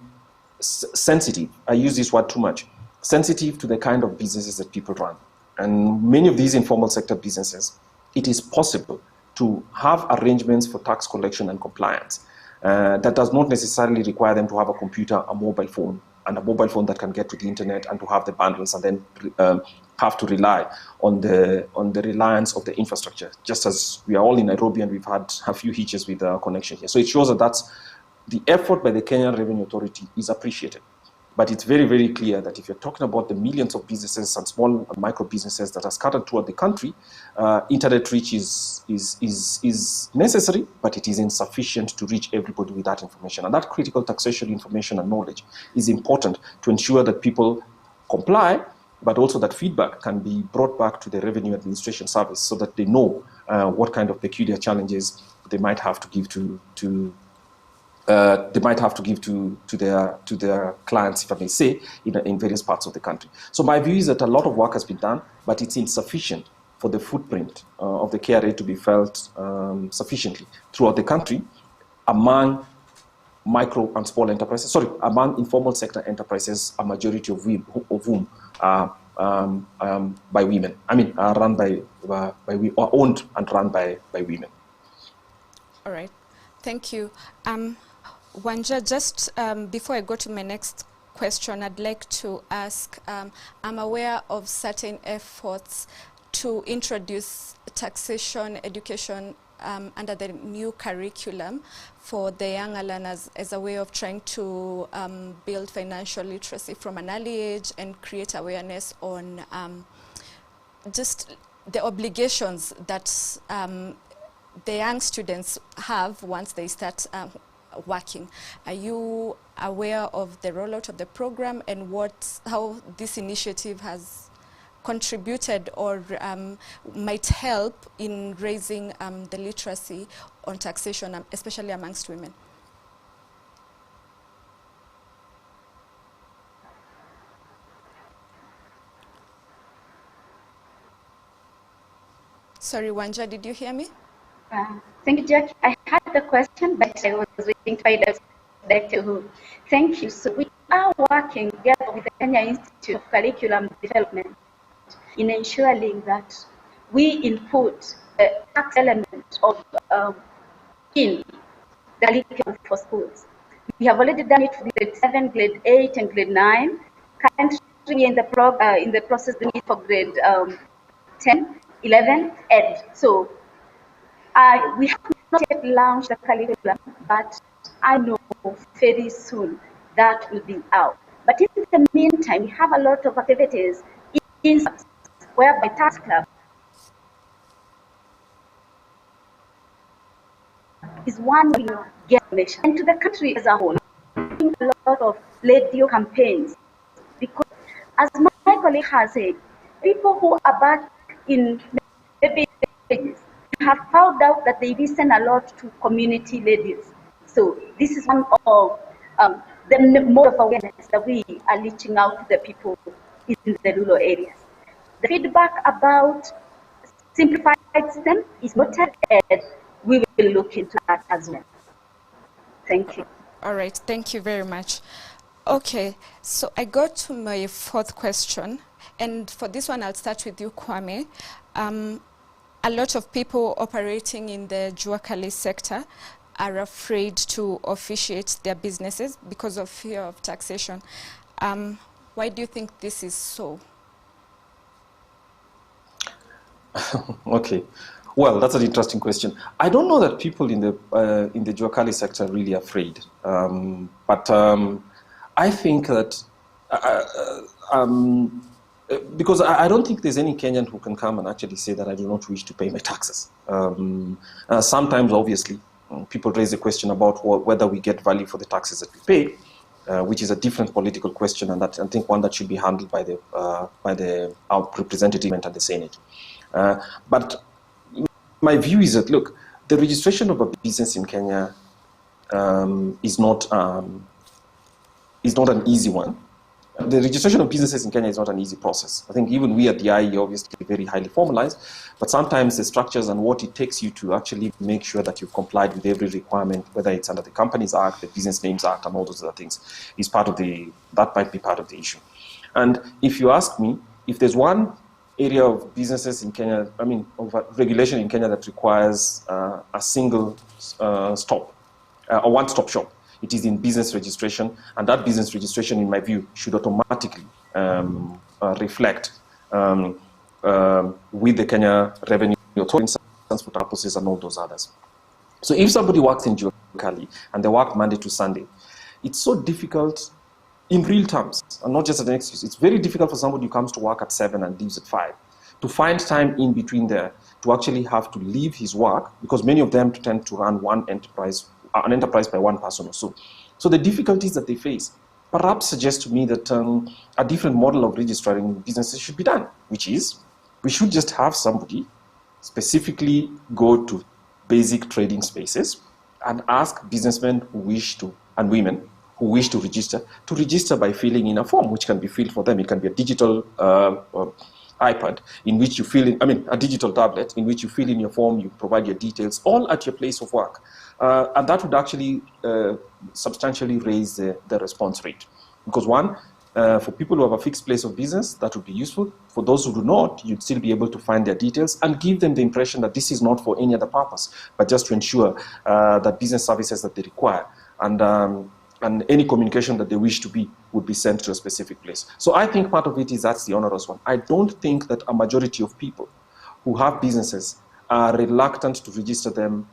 sensitive. I use this word too much. Sensitive to the kind of businesses that people run. And many of these informal sector businesses, it is possible to have arrangements for tax collection and compliance that does not necessarily require them to have a computer, a mobile phone, and a mobile phone that can get to the internet and to have the bundles and then have to rely on the reliance of the infrastructure, just as we are all in Nairobi and we've had a few hitches with our connection here. So it shows that that's the effort by the Kenyan Revenue Authority is appreciated. But it's very, very clear that if you're talking about the millions of businesses and small and micro businesses that are scattered throughout the country, internet reach is necessary, but it is insufficient to reach everybody with that information. And that critical taxation information and knowledge is important to ensure that people comply, but also that feedback can be brought back to the Revenue Administration Service so that they know what kind of peculiar challenges they might have to give to their clients, if I may say, in various parts of the country. So my view is that a lot of work has been done, but it's insufficient for the footprint of the KRA to be felt sufficiently throughout the country among micro and small enterprises, among informal sector enterprises, a majority of whom are by women. I mean, are run by or owned and run by women. All right, thank you. Wanja, just before I go to my next question, I'd like to ask, I'm aware of certain efforts to introduce taxation education under the new curriculum for the younger learners as a way of trying to build financial literacy from an early age and create awareness on just the obligations that the young students have once they start working. Are you aware of the rollout of the program and how this initiative has contributed or might help in raising the literacy on taxation, especially amongst women? Sorry, Wanja, did you hear me? Thank you, Jackie. I had the question, but I was waiting to find out Dr. Who. Thank you. So we are working together with the Kenya Institute of Curriculum Development in ensuring that we input the tax element of in the curriculum for schools. We have already done it for grade 7, grade 8, and grade 9. Currently, we are in the process doing it for grade 10, 11, Ed. So we have not yet launched the curriculum, but I know very soon that will be out. But in the meantime, we have a lot of activities in whereby Tax Club is one way to get information. And to the country as a whole, a lot of radio campaigns, because as my colleague has said, people who are back in the villages have found out that they listen a lot to community radios. So this is one of the mode of awareness that we are reaching out to the people in the rural areas. The feedback about simplified system is noted, and we will look into that as well. Thank you. All right, thank you very much. Okay, so I got to my fourth question, and for this one I'll start with you, Kwame. A lot of people operating in the Jua Kali sector are afraid to officiate their businesses because of fear of taxation. Why do you think this is so? Okay, well, that's an interesting question. I don't know that people in the Jua Kali sector are really afraid, but I think that because I don't think there's any Kenyan who can come and actually say that I do not wish to pay my taxes. Sometimes, obviously, people raise the question about whether we get value for the taxes that we pay, which is a different political question, and that I think one that should be handled by our representative and the Senate. But my view is that, look, the registration of a business in Kenya is not an easy one. The registration of businesses in Kenya is not an easy process. I think even we at the IE obviously very highly formalized, but sometimes the structures and what it takes you to actually make sure that you've complied with every requirement, whether it's under the Companies Act, the Business Names Act, and all those other things, is that might be part of the issue. And if you ask me, if there's one area of businesses in Kenya, of regulation in Kenya that requires a single stop, a one-stop shop, it is in business registration, and that business registration, in my view, should automatically reflect with the Kenya Revenue Authority for purposes and all those others. So if somebody works in Jua Kali and they work Monday to Sunday, it's so difficult in real terms, and not just as an excuse. It's very difficult for somebody who comes to work at 7 and leaves at 5 to find time in between there to actually have to leave his work, because many of them tend to run an enterprise by one person or so. So the difficulties that they face perhaps suggest to me that a different model of registering businesses should be done, which is we should just have somebody specifically go to basic trading spaces and ask businessmen who wish to, and women who wish to register by filling in a form, which can be filled for them. It can be a digital iPad in which you fill in, a digital tablet in which you fill in your form, you provide your details, all at your place of work. And that would actually substantially raise the response rate. Because one, for people who have a fixed place of business, that would be useful. For those who do not, you'd still be able to find their details and give them the impression that this is not for any other purpose, but just to ensure that business services that they require and any communication that they wish to be would be sent to a specific place. So I think part of it is that's the onerous one. I don't think that a majority of people who have businesses are reluctant to register them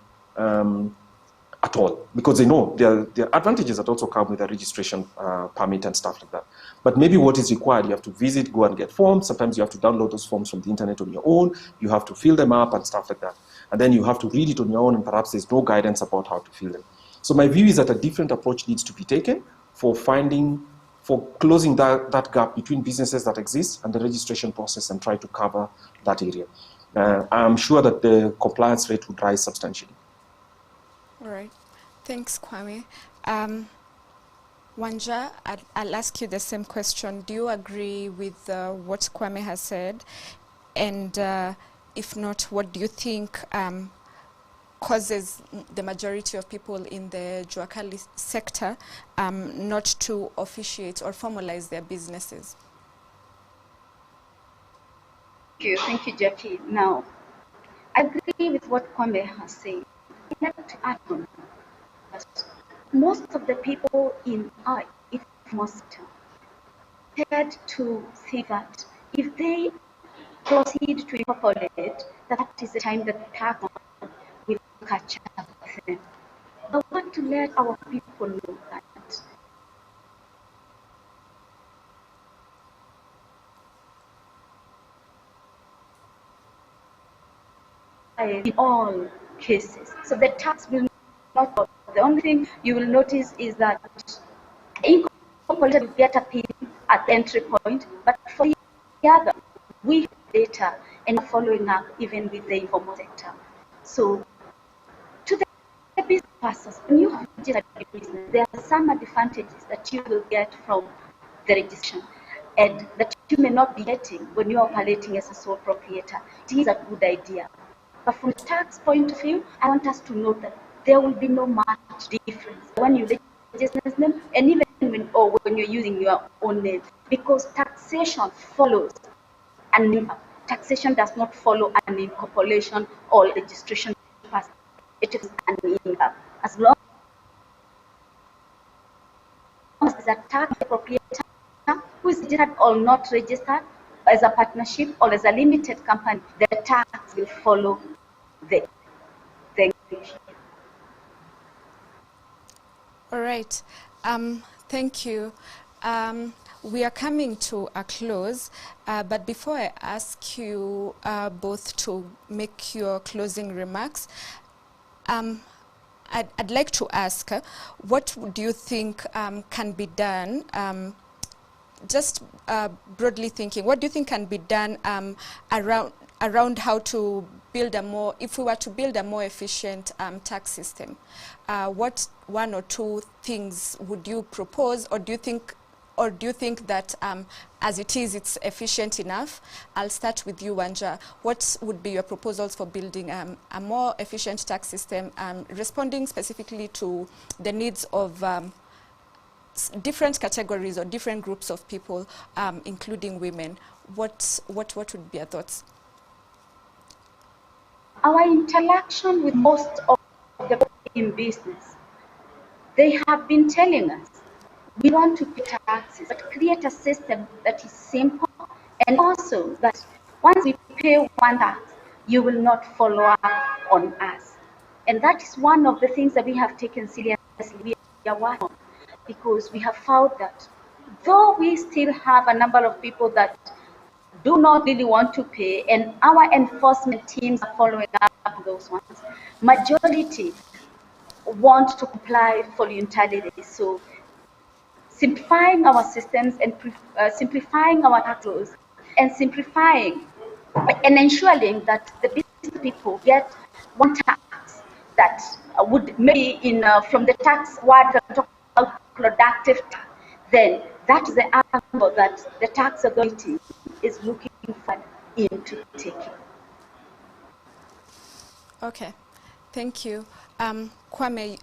at all, because they know there are advantages that also come with a registration permit and stuff like that. But maybe what is required, you have to visit, go and get forms. Sometimes you have to download those forms from the internet on your own. You have to fill them up and stuff like that. And then you have to read it on your own, and perhaps there's no guidance about how to fill them. So my view is that a different approach needs to be taken for closing that gap between businesses that exist and the registration process, and try to cover that area. I'm sure that the compliance rate would rise substantially. All right. Thanks, Kwame. Wanja, I'll ask you the same question. Do you agree with what Kwame has said? And if not, what do you think causes the majority of people in the Jua Kali sector not to officiate or formalize their businesses? Thank you, Jackie. Now, I agree with what Kwame has said. I'd like to add on that most of the people in our informal sector tend to see that if they proceed to incorporate, that is the time that tax will catch up with them. I want to let our people know that in all cases. So the tax will not, the only thing you will notice is that incorporated will get a PIN at the entry point, but for the other, we have data and following up even with the informal sector. So to the business persons, when you have registered a business, there are some advantages that you will get from the registration and that you may not be getting when you are operating as a sole proprietor. It is a good idea. But from a tax point of view, I want us to note that there will be no much difference when you register them and even when you're using your own name, because taxation follows an income. Taxation does not follow an incorporation or registration. It is an income. As long as it's a tax proprietor who is registered or not registered as a partnership or as a limited company, the tax will follow the All right. Thank you. We are coming to a close, but before I ask you both to make your closing remarks, I'd like to ask, what do you think can be done, just broadly thinking, what do you think can be done around how to build a more, if we were to build a more efficient tax system? What one or two things would you propose, or do you think that as it is, it's efficient enough? I'll start with you, Wanja. What would be your proposals for building a more efficient tax system, responding specifically to the needs of different categories or different groups of people, including women? What would be your thoughts? Our interaction with most of the people in business, they have been telling us, we want to pay taxes, but create a system that is simple, and also that once we pay one tax, you will not follow up on us. And that is one of the things that we have taken seriously. We are working on, because we have found that though we still have a number of people that do not really want to pay, and our enforcement teams are following up on those ones, majority want to comply voluntarily. So simplifying our systems and simplifying our tax laws and simplifying and ensuring that the business people get one tax that would maybe from the tax word talk about productive tax, then that is the angle that the tax authority is looking for into taking. Okay, thank you. Kwame,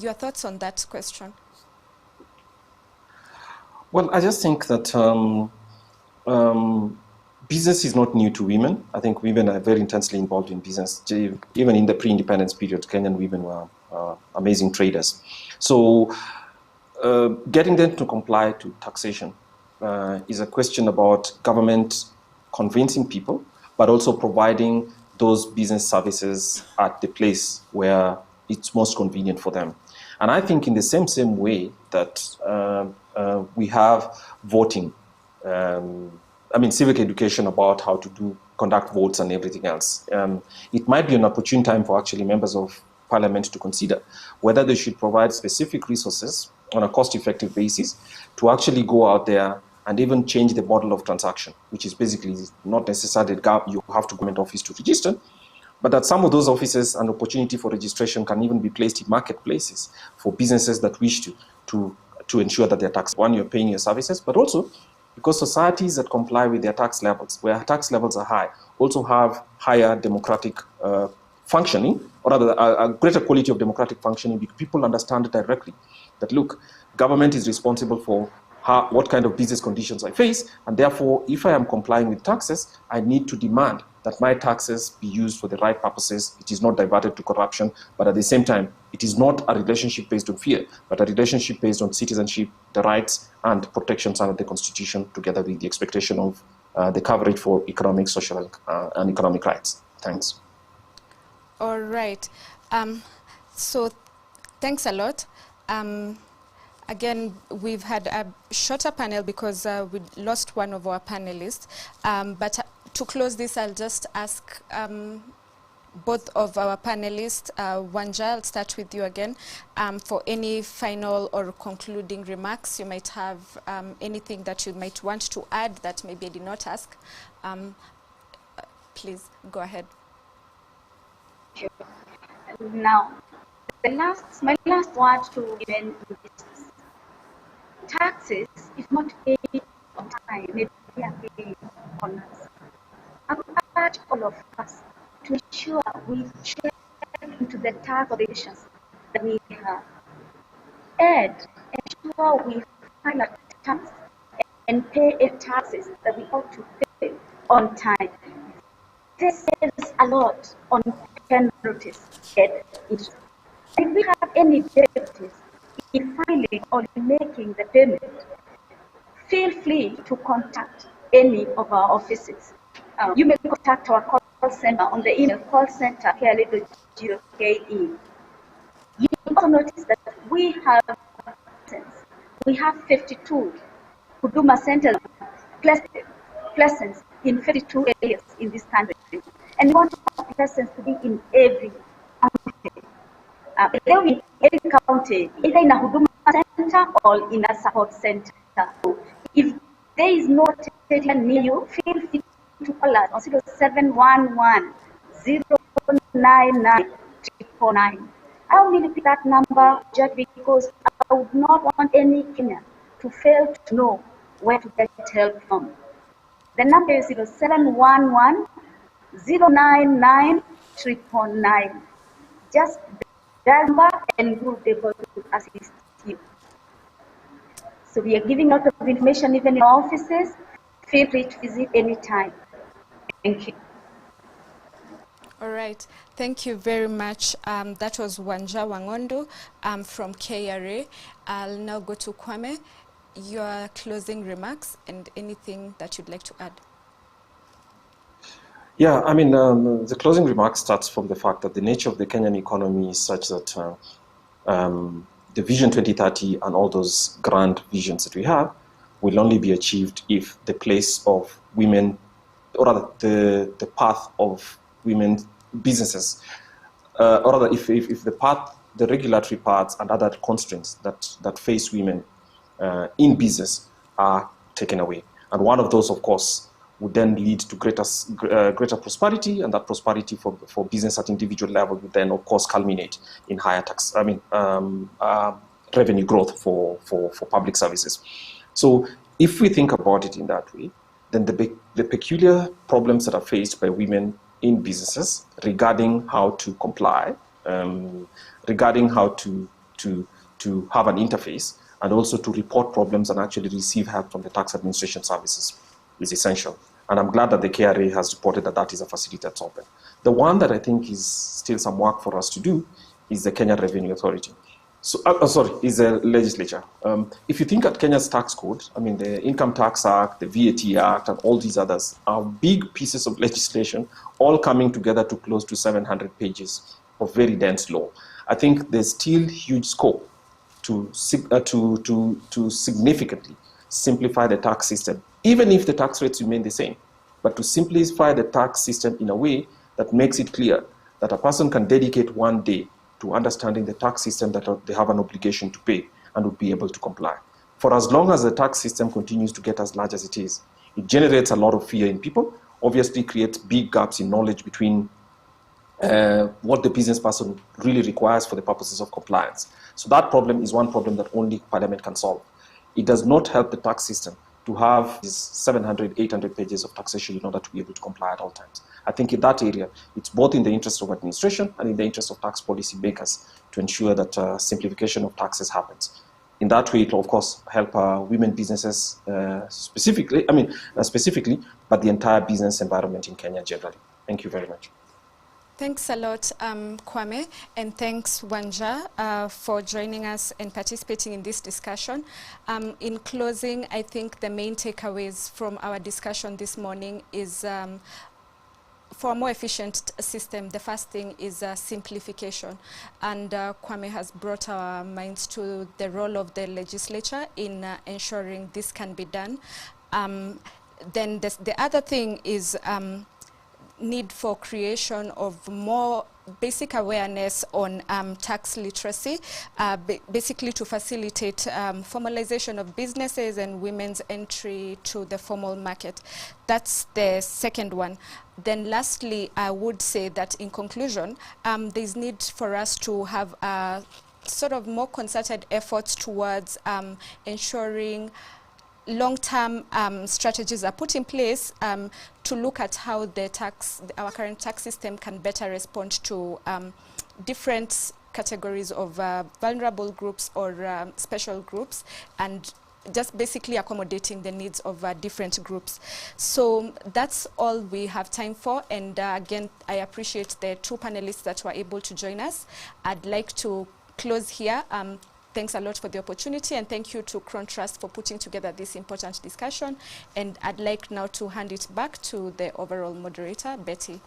your thoughts on that question? Well, I just think that business is not new to women. I think women are very intensely involved in business. Even in the pre-independence period, Kenyan women were amazing traders. So getting them to comply to taxation is a question about government convincing people, but also providing those business services at the place where it's most convenient for them. And I think in the same way that we have voting, civic education about how to conduct votes and everything else. It might be an opportune time for actually members of parliament to consider whether they should provide specific resources on a cost-effective basis to actually go out there and even change the model of transaction, which is basically not necessarily you have to go to government office to register, but that some of those offices, an opportunity for registration can even be placed in marketplaces for businesses that wish to ensure that they're taxed. One, you're paying your services, but also because societies that comply with their tax levels, where tax levels are high, also have higher democratic functioning, or rather a greater quality of democratic functioning, because people understand directly that, look, government is responsible for what kind of business conditions I face, and therefore, if I am complying with taxes, I need to demand that my taxes be used for the right purposes. It is not diverted to corruption, but at the same time, it is not a relationship based on fear, but a relationship based on citizenship, the rights and protections under the Constitution, together with the expectation of the coverage for economic, social, and economic rights. Thanks. All right. So thanks a lot. Again, we've had a shorter panel because we lost one of our panelists. But to close this, I'll just ask both of our panelists, Wanja, I'll start with you again, for any final or concluding remarks. You might have anything that you might want to add that maybe I did not ask. Please go ahead. Now, my last word to women is taxes, if not paid on time, maybe are paid on us. I would urge all of us to ensure we check into the tax obligations that we have, and ensure we file a tax and pay taxes that we ought to pay on time. This saves a lot on penalties and interest. If we have any difficulties in filing or in making the payment, feel free to contact any of our offices. You may contact our call center on the email callcenter@kra.go.ke. You also notice that we have 52 Huduma centers presence in 52 areas in this country, and we want our presence to be in every county. In every county, either in a Huduma center or in a support center. If there is no area near you, feel free to call us on 0711 099 349. I will repeat that number just because I would not want any Kenyan to fail to know where to get help from. The number is 0711 099 349. Just that number and we'll be able to assist you. So we are giving a lot of information even in our offices. Feel free to visit anytime. Thank you. All right. Thank you very much. That was Wanja Wangondo from KRA. I'll now go to Kwame. Your closing remarks and anything that you'd like to add. Yeah, I mean, the closing remark starts from the fact that the nature of the Kenyan economy is such that the Vision 2030 and all those grand visions that we have will only be achieved if the place of women, or rather the path of women businesses, or rather if the path, the regulatory paths and other constraints that face women in business are taken away. And one of those, of course, would then lead to greater prosperity, and that prosperity for business at individual level would then, of course, culminate in higher revenue growth for public services. So if we think about it in that way, then the peculiar problems that are faced by women in businesses regarding how to comply, regarding how to have an interface, and also to report problems and actually receive help from the tax administration services is essential. And I'm glad that the KRA has reported that that is a facility that's open. The one that I think is still some work for us to do is the Kenya Revenue Authority. So, is the legislature. If you think at Kenya's tax code, I mean, the Income Tax Act, the VAT Act, and all these others are big pieces of legislation, all coming together to close to 700 pages of very dense law. I think there's still huge scope to significantly simplify the tax system, even if the tax rates remain the same, but to simplify the tax system in a way that makes it clear that a person can dedicate one day to understanding the tax system that they have an obligation to pay and would be able to comply. For as long as the tax system continues to get as large as it is, it generates a lot of fear in people, obviously creates big gaps in knowledge between what the business person really requires for the purposes of compliance. So that problem is one problem that only Parliament can solve. It does not help the tax system to have these 700, 800 pages of taxation in order to be able to comply at all times. I think in that area, it's both in the interest of administration and in the interest of tax policy makers to ensure that simplification of taxes happens. In that way, it will, of course, help women businesses specifically, but the entire business environment in Kenya generally. Thank you very much. Thanks a lot, Kwame, and thanks, Wanja, for joining us and participating in this discussion. In closing, I think the main takeaways from our discussion this morning is for a more efficient system, the first thing is simplification. And Kwame has brought our minds to the role of the legislature in ensuring this can be done. Then the other thing is need for creation of more basic awareness on tax literacy, basically to facilitate formalization of businesses and women's entry to the formal market. That's the second one. Then lastly, I would say that in conclusion, there's need for us to have sort of more concerted efforts towards ensuring long-term strategies are put in place to look at how our current tax system can better respond to different categories of vulnerable groups or special groups, and just basically accommodating the needs of different groups. So that's all we have time for, and again, I appreciate the two panelists that were able to join us. I'd like to close here. Thanks a lot for the opportunity, and thank you to Crown Trust for putting together this important discussion. And I'd like now to hand it back to the overall moderator, Betty.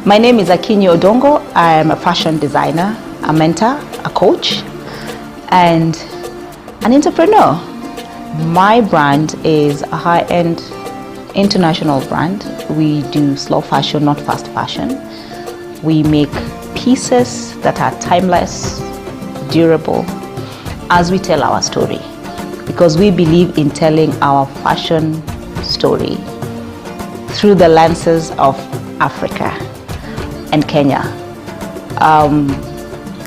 My name is Akinyi Odongo. I am a fashion designer, a mentor, a coach, and an entrepreneur. My brand is a high-end international brand. We do slow fashion, not fast fashion. We make pieces that are timeless, durable, as we tell our story, because we believe in telling our fashion story through the lenses of Africa and Kenya.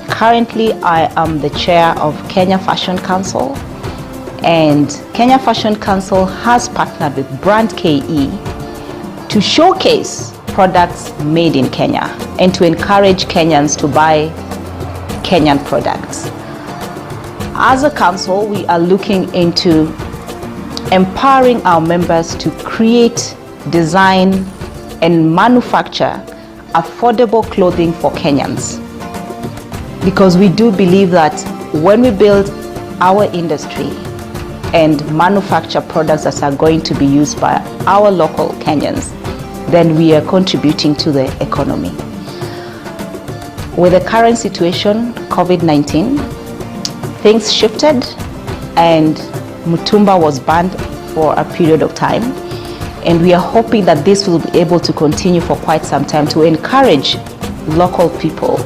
Currently, I am the chair of Kenya Fashion Council, and Kenya Fashion Council has partnered with Brand KE to showcase products made in Kenya and to encourage Kenyans to buy Kenyan products. As a council, we are looking into empowering our members to create, design, and manufacture affordable clothing for Kenyans. Because we do believe that when we build our industry and manufacture products that are going to be used by our local Kenyans, then we are contributing to the economy. With the current situation, COVID-19, things shifted and Mutumba was banned for a period of time. And we are hoping that this will be able to continue for quite some time to encourage local people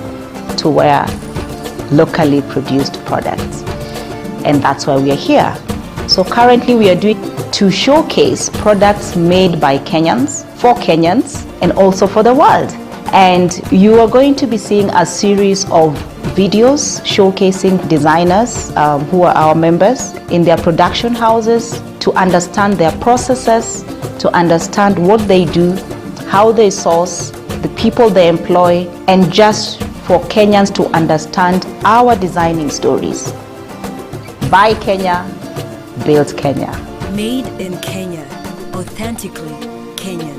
to wear locally produced products. And that's why we are here. So currently we are doing to showcase products made by Kenyans, for Kenyans, and also for the world. And you are going to be seeing a series of videos showcasing designers who are our members in their production houses to understand their processes, to understand what they do, how they source, the people they employ, and just for Kenyans to understand our designing stories. Buy Kenya, build Kenya. Made in Kenya, authentically Kenyan.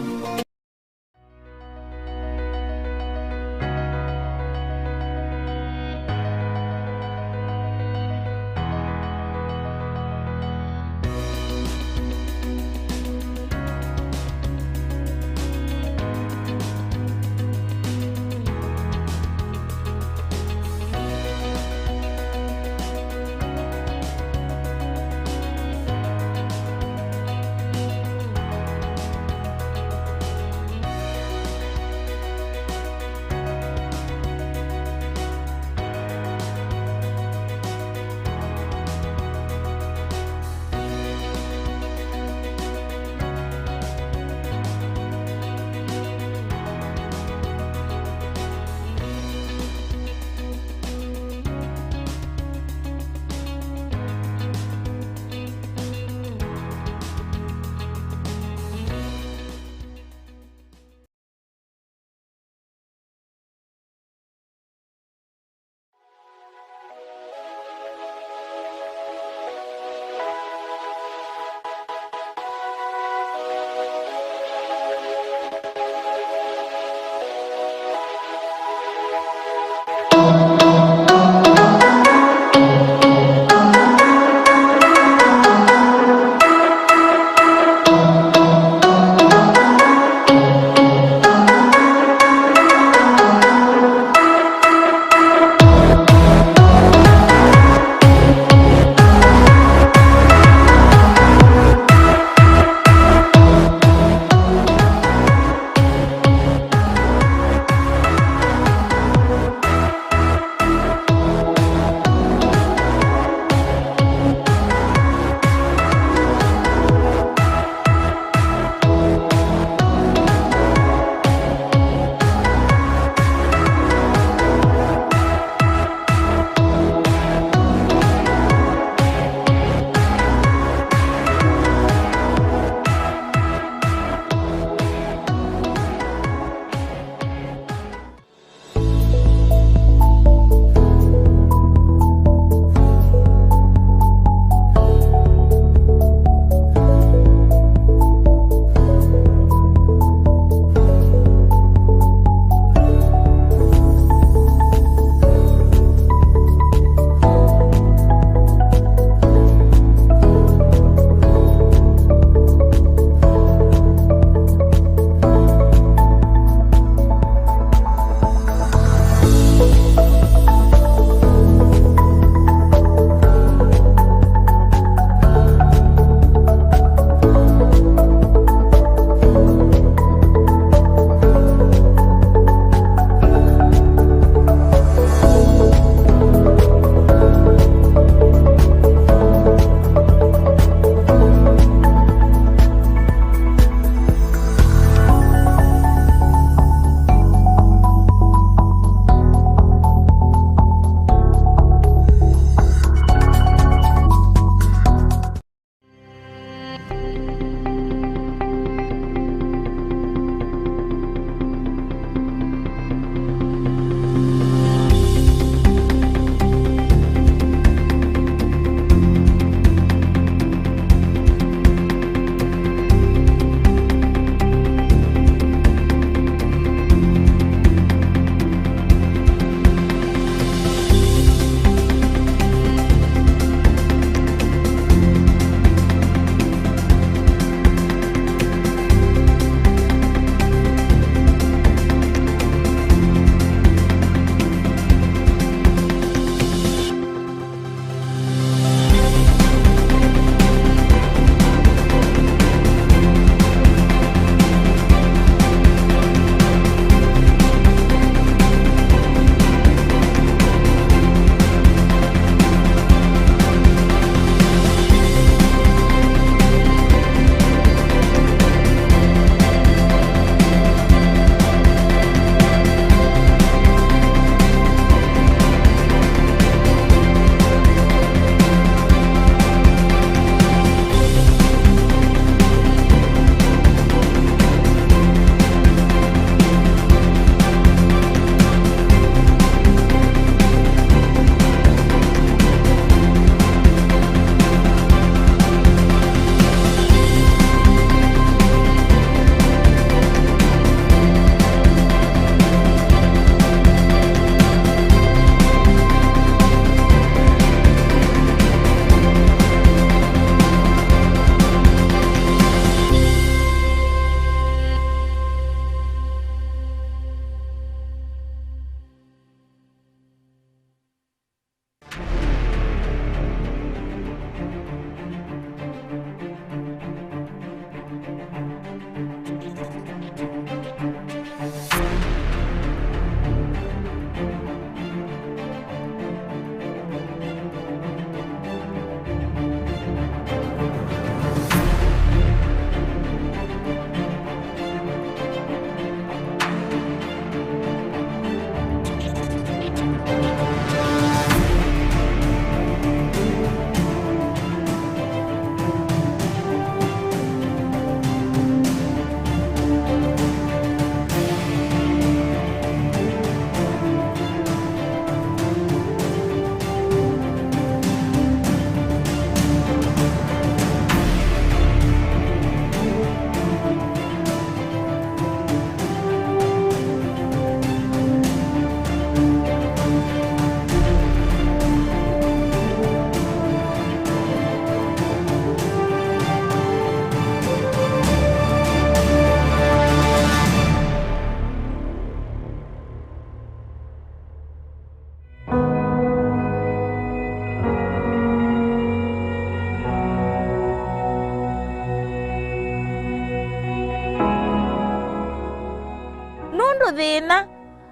mathina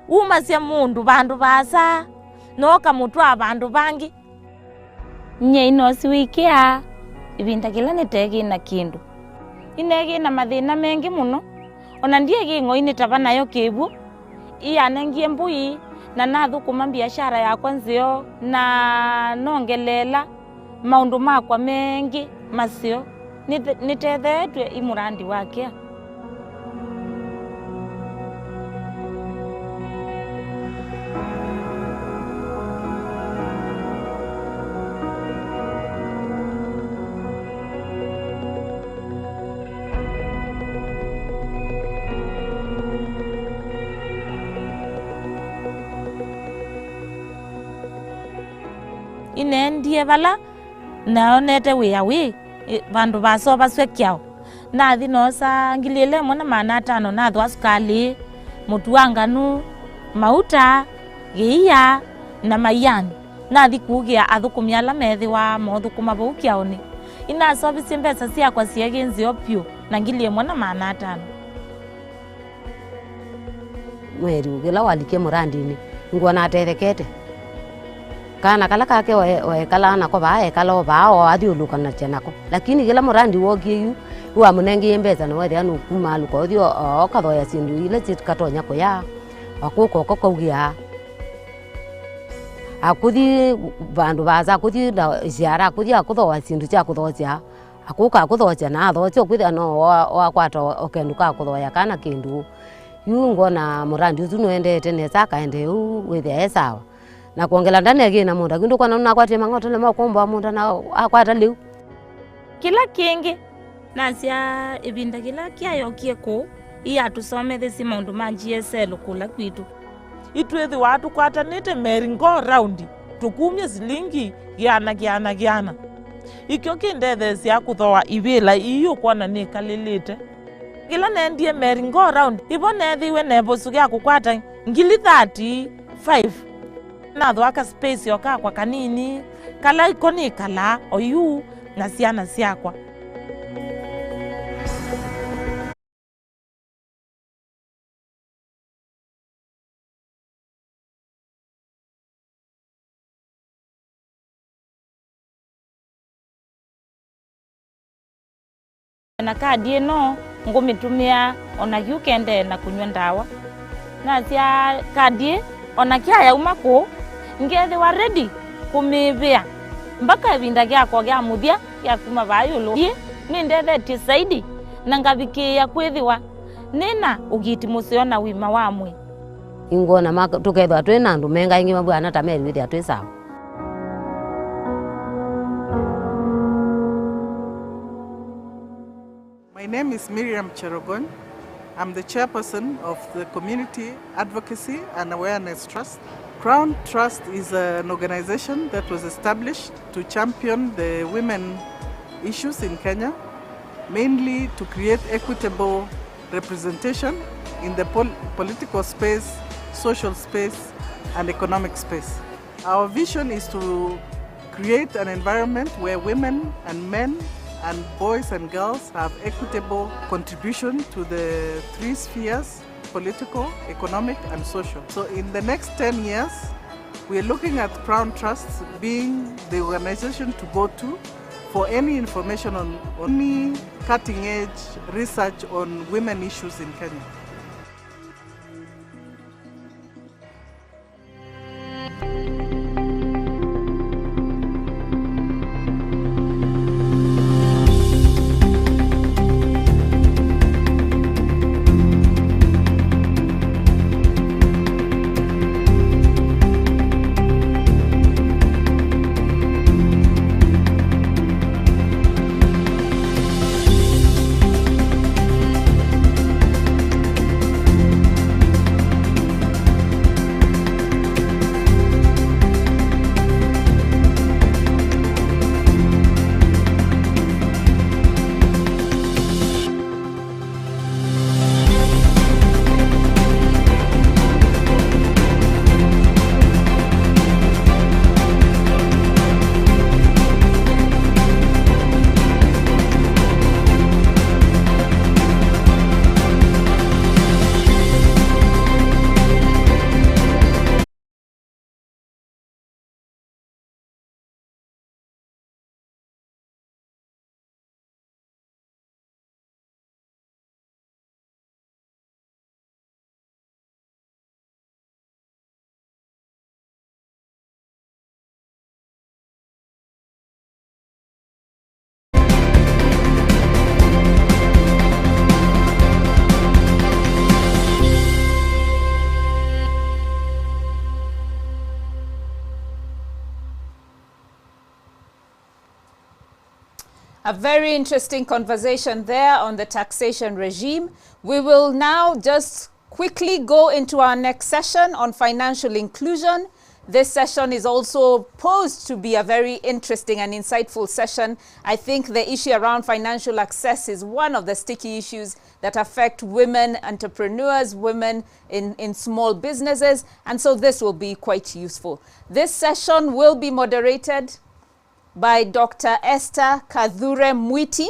umasya mundu bandu basa noka mutwa bandu bangi nye inosi wikia ibinda kila nitegi na kindu inegi na mathina mengi muno ona ndiye gingo initaba nayo kibu iyanengie mbui na nathukuma biashara yakwa nzio na nongelela maundu makwa mengi masio nitethetwe imurandi wake. Inendie bala naonete wiyawi bandu baso baswekyao nathi nosa ngilile mwana mana 5 nathi wasukali mutuanganu mauta giya na mayani nathi kugia athukumia la methi wa mothukuma baukiaoni inasobisi mbesa siakwa siagenzi opyo na ngilie mwana mana 5 mweri ugila walike murandini ngwana aterekete kana kala kake wa kala na ko bae kala ba o adiuluka na chenako lakini gila murandi wogiyu wa munengi embeza no wadi anu kumalu ko dio o kadho ya sindu ile katonya ko ya akuko ko ugia akudi bandu baza akudi da ziara akudi akudho wa sindu cha kudho cha akuka akudho cha na adho cho kwida no wa kwato okenduka akudho ya kana kindu yungo na murandi uzunoende tene saka ende wethe sawa na kuongela ndani yake na munda kindu kwa na kwate mangoto le makombo munda na akwata liu kila kingi nasya ibinda kila kyayo kieko iya tusome thesi maundu ma GSL kula kwitu itwethi watu kwatanite meringo raundi tukumye silingi giana ikyo kindethesi akuthoa ibila iyo kwana nikalilite kila nendie meringo raundi ibo nethiwe nebosu gya kukwata ngili 35 natho aka space yoka kwa kanini kala ikoni kala oyu na siana siakwa na kadi eno ngumitumia ona yukende na kunywa ndawa na sia kadi ona kia ya umako ngethi wa ready kumibia mpaka ibinda gyakwa gya muthia gya kuma bayulo ni ndetheti zaidi na ngabikia kwithiwa nina ugiti musiona wima wamwe ingona maka tukethwa twina ndu menga ingi mabwana tameri withi atwisawa. My name is Miriam Cherogon. I'm the chairperson of the Community Advocacy and Awareness Trust. Crown Trust is an organization that was established to champion the women issues in Kenya, mainly to create equitable representation in the political space, social space, and economic space. Our vision is to create an environment where women and men and boys and girls have equitable contribution to the 3 spheres: political, economic, and social. So in the next 10 years, we are looking at Crown Trust being the organization to go to for any information on any cutting-edge research on women issues in Kenya. A very interesting conversation there on the taxation regime. We will now just quickly go into our next session on financial inclusion. This session is also posed to be a very interesting and insightful session. I think the issue around financial access is one of the sticky issues that affect women entrepreneurs, women in small businesses, and so this will be quite useful. This session will be moderated by Dr. Esther Kadhure Mwiti.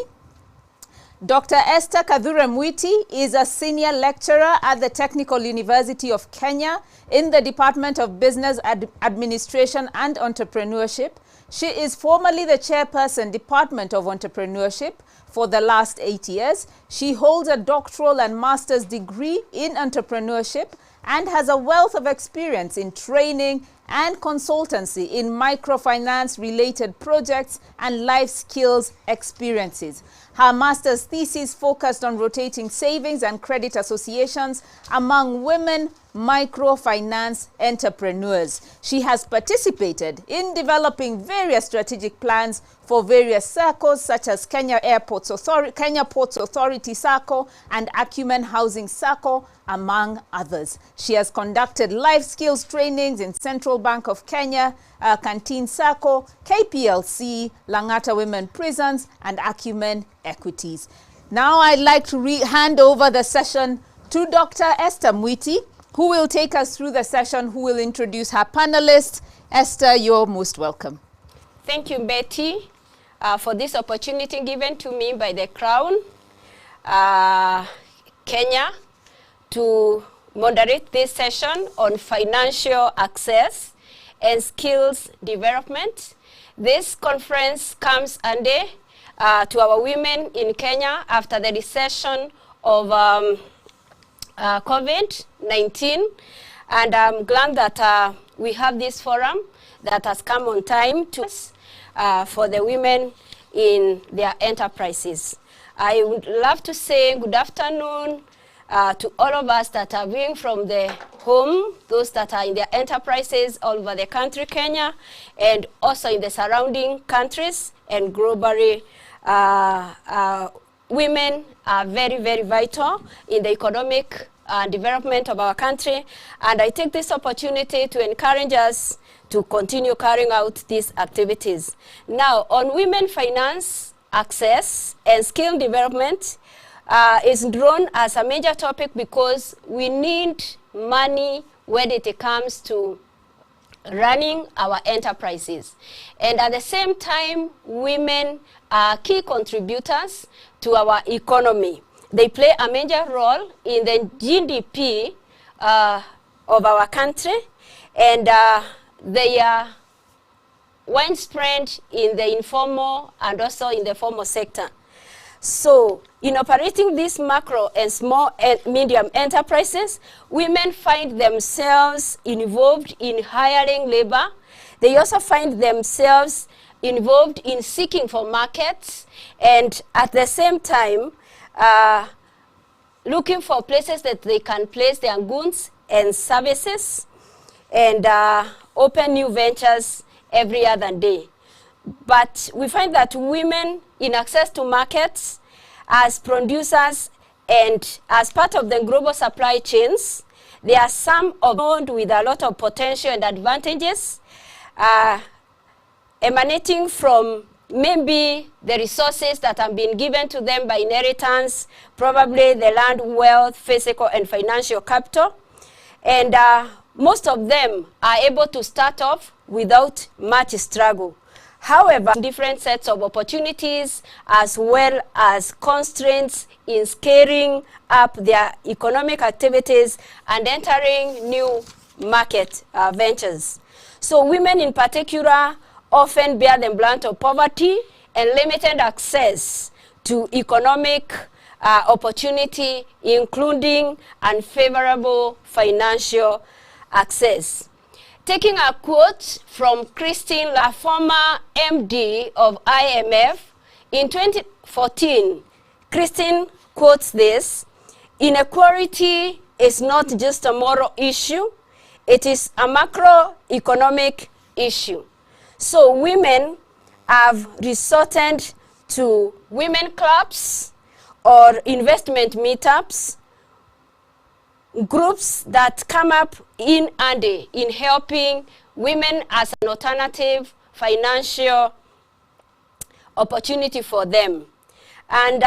Dr. Esther Kadhure Mwiti is a senior lecturer at the Technical University of Kenya in the Department of Business Administration and Entrepreneurship. She is formerly the chairperson, Department of Entrepreneurship, for the last 8 years. She holds a doctoral and master's degree in entrepreneurship and has a wealth of experience in training and consultancy in microfinance-related projects and life skills experiences. Her master's thesis focused on rotating savings and credit associations among women microfinance entrepreneurs. She has participated in developing various strategic plans for various circles such as Kenya Ports Authority Circle and Acumen Housing Circle, among others. She has conducted life skills trainings in Central Bank of Kenya, Canteen Circle, KPLC, Langata Women Prisons, and Acumen Equities. Now I'd like to hand over the session to Dr. Esther Mwiti, who will take us through the session, who will introduce her panelists. Esther, you're most welcome. Thank you, Betty, for this opportunity given to me by the Crown Kenya to moderate this session on financial access and skills development. This conference comes under to our women in Kenya after the recession of COVID-19, and I'm glad that we have this forum that has come on time to for the women in their enterprises. I would love to say good afternoon to all of us that are viewing from the home, those that are in their enterprises all over the country, Kenya, and also in the surrounding countries and globally. Women are very, very vital in the economic development of our country, and I take this opportunity to encourage us to continue carrying out these activities. Now, on women finance access and skill development is drawn as a major topic because we need money when it comes to running our enterprises. And at the same time, women are key contributors to our economy. They play a major role in the GDP of our country, and they are widespread in the informal and also in the formal sector. So, in operating these macro and small and medium enterprises, women find themselves involved in hiring labor. They also find themselves involved in seeking for markets, and at the same time, looking for places that they can place their goods and services, and open new ventures every other day. But we find that women in access to markets as producers and as part of the global supply chains, there are some with a lot of potential and advantages emanating from maybe the resources that have been given to them by inheritance, probably the land, wealth, physical and financial capital. And most of them are able to start off without much struggle. However, different sets of opportunities as well as constraints in scaling up their economic activities and entering new market ventures. So women in particular often bear the brunt of poverty and limited access to economic opportunity, including unfavorable financial access. Taking a quote from Christine, a former MD of IMF, in 2014, Christine quotes this: "Inequality is not just a moral issue, it is a macroeconomic issue." So women have resorted to women clubs or investment meetups, groups that come up in handy in helping women as an alternative financial opportunity for them. And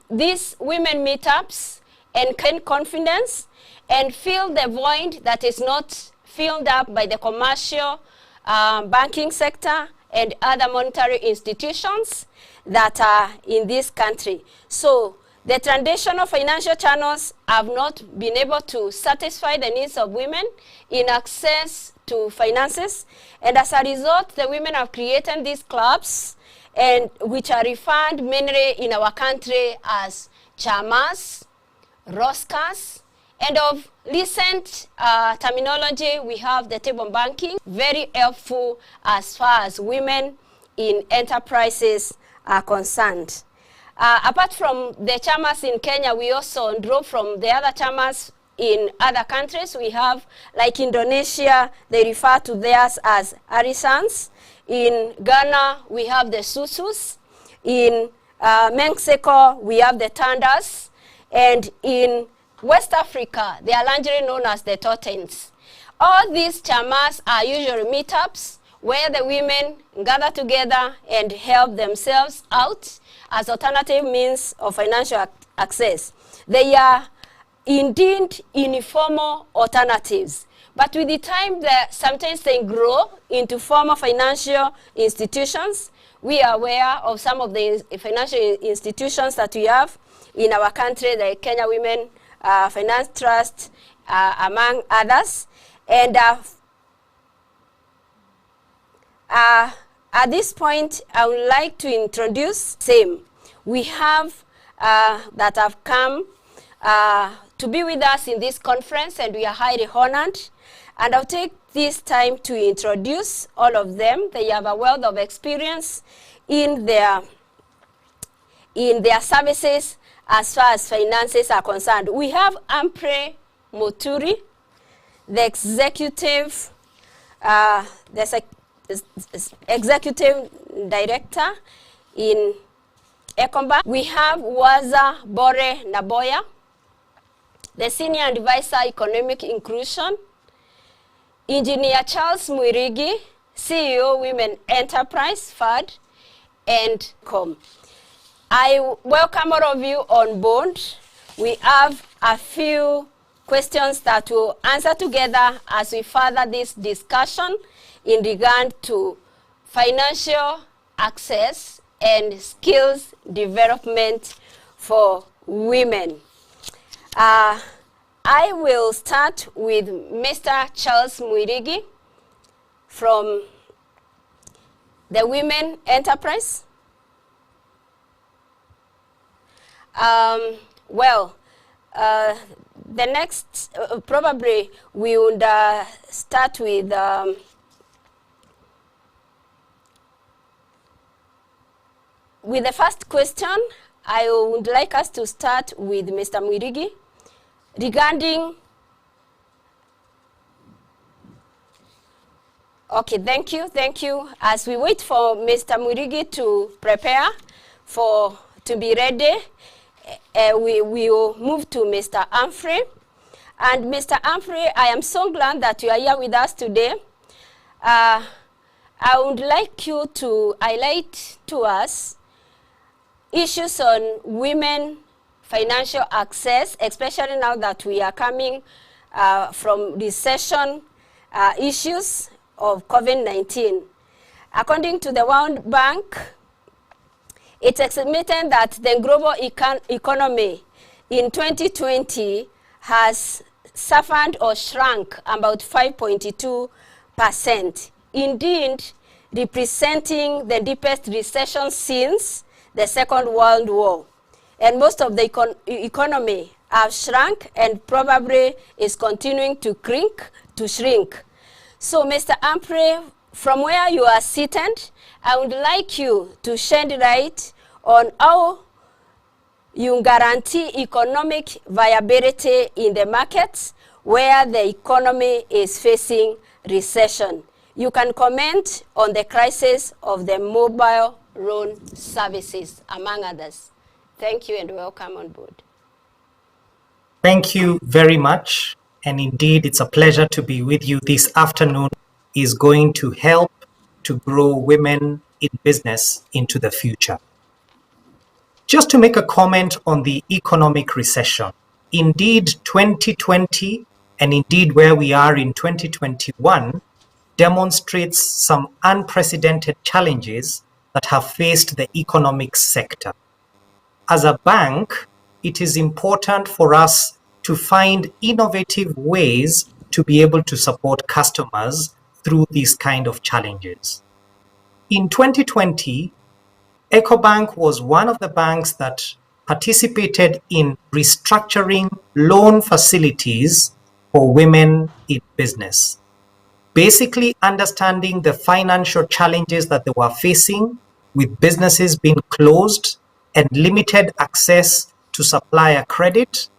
these women meetups encourage confidence and fill the void that is not filled up by the commercial banking sector and other monetary institutions that are in this country. So the traditional financial channels have not been able to satisfy the needs of women in access to finances. And as a result, the women have created these clubs, and which are referred mainly in our country as chamas, roscas, and of recent terminology, we have the table banking, very helpful as far as women in enterprises are concerned. Apart from the chamas in Kenya, we also draw from the other chamas in other countries. We have, like Indonesia, they refer to theirs as arisans. In Ghana, we have the susus. In Mexico, we have the tandas. And in West Africa, they are largely known as the totens. All these chamas are usually meetups where the women gather together and help themselves out as alternative means of financial access. They are indeed informal alternatives. But with the time, sometimes they grow into formal financial institutions. We are aware of some of the financial institutions that we have in our country, the Kenya Women Finance Trust, among others. And at this point, I would like to introduce same. We have that have come to be with us in this conference, and we are highly honored. And I'll take this time to introduce all of them. They have a wealth of experience in their services as far as finances are concerned. We have Ampre Muturi, the executive director in Ecobank. We have Waza Bore Naboya, the senior advisor economic inclusion. Engineer Charles Mwirigi, CEO Women Enterprise Fund, and COM. I welcome all of you on board. We have a few questions that we'll answer together as we further this discussion in regard to financial access and skills development for women. I will start with Mr. Charles Mwirigi from the Women Enterprise. The next, probably we would start with the first question. I would like us to start with Mr. Mwirigi regarding. Okay, thank you. As we wait for Mr. Mwirigi to prepare to be ready, we will move to Mr. Humphrey. And Mr. Humphrey, I am so glad that you are here with us today. I would like you to highlight to us issues on women financial access, especially now that we are coming from recession issues of COVID-19. According to the World Bank, it's estimated that the global economy in 2020 has suffered or shrunk about 5.2%, indeed representing the deepest recession since the Second World War. And most of the economy have shrunk and probably is continuing to shrink. So Mr. Humphrey, from where you are seated, I would like you to shed light on how you guarantee economic viability in the markets where the economy is facing recession. You can comment on the crisis of the mobile loan services, among others. Thank you and welcome on board. Thank you very much. And indeed, it's a pleasure to be with you this afternoon. Is going to help to grow women in business into the future. Just to make a comment on the economic recession. Indeed, 2020 and indeed where we are in 2021 demonstrates some unprecedented challenges that have faced the economic sector. As a bank, it is important for us to find innovative ways to be able to support customers through these kind of challenges. In 2020, EcoBank was one of the banks that participated in restructuring loan facilities for women in business. Basically understanding the financial challenges that they were facing with businesses being closed and limited access to supplier credit,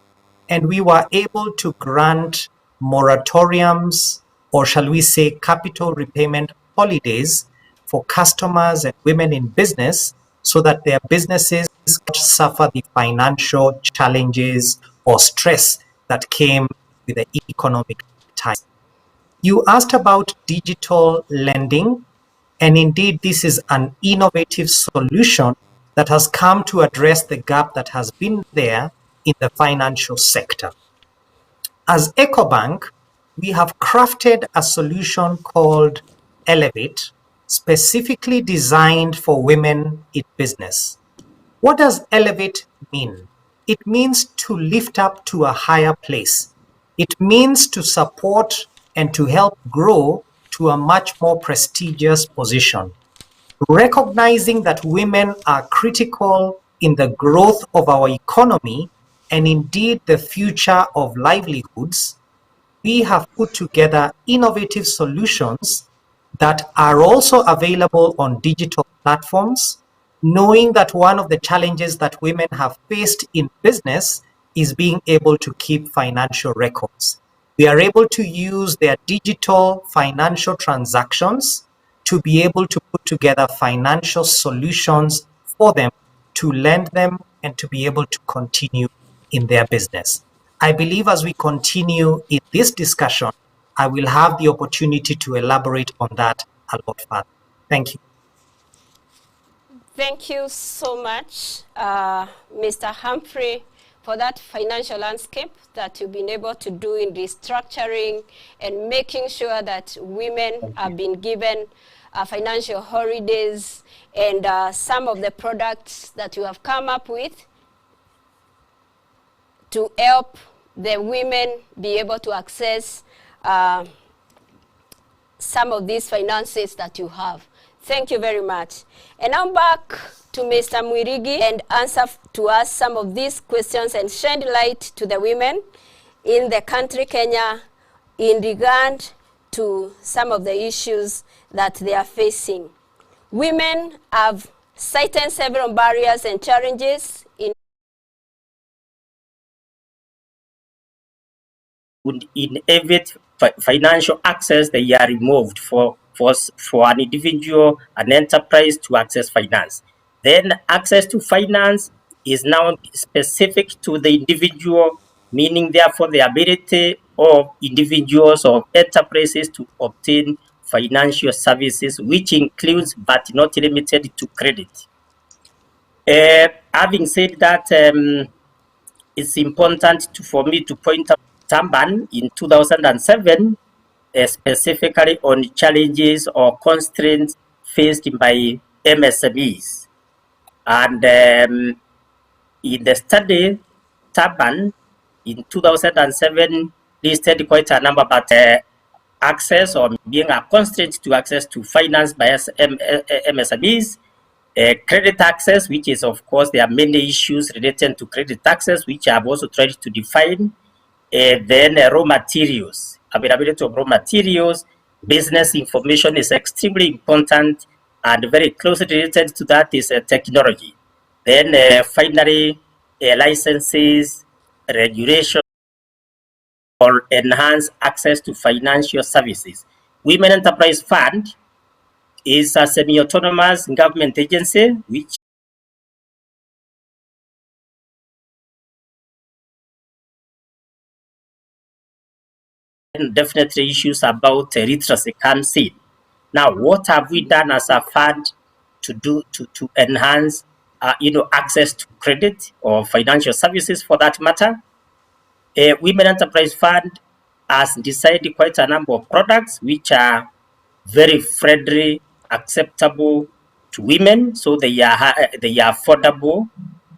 and we were able to grant moratoriums, or shall we say capital repayment holidays for customers and women in business so that their businesses suffer the financial challenges or stress that came with the economic time. You asked about digital lending, and indeed this is an innovative solution that has come to address the gap that has been there in the financial sector. As EcoBank, we have crafted a solution called Elevate, specifically designed for women in business. What does Elevate mean? It means to lift up to a higher place. It means to support and to help grow to a much more prestigious position. Recognizing that women are critical in the growth of our economy and indeed the future of livelihoods, we have put together innovative solutions that are also available on digital platforms, knowing that one of the challenges that women have faced in business is being able to keep financial records. We are able to use their digital financial transactions to be able to put together financial solutions for them, to lend them and to be able to continue in their business. I believe as we continue in this discussion, I will have the opportunity to elaborate on that a lot further. Thank you. Thank you so much, Mr. Humphrey, for that financial landscape that you've been able to do in restructuring and making sure that women have been given financial holidays and some of the products that you have come up with to help the women be able to access some of these finances that you have. Thank you very much. And now back to Mr. Mwirigi and answer to us some of these questions and shed light to the women in the country, Kenya, in regard to some of the issues that they are facing. Women have cited several barriers and challenges in inevit financial access. They are removed for an individual, an enterprise to access finance. Then access to finance is now specific to the individual, meaning therefore the ability of individuals or enterprises to obtain financial services, which includes but not limited to credit. Having said that, it's important for me to point out Tamban in 2007, specifically on challenges or constraints faced by MSMEs. And in the study, Tamban in 2007 listed quite a number, but access or being a constraint to access to finance by MSMEs, credit access, which is of course there are many issues related to credit access, which I've also tried to define. Then raw materials, availability of raw materials, business information is extremely important, and very closely related to that is technology. Then finally, licenses, regulation, or enhance access to financial services. Women Enterprise Fund is a semi-autonomous government agency which definitely issues about literacy comes in. Now, what have we done as a fund to enhance, access to credit or financial services for that matter? Women Enterprise Fund has decided quite a number of products which are very friendly, acceptable to women, so they are affordable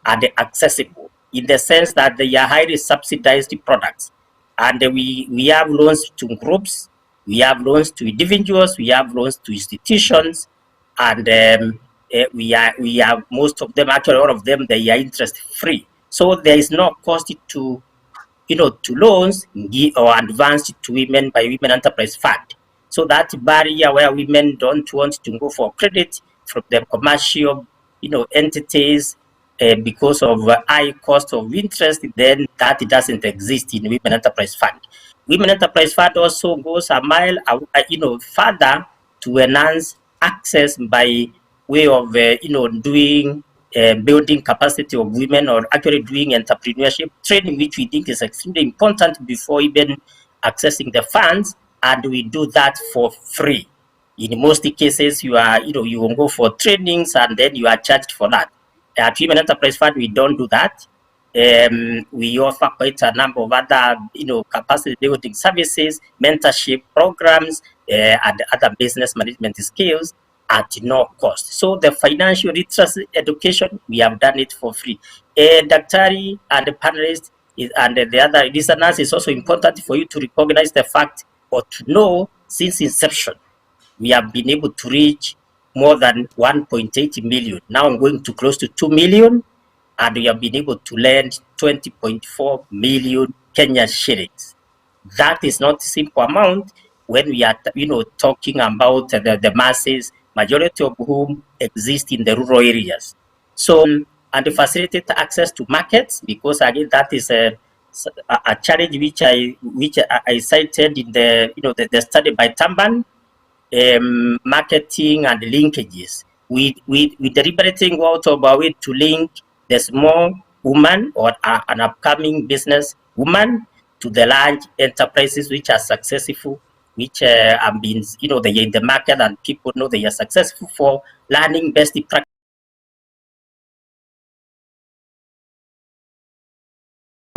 and accessible in the sense that they are highly subsidized products. And we have loans to groups, we have loans to individuals, we have loans to institutions, and we have most of them, actually all of them, they are interest free. So there is no cost to loans or advanced to women by Women Enterprise Fund. So that barrier where women don't want to go for credit from the commercial, entities because of high cost of interest, then that doesn't exist in Women Enterprise Fund. Women Enterprise Fund also goes a mile, further to enhance access by way of, doing building capacity of women, or actually doing entrepreneurship training, which we think is extremely important before even accessing the funds, and we do that for free. In most cases, you will go for trainings and then you are charged for that. At Women Enterprise Fund, we don't do that. We offer quite a number of other, capacity building services, mentorship programs, and other business management skills at no cost. So the financial literacy education, we have done it for free. Daktari and the panelists and the other listeners, is also important for you to recognize the fact or to know since inception, we have been able to reach more than 1.8 million. Now I'm going to close to 2 million, and we have been able to lend 20.4 million Kenya shillings. That is not a simple amount when we are, talking about the masses, majority of whom exist in the rural areas. So, and to facilitate access to markets, because again, that is a challenge which I cited in the study by Tamban, marketing and linkages. We deliberately go out of our way to link the small woman or an upcoming business woman to the large enterprises which are successful, which have been, they are in the market and people know they are successful for learning best practice.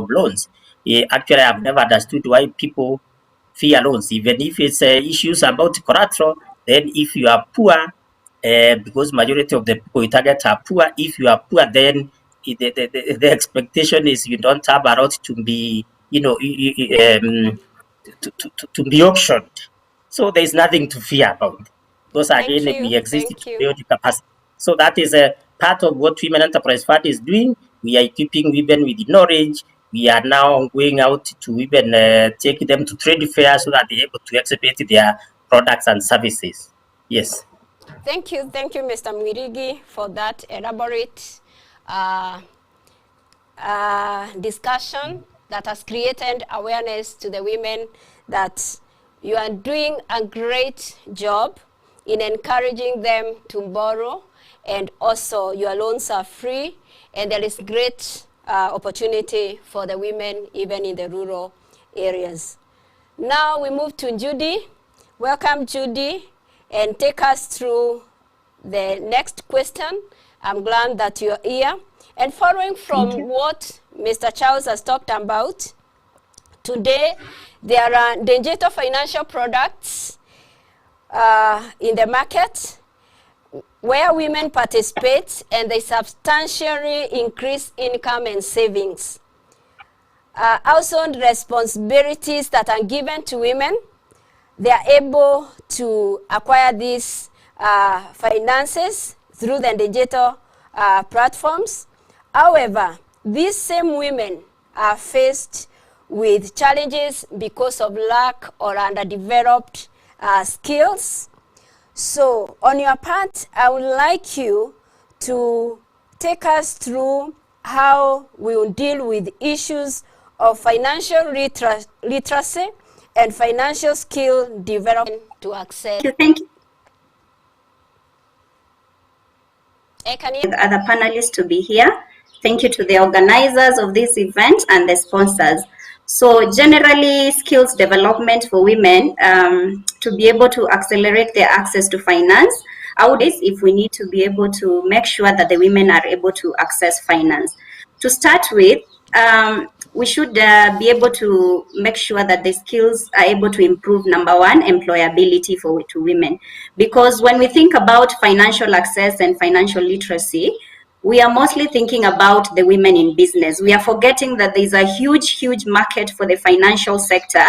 Loans. Actually, I've never understood why people fear loans, even if it's issues about collateral. Then if you are poor, because majority of the people you target are poor, if you are poor, then the expectation is you don't have a lot to be, to be auctioned. So there is nothing to fear about. Because again, we exist to build capacity. So that is a part of what Women Enterprise Fund is doing. We are equipping women with knowledge. We are now going out to women, taking them to trade fairs so that they're able to exhibit their products and services. Yes. Thank you, Mr. Mwirigi, for that elaborate discussion that has created awareness to the women that you are doing a great job in encouraging them to borrow, and also your loans are free, and there is great opportunity for the women even in the rural areas. Now we move to Judy. Welcome, Judy, and take us through the next question. I'm glad that you're here. And following from what Mr. Charles has talked about, today there are digital financial products in the market where women participate and they substantially increase income and savings. Household responsibilities that are given to women, they are able to acquire these finances through the digital platforms. However, these same women are faced with challenges because of lack or underdeveloped skills. So on your part, I would like you to take us through how we will deal with issues of financial literacy and financial skill development to access. Thank you. and other panelists to be here. Thank you to the organizers of this event and the sponsors. So generally, skills development for women to be able to accelerate their access to finance. If we need to be able to make sure that the women are able to access finance. To start with, we should be able to make sure that the skills are able to improve, number one, employability to women. Because when we think about financial access and financial literacy, we are mostly thinking about the women in business. We are forgetting that there's a huge market for the financial sector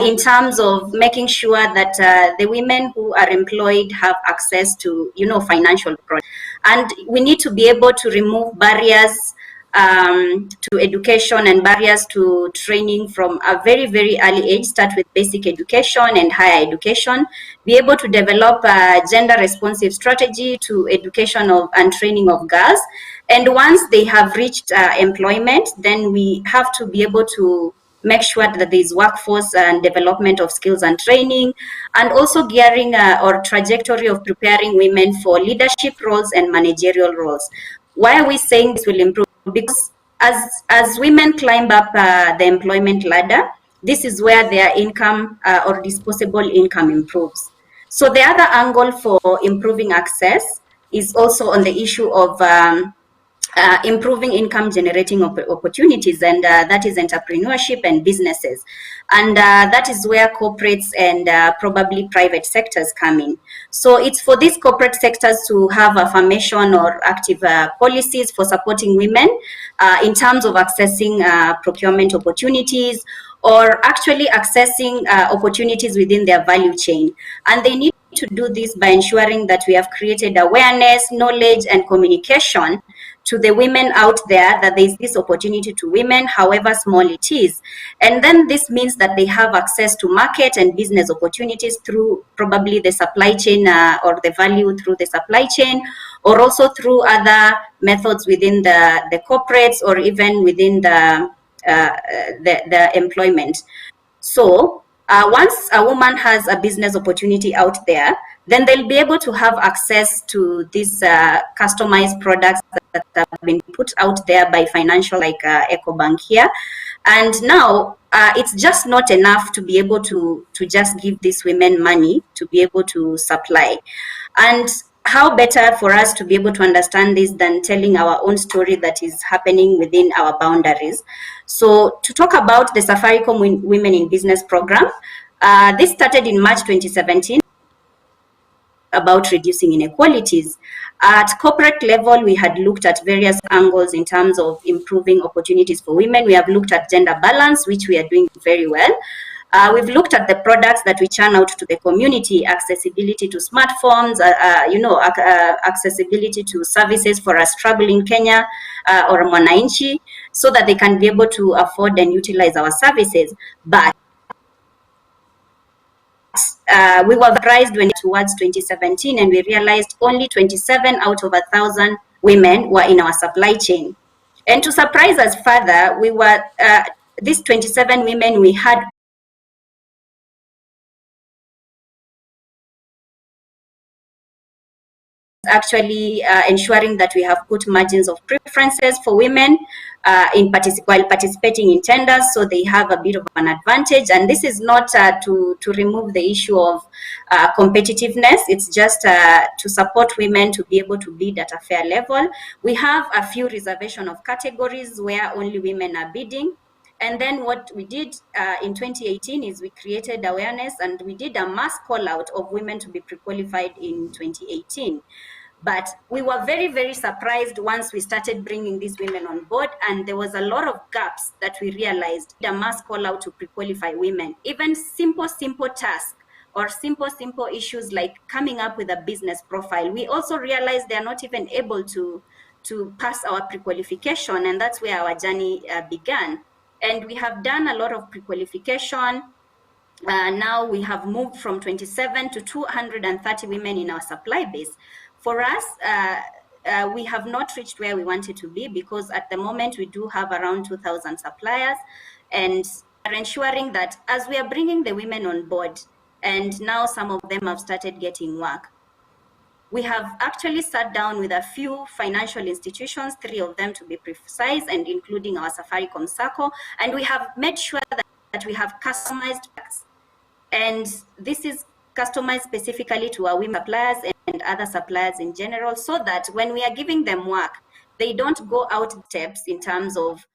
in terms of making sure that the women who are employed have access to, financial products. And we need to be able to remove barriers to education and barriers to training from a very early age. Start with basic education and higher education. Be able to develop a gender responsive strategy to education and training of girls. And once they have reached employment, then we have to be able to make sure that there is workforce and development of skills and training, and also gearing or trajectory of preparing women for leadership roles and managerial roles. Why are we saying this will improve? Because as women climb up the employment ladder, this is where their income or disposable income improves. So the other angle for improving access is also on the issue of improving income generating opportunities, and that is entrepreneurship and businesses. And that is where corporates and probably private sectors come in. So it's for these corporate sectors to have affirmation or active policies for supporting women in terms of accessing procurement opportunities, or actually accessing opportunities within their value chain. And they need to do this by ensuring that we have created awareness, knowledge, and communication to the women out there that there is this opportunity to women, however small it is. And then this means that they have access to market and business opportunities through probably the supply chain or the value through the supply chain, or also through other methods within the corporates, or even within the employment. So once a woman has a business opportunity out there, then they'll be able to have access to these customized products that have been put out there by financial like EcoBank here. And now it's just not enough to be able to just give these women money to be able to supply. And how better for us to be able to understand this than telling our own story that is happening within our boundaries. So to talk about the Safaricom Women in Business program, this started in March 2017 about reducing inequalities. At corporate level, we had looked at various angles in terms of improving opportunities for women. We have looked at gender balance, which we are doing very well. We've looked at the products that we churn out to the community, accessibility to smartphones, accessibility to services for a struggling Kenya or a Mwananchi, so that they can be able to afford and utilize our services. But we were surprised when towards 2017, and we realized only 27 out of 1,000 women were in our supply chain. And to surprise us further, we were these 27 women we had actually ensuring that we have put margins of preferences for women while participating in tenders, so they have a bit of an advantage. And this is not to remove the issue of competitiveness. It's just to support women to be able to bid at a fair level. We have a few reservation of categories where only women are bidding. And then what we did in 2018 is we created awareness, and we did a mass call out of women to be pre-qualified in 2018. But we were very, very surprised once we started bringing these women on board, and there was a lot of gaps that we realized. The mass call out to pre-qualify women, even simple tasks or simple issues like coming up with a business profile. We also realized they're not even able to pass our pre-qualification, and that's where our journey began. And we have done a lot of pre-qualification. Now we have moved from 27 to 230 women in our supply base. For us, we have not reached where we wanted to be, because at the moment we do have around 2,000 suppliers, and are ensuring that as we are bringing the women on board, and now some of them have started getting work, We have actually sat down with a few financial institutions, 3 of them to be precise, and including our Safaricom Circle, and we have made sure that we have customized packs. And this is customized specifically to our women suppliers and other suppliers in general, so that when we are giving them work, they don't go out steps in terms of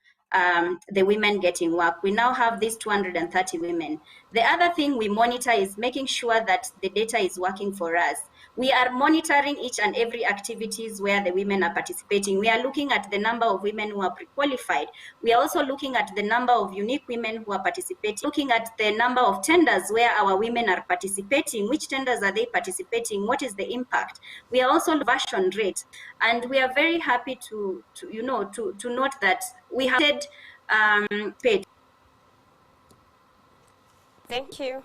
the women getting work. We now have these 230 women. The other thing we monitor is making sure that the data is working for us. We are monitoring each and every activities where the women are participating. We are looking at the number of women who are pre-qualified. We are also looking at the number of unique women who are participating, looking at the number of tenders where our women are participating. Which tenders are they participating? What is the impact? We are also conversion rate, and we are very happy to note that we have paid. Thank you.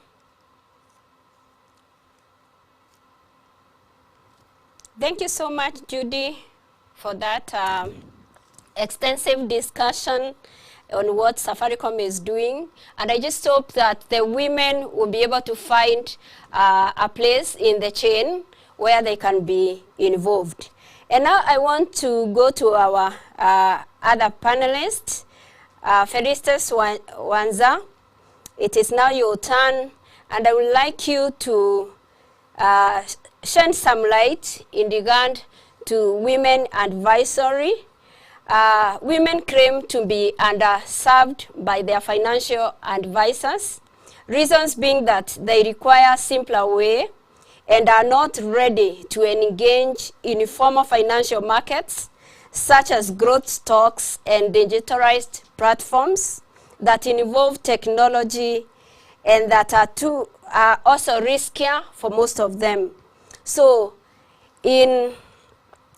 Thank you so much, Judy, for that extensive discussion on what Safaricom is doing. And I just hope that the women will be able to find a place in the chain where they can be involved. And now I want to go to our other panelists. Felistas Wanza, it is now your turn, and I would like you to shed some light in regard to women advisory. Women claim to be underserved by their financial advisors, reasons being that they require simpler way and are not ready to engage in formal financial markets, such as growth stocks and digitalized platforms that involve technology and that are also riskier for most of them. So in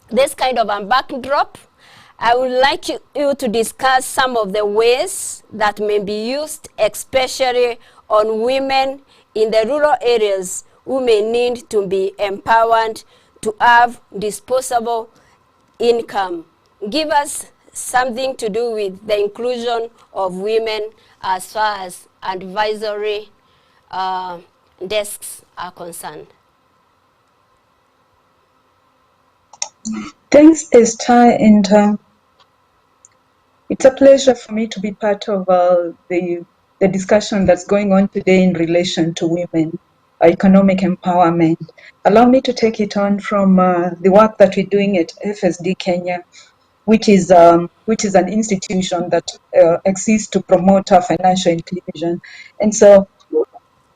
this kind of a backdrop, I would like you to discuss some of the ways that may be used, especially on women in the rural areas who may need to be empowered to have disposable income. Give us something to do with the inclusion of women as far as advisory desks are concerned. Thanks, Esther, and it's a pleasure for me to be part of the discussion that's going on today in relation to women economic empowerment. Allow me to take it on from the work that we're doing at FSD Kenya, which is an institution that exists to promote our financial inclusion. And so,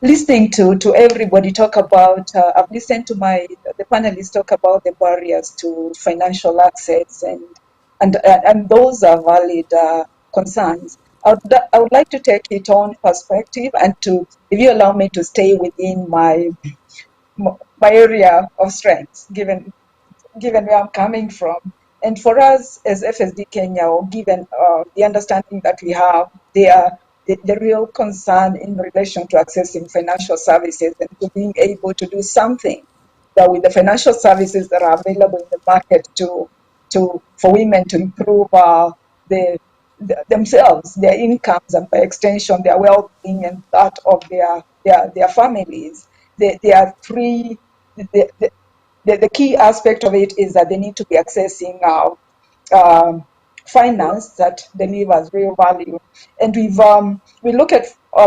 listening to everybody talk about, I've listened to the panelists talk about the barriers to financial access, and those are valid concerns. I would like to take it on perspective and to, if you allow me to stay within my area of strength, given where I'm coming from. And for us as FSD Kenya, or given the understanding that we have, the real concern in relation to accessing financial services and to being able to do something that with the financial services that are available in the market for women to improve themselves, their incomes, and by extension their well-being and that of their families. There are three. The key aspect of it is that they need to be accessing finance that delivers real value, and we look at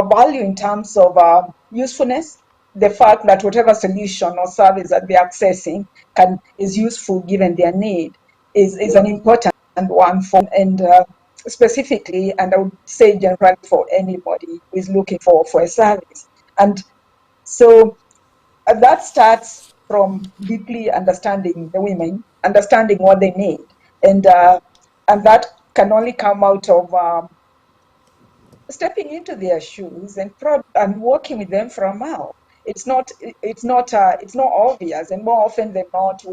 value in terms of usefulness. The fact that whatever solution or service that they're accessing is useful given their need is an important one for, and specifically, and I would say generally for anybody who is looking for a service. And so that starts from deeply understanding the women, understanding what they need, and that can only come out of stepping into their shoes and working with them for a while. It's not obvious, and more often than not,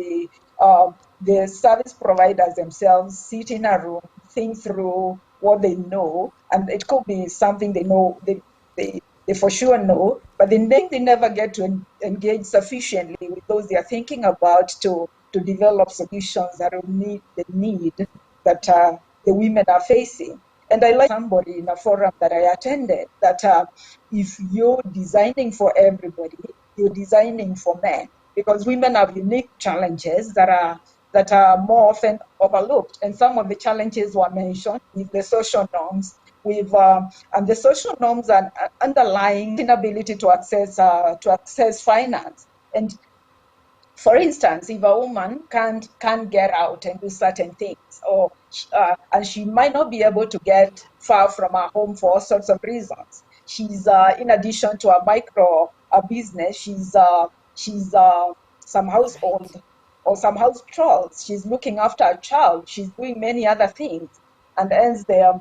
the service providers themselves sit in a room, think through what they know, and it could be something they know they for sure know, but then they never get to engage sufficiently with those they are thinking about to develop solutions that will meet the need that the women are facing. And I like somebody in a forum that I attended that if you're designing for everybody, you're designing for men. because women have unique challenges that are more often overlooked. And some of the challenges were mentioned with the social norms, and the social norms are underlying inability to access finance. And for instance, if a woman can't get out and do certain things, or and she might not be able to get far from her home for all sorts of reasons. She's in addition to a business, she's some household or some house chores. She's looking after a child. She's doing many other things, and hence the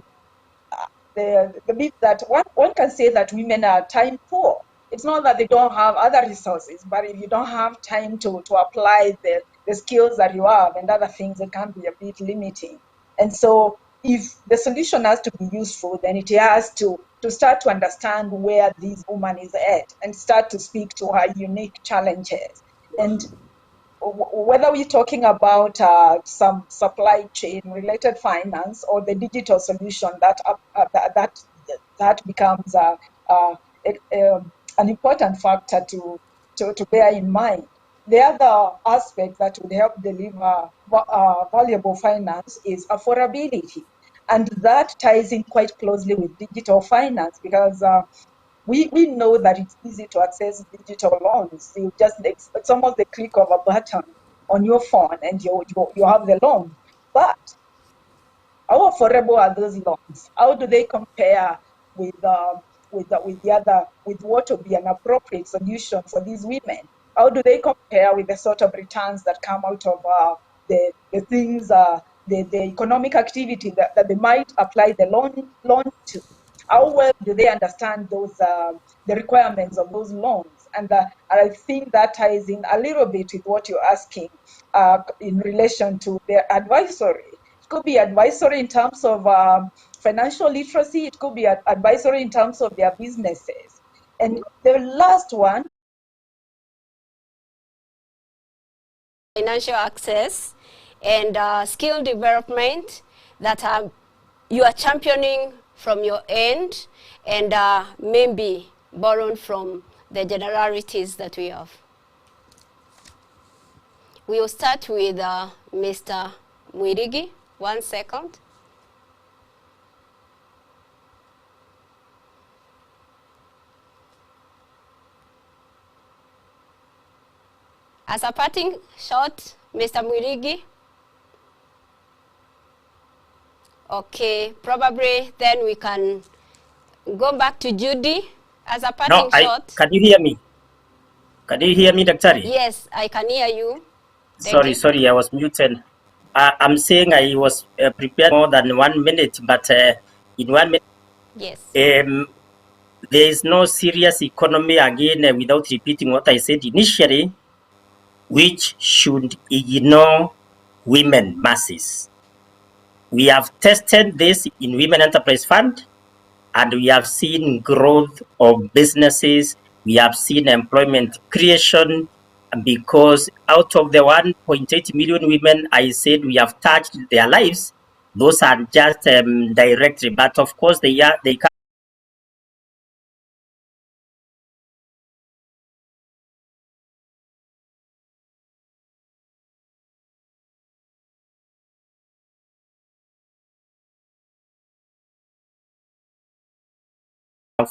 bit that one can say that women are time poor. It's not that they don't have other resources, but if you don't have time to apply the skills that you have and other things, it can be a bit limiting. And so if the solution has to be useful, then it has to start to understand where this woman is at and start to speak to her unique challenges. And whether we're talking about some supply chain related finance or the digital solution, that becomes an important factor to bear in mind. The other aspect that would help deliver valuable finance is affordability. And that ties in quite closely with digital finance, because we know that it's easy to access digital loans. It's almost the click of a button on your phone and you have the loan. But how affordable are those loans? How do they compare with what would be an appropriate solution for these women? How do they compare with the sort of returns that come out of the things, the economic activity that they might apply the loan to? How well do they understand those the requirements of those loans? And I think that ties in a little bit with what you're asking in relation to the advisory. It could be advisory in terms of financial literacy. It could be advisory in terms of their businesses. And the last one, financial access and skill development that you are championing from your end, and maybe borrowed from the generalities that we have. We will start with Mr. Mwirigi. 1 second. As a parting shot, Mr. Mwirigi. Okay, probably then we can go back to Judy as a parting shot. Can you hear me? Can you hear me, Daktari? Yes, I can hear you. Sorry, I was muted. I'm saying I was prepared more than 1 minute, but in 1 minute, yes. There is no serious economy again without repeating what I said initially, which should ignore women masses. We have tested this in Women Enterprise Fund, and we have seen growth of businesses. We have seen employment creation, because out of the 1.8 million women I said we have touched their lives, those are just directly, but of course they come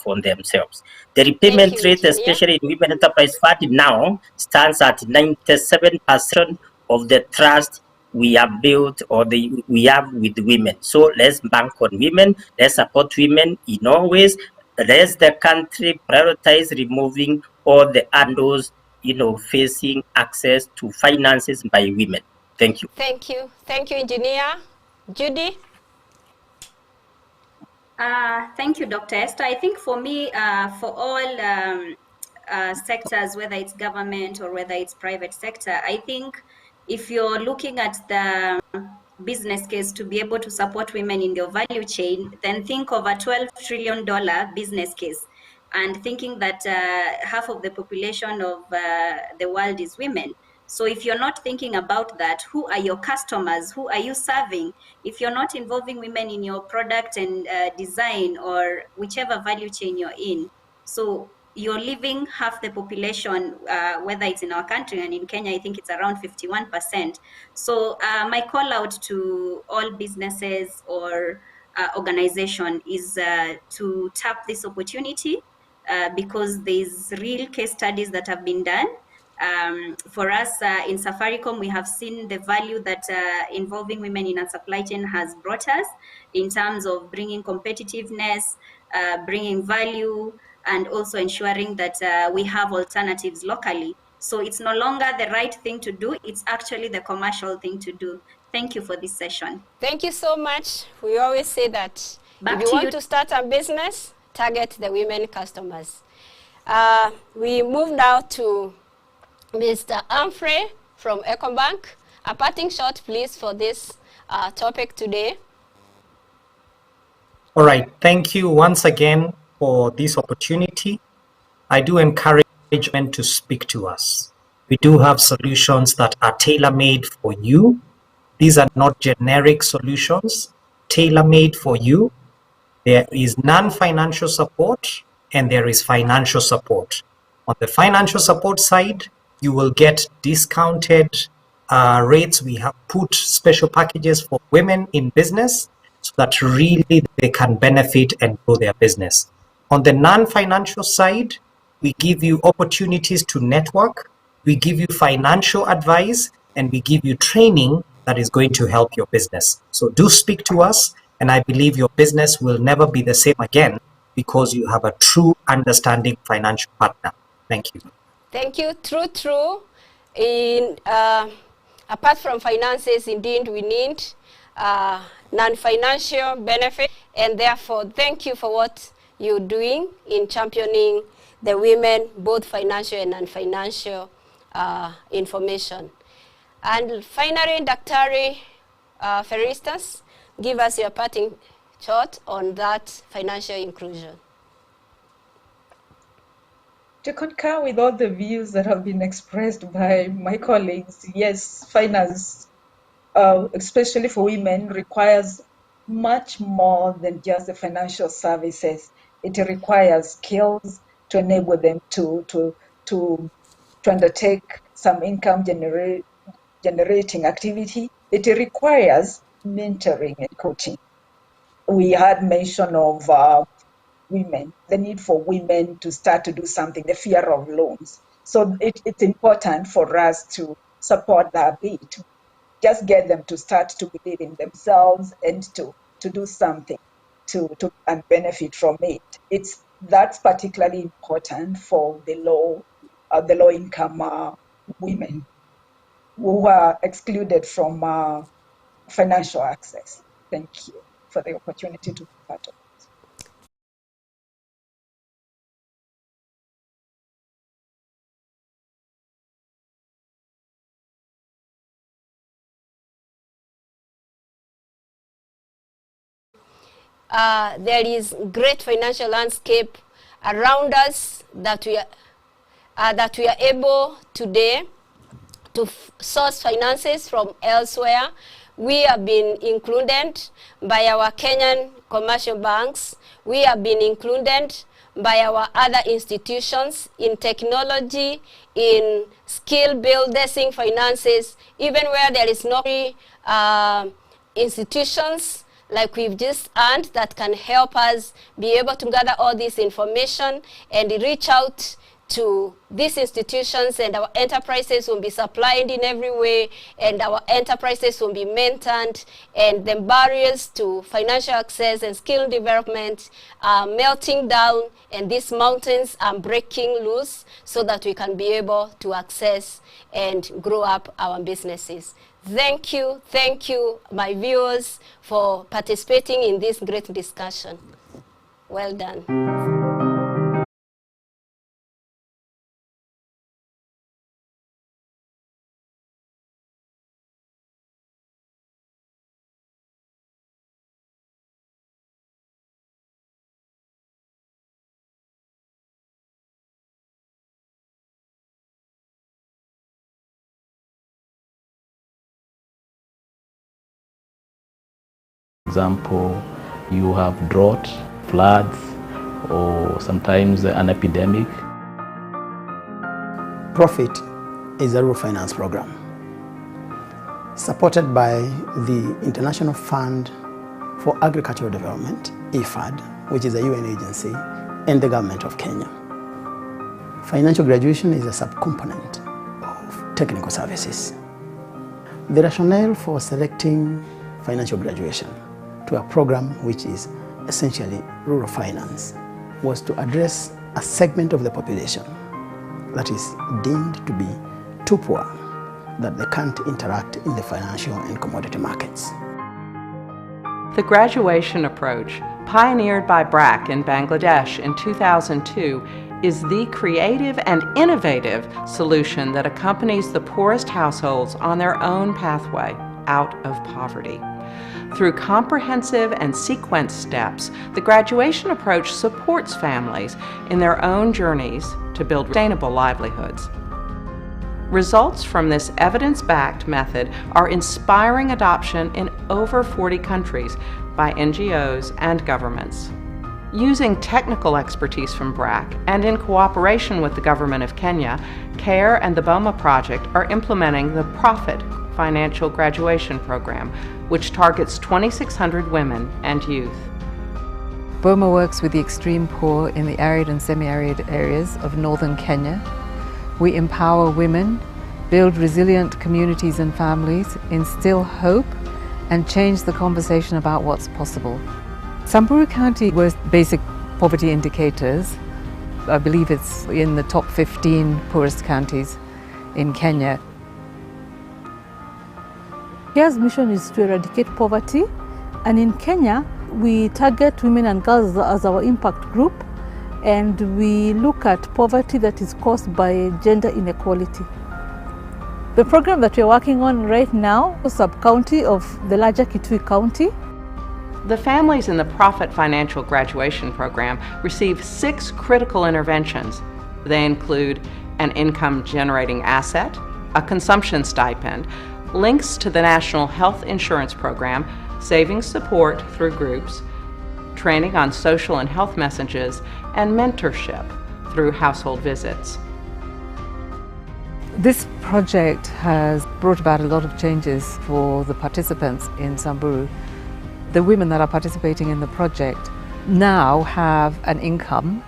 for themselves. The repayment rate, especially in Women Enterprise Fund now, stands at 97% of the trust we have built or we have with women. So let's bank on women, let's support women in all ways. Let's the country prioritize removing all the hurdles, facing access to finances by women. Thank you. Thank you, Engineer. Judy? Thank you, Dr. Esther. I think for me, for all sectors, whether it's government or whether it's private sector, I think if you're looking at the business case to be able to support women in their value chain, then think of a $12 trillion business case, and thinking that half of the population of the world is women. So if you're not thinking about that, who are your customers? Who are you serving? If you're not involving women in your product and design or whichever value chain you're in, so you're leaving half the population, whether it's in our country and in Kenya, I think it's around 51%. So my call out to all businesses or organization is to tap this opportunity because there's real case studies that have been done. For us in Safaricom, we have seen the value that involving women in a supply chain has brought us in terms of bringing competitiveness, bringing value, and also ensuring that we have alternatives locally. So it's no longer the right thing to do, it's actually the commercial thing to do. Thank you for this session. Thank you so much. We always say that Back if you to want you. to start a business, target the women customers. We move now to Mr. Humphrey from Ecobank. A parting shot, please, for this topic today. All right. Thank you once again for this opportunity. I do encourage men to speak to us. We do have solutions that are tailor-made for you. These are not generic solutions, tailor-made for you. There is non-financial support and there is financial support. On the financial support side, you will get discounted rates. We have put special packages for women in business so that really they can benefit and grow their business. On the non-financial side, we give you opportunities to network, we give you financial advice, and we give you training that is going to help your business. So do speak to us, and I believe your business will never be the same again because you have a true understanding financial partner. Thank you. Thank you. True. Apart from finances, indeed, we need non-financial benefit, and therefore, thank you for what you're doing in championing the women, both financial and non-financial information. And finally, Dr. Feristas, give us your parting shot on that financial inclusion. To concur with all the views that have been expressed by my colleagues, yes, finance, especially for women, requires much more than just the financial services. It requires skills to enable them to undertake some income generating activity. It requires mentoring and coaching. We had mention of women, the need for women to start to do something, the fear of loans. So it's important for us to support that bit, just get them to start to believe in themselves and to do something and benefit from it. That's particularly important for the low income women who are excluded from financial access. Thank you for the opportunity to be part of it. There is great financial landscape around us that we are able today to source finances from elsewhere. We have been included by our Kenyan commercial banks. We have been included by our other institutions in technology, in skill building finances, even where there is no institutions like we've just earned that can help us be able to gather all this information and reach out to these institutions, and our enterprises will be supplied in every way, and our enterprises will be mentored, and the barriers to financial access and skill development are melting down, and these mountains are breaking loose so that we can be able to access and grow up our businesses. Thank you, my viewers, for participating in this great discussion. Well done. Example, you have drought, floods, or sometimes an epidemic. PROFIT is a rural finance program supported by the International Fund for Agricultural Development, IFAD, which is a UN agency, and the government of Kenya. Financial graduation is a subcomponent of technical services. The rationale for selecting financial graduation to a program which is essentially rural finance was to address a segment of the population that is deemed to be too poor, that they can't interact in the financial and commodity markets. The graduation approach, pioneered by BRAC in Bangladesh in 2002, is the creative and innovative solution that accompanies the poorest households on their own pathway out of poverty. Through comprehensive and sequenced steps, the graduation approach supports families in their own journeys to build sustainable livelihoods. Results from this evidence-backed method are inspiring adoption in over 40 countries by NGOs and governments. Using technical expertise from BRAC and in cooperation with the Government of Kenya, CARE and the BOMA project are implementing the PROFIT Financial Graduation Program, which targets 2,600 women and youth. BOMA works with the extreme poor in the arid and semi-arid areas of northern Kenya. We empower women, build resilient communities and families, instill hope, and change the conversation about what's possible. Samburu County was basic poverty indicators. I believe it's in the top 15 poorest counties in Kenya. CARE's mission is to eradicate poverty, and in Kenya, we target women and girls as our impact group, and we look at poverty that is caused by gender inequality. The program that we're working on right now is a sub-county of the larger Kitui County. The families in the PROFIT Financial Graduation Program receive 6 critical interventions. They include an income-generating asset, a consumption stipend, links to the National Health Insurance Program, savings support through groups, training on social and health messages, and mentorship through household visits. This project has brought about a lot of changes for the participants in Samburu. The women that are participating in the project now have an income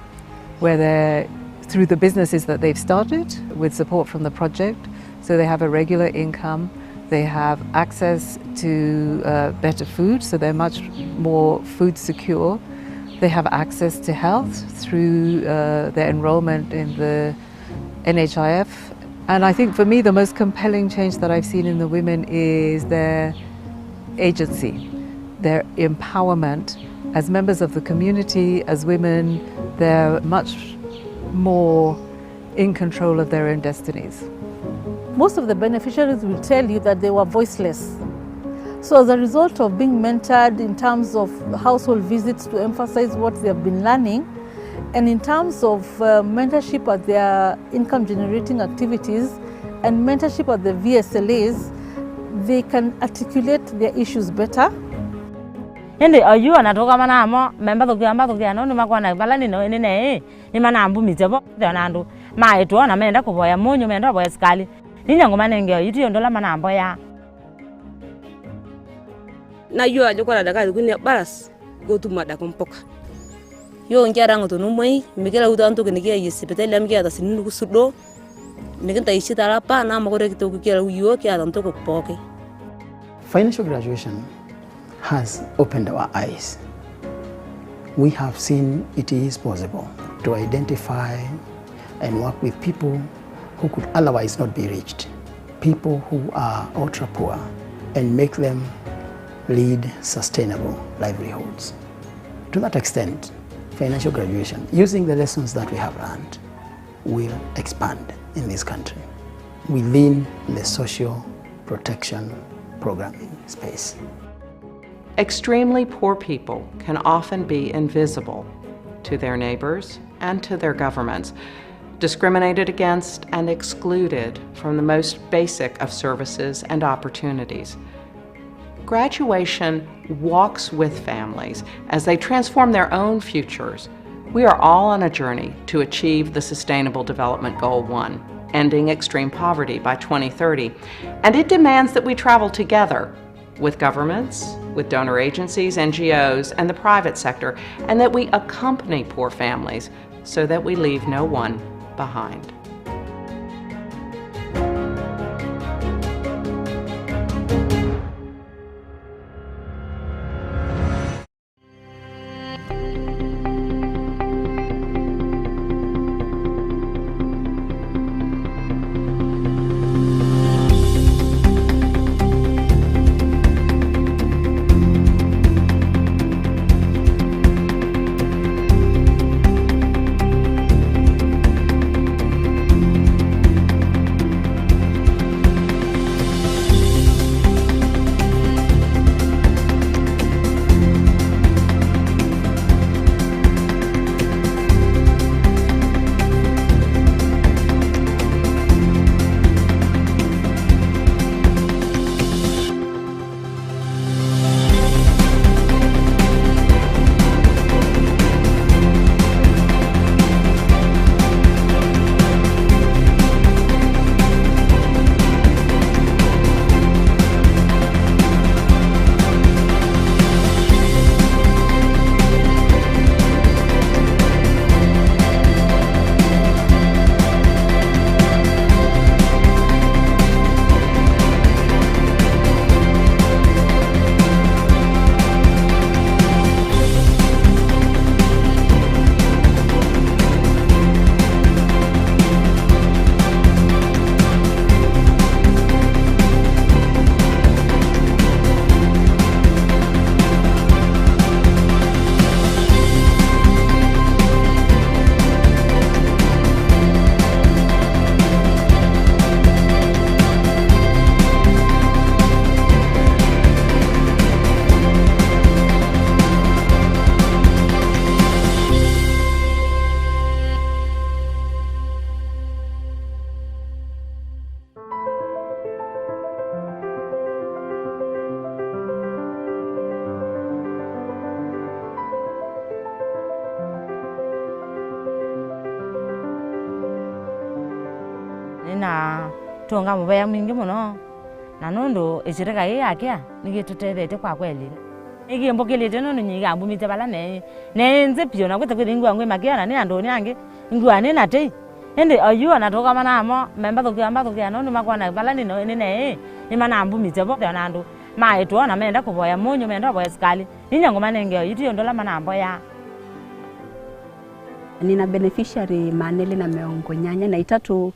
where they're, through the businesses that they've started with support from the project, so they have a regular income. They have access to better food, so they're much more food secure. They have access to health through their enrollment in the NHIF. And I think for me, the most compelling change that I've seen in the women is their agency, their empowerment. As members of the community, as women, they're much more in control of their own destinies. Most of the beneficiaries will tell you that they were voiceless. So as a result of being mentored in terms of household visits to emphasize what they have been learning, and in terms of mentorship at their income generating activities and mentorship at the VSLAs, they can articulate their issues better. Ende ayu anatoka manamo memba tokia no makwana bala nino nene ni manambu mitebo donando maeto na menda kuboya munyu menda boya skali ninyango manenge yiti ndola manambo ya na yo ajo kwa daga kunya baras go tu mada kompoka yo njara ngoto numai mikela utanto kenikia yesipetele amkia da sinu kusudo nikinta ishitara pa na makore kitoku kila uyo kia tanto kupoke. Financial graduation has opened our eyes. We have seen it is possible to identify and work with people who could otherwise not be reached, people who are ultra poor, and make them lead sustainable livelihoods. To that extent, financial graduation, using the lessons that we have learned, will expand in this country within the social protection programming space. Extremely poor people can often be invisible to their neighbors and to their governments, discriminated against and excluded from the most basic of services and opportunities. Graduation walks with families as they transform their own futures We are all on a journey to achieve the Sustainable Development Goal 1, ending extreme poverty by 2030, and it demands that we travel together with governments, with donor agencies, NGOs, and the private sector, and that we accompany poor families so that we leave no one behind. na tonga mubaya mwingi muno na nondo echireka yakia nigituterete kwa kweli igi mbokelete nono nyiga mbumite bala ne nze pio na kwete kwiri ngwa ngwe makiana ni andoni ange ngwa ne nate ende ayu anatoka manamo memba to nono makwana bala ni ne ni mana mbumite bo na ando mae tuona menda kuboya munyu menda boya skali ninyango manenge yitiyo ndola manambo ya nina beneficiary Manele na Meongo Nyanya na itatu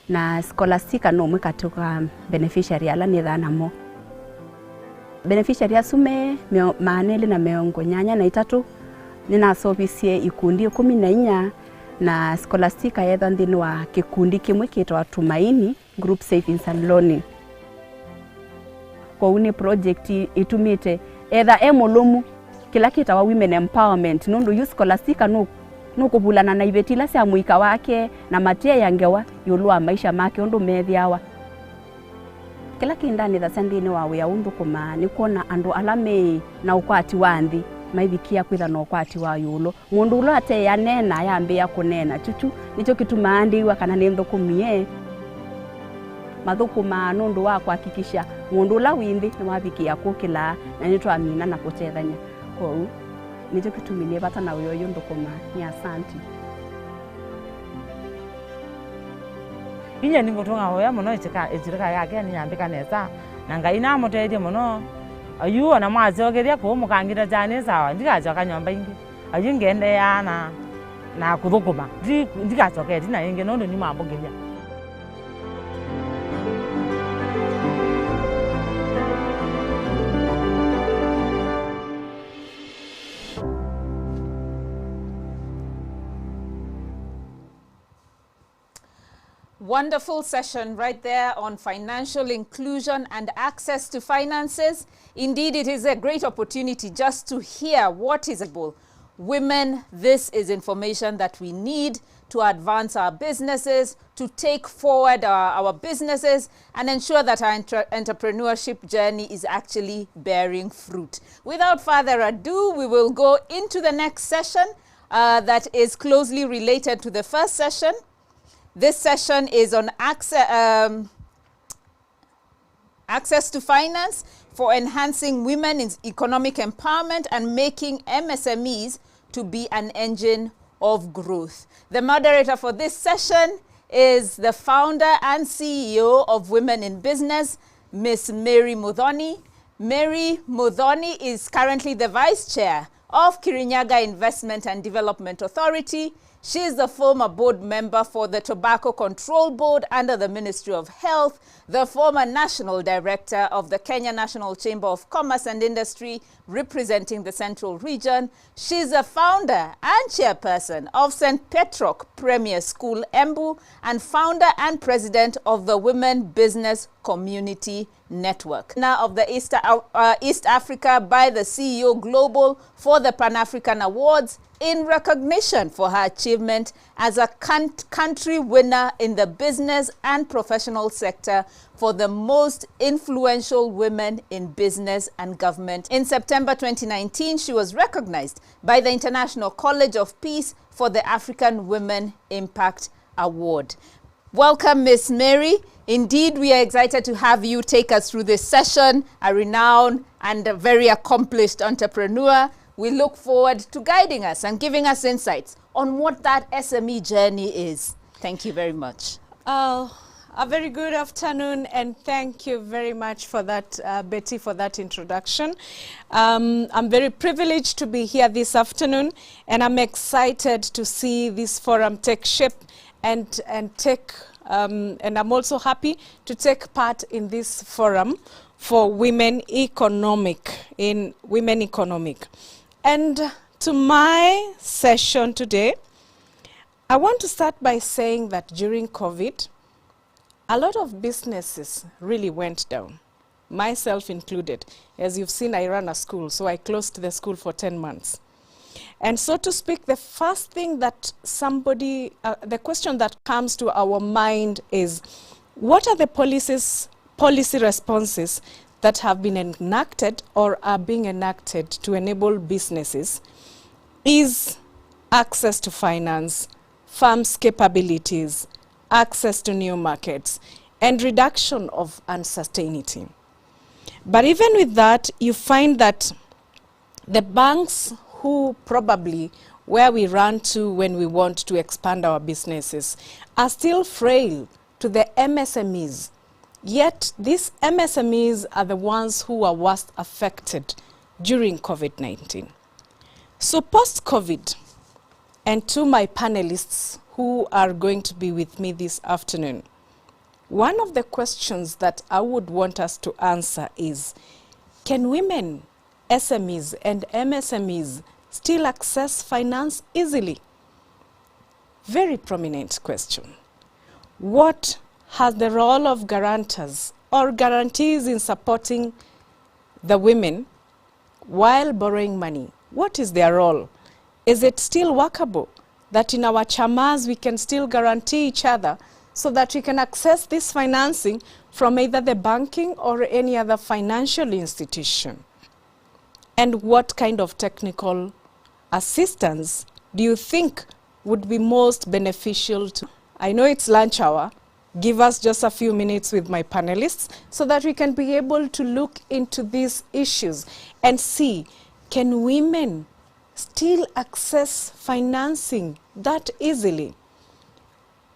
na Scholastica no mwe katoka beneficiary ala ni dhana mo beneficiary asume Manele na Meongo Nyanya na itatu nina sobisie ikundi 14 na Scholastica yetha ndini wa kikundi kimwe kitwa Tumaini Group Savings and Loaning kwa uni project itumite etha emulumu kila kita wa women empowerment nundu yu Scholastica no kubulana na ibetila cia muika wake na matia yangewa yulwa maisha make undu methiawa kila kindani tha sandini wa wia undu kuma ni kuona andu alame na ukwati wa nthi maithikia kwitha na ukwati wa yulo mundu ulo ate ya nena yambia kunena chuchu nicho kitumaandiwa kana ni nthukumie mathukuma nundu wa kuhakikisha mundu ula winthi ni wabikia kukila na nitwamina na kutethanya kou nicho kitumilie bata na uyo ndukuma ni asanti inya ningo tonga hoya muno echirika yake ni nyambika nesa na ngai na muteithie muno ayu na mwazogeria ko mukangira jane sawa ndikaja kanyomba ingi ayu ngende yana na kuthukuma ndikacoke dina ingi nondo ni mambogeria Wonderful session right there on financial inclusion and access to finances. Indeed, it is a great opportunity just to hear what is able. Women, this is information that we need to advance our businesses, to take forward our businesses and ensure that our entrepreneurship journey is actually bearing fruit. Without further ado, we will go into the next session that is closely related to the first session. This session is on access to finance for enhancing women's economic empowerment and making MSMEs to be an engine of growth. The moderator for this session is the founder and CEO of Women in Business, Ms. Mary Muthoni. Mary Muthoni is currently the Vice Chair of Kirinyaga Investment and Development Authority. She is the former board member for the Tobacco Control Board under the Ministry of Health, the former national director of the Kenya National Chamber of Commerce and Industry, representing the Central Region. She is the founder and chairperson of St. Petrock Premier School, Embu, and founder and president of the Women Business Community Network. Now of the East Africa by the CEO Global for the Pan-African Awards in recognition for her achievement as a country winner in the business and professional sector for the most influential women in business and government. In September 2019, she was recognized by the International College of Peace for the African Women Impact Award. Welcome, Miss Mary. Indeed, we are excited to have you take us through this session, a renowned and a very accomplished entrepreneur. We look forward to guiding us and giving us insights on what that SME journey is. Thank you very much. A very good afternoon, and thank you very much for that, Betty, for that introduction. I'm very privileged to be here this afternoon, and I'm excited to see this forum take shape and I'm also happy to take part in this forum for women economic. And to my session today, I want to start by saying that during COVID, a lot of businesses really went down, myself included. As you've seen, I run a school, so I closed the school for 10 months. And so to speak, the first thing that the question that comes to our mind is, what are the policy responses that have been enacted or are being enacted to enable businesses? Is access to finance, firms' capabilities, access to new markets, and reduction of uncertainty. But even with that, you find that the banks who probably where we run to when we want to expand our businesses are still frail to the MSMEs. Yet these MSMEs are the ones who are worst affected during COVID-19. So post-COVID, and to my panelists who are going to be with me this afternoon, one of the questions that I would want us to answer is, can women, SMEs and MSMEs still access finance easily? Very prominent question. What has the role of guarantors or guarantees in supporting the women while borrowing money? What is their role? Is it still workable that in our chamas we can still guarantee each other so that we can access this financing from either the banking or any other financial institution? And what kind of technical assistance do you think would be most beneficial to? I know it's lunch hour. Give us just a few minutes with my panelists so that we can be able to look into these issues and see, can women still access financing that easily?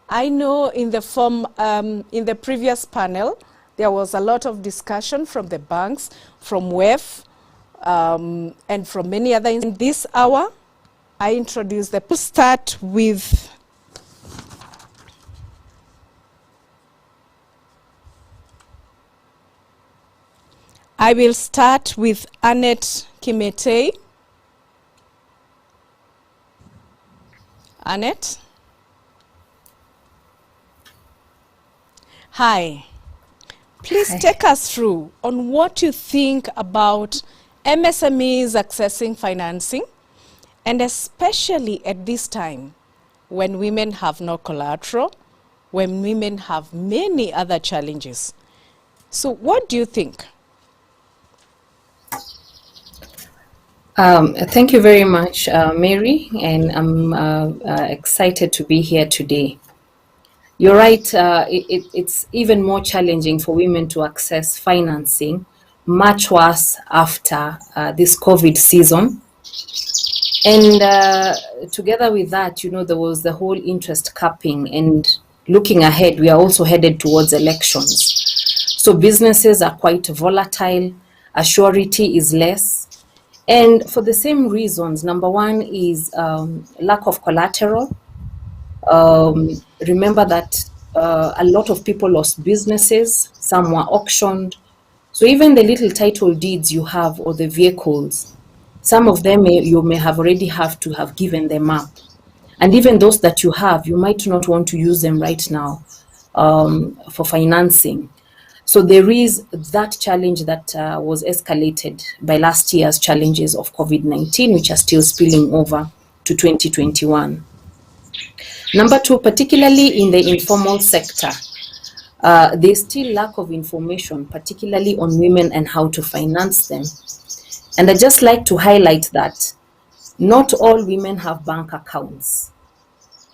I know in the previous panel, there was a lot of discussion from the banks, from WEF, and from many other. In this hour, I introduce the start with I will start with Annette Kimetei. Annette? Hi. Please take us through on what you think about MSMEs accessing financing, and especially at this time when women have no collateral, when women have many other challenges. So what do you think? Thank you very much, Mary, and I'm excited to be here today. You're right, it's even more challenging for women to access financing, much worse after this COVID season. And together with that, there was the whole interest capping, and looking ahead, we are also headed towards elections. So businesses are quite volatile, surety is less. And for the same reasons, number one is lack of collateral. Remember that a lot of people lost businesses, some were auctioned. So even the little title deeds you have or the vehicles, some of them you may have already have to have given them up. And even those that you have, you might not want to use them right now for financing. So there is that challenge that was escalated by last year's challenges of COVID-19, which are still spilling over to 2021. Number two, particularly in the informal sector, there's still lack of information, particularly on women and how to finance them. And I'd just like to highlight that not all women have bank accounts.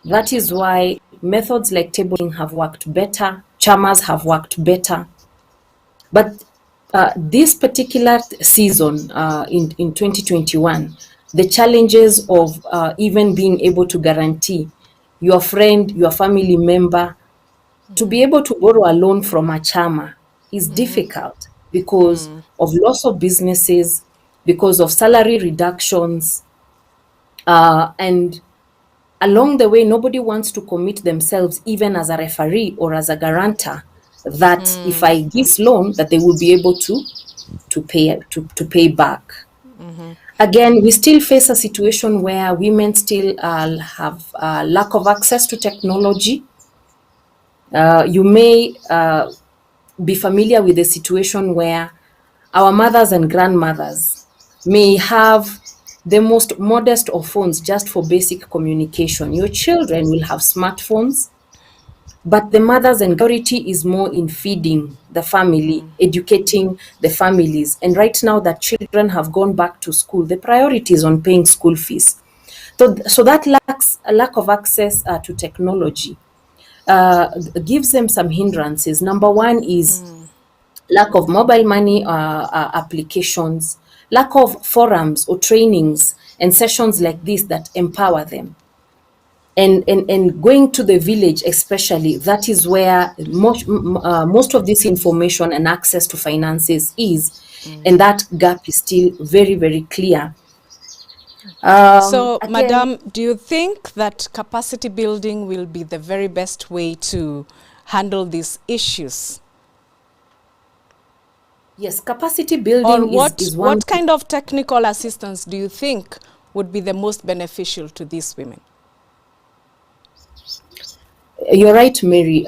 That is why methods like tabling have worked better, chamas have worked better. But this particular season in 2021, the challenges of even being able to guarantee your friend, your family member, to be able to borrow a loan from a chama is difficult because of loss of businesses, because of salary reductions, and along the way, nobody wants to commit themselves even as a referee or as a guarantor that if I give loan, that they will be able to pay back. Again, we still face a situation where women still have lack of access to technology. You may be familiar with the situation where our mothers and grandmothers may have the most modest of phones just for basic communication. Your children will have smartphones, but the mothers and priority is more in feeding the family, educating the families. And right now that children have gone back to school, the priority is on paying school fees. So that lack of access to technology gives them some hindrances. Number one is lack of mobile money applications, lack of forums or trainings and sessions like this that empower them. And going to the village especially, that is where most of this information and access to finances is, and that gap is still very, very clear. So, Madam, do you think that capacity building will be the very best way to handle these issues? Yes, capacity building is one. What kind of technical assistance do you think would be the most beneficial to these women? You're right, Mary.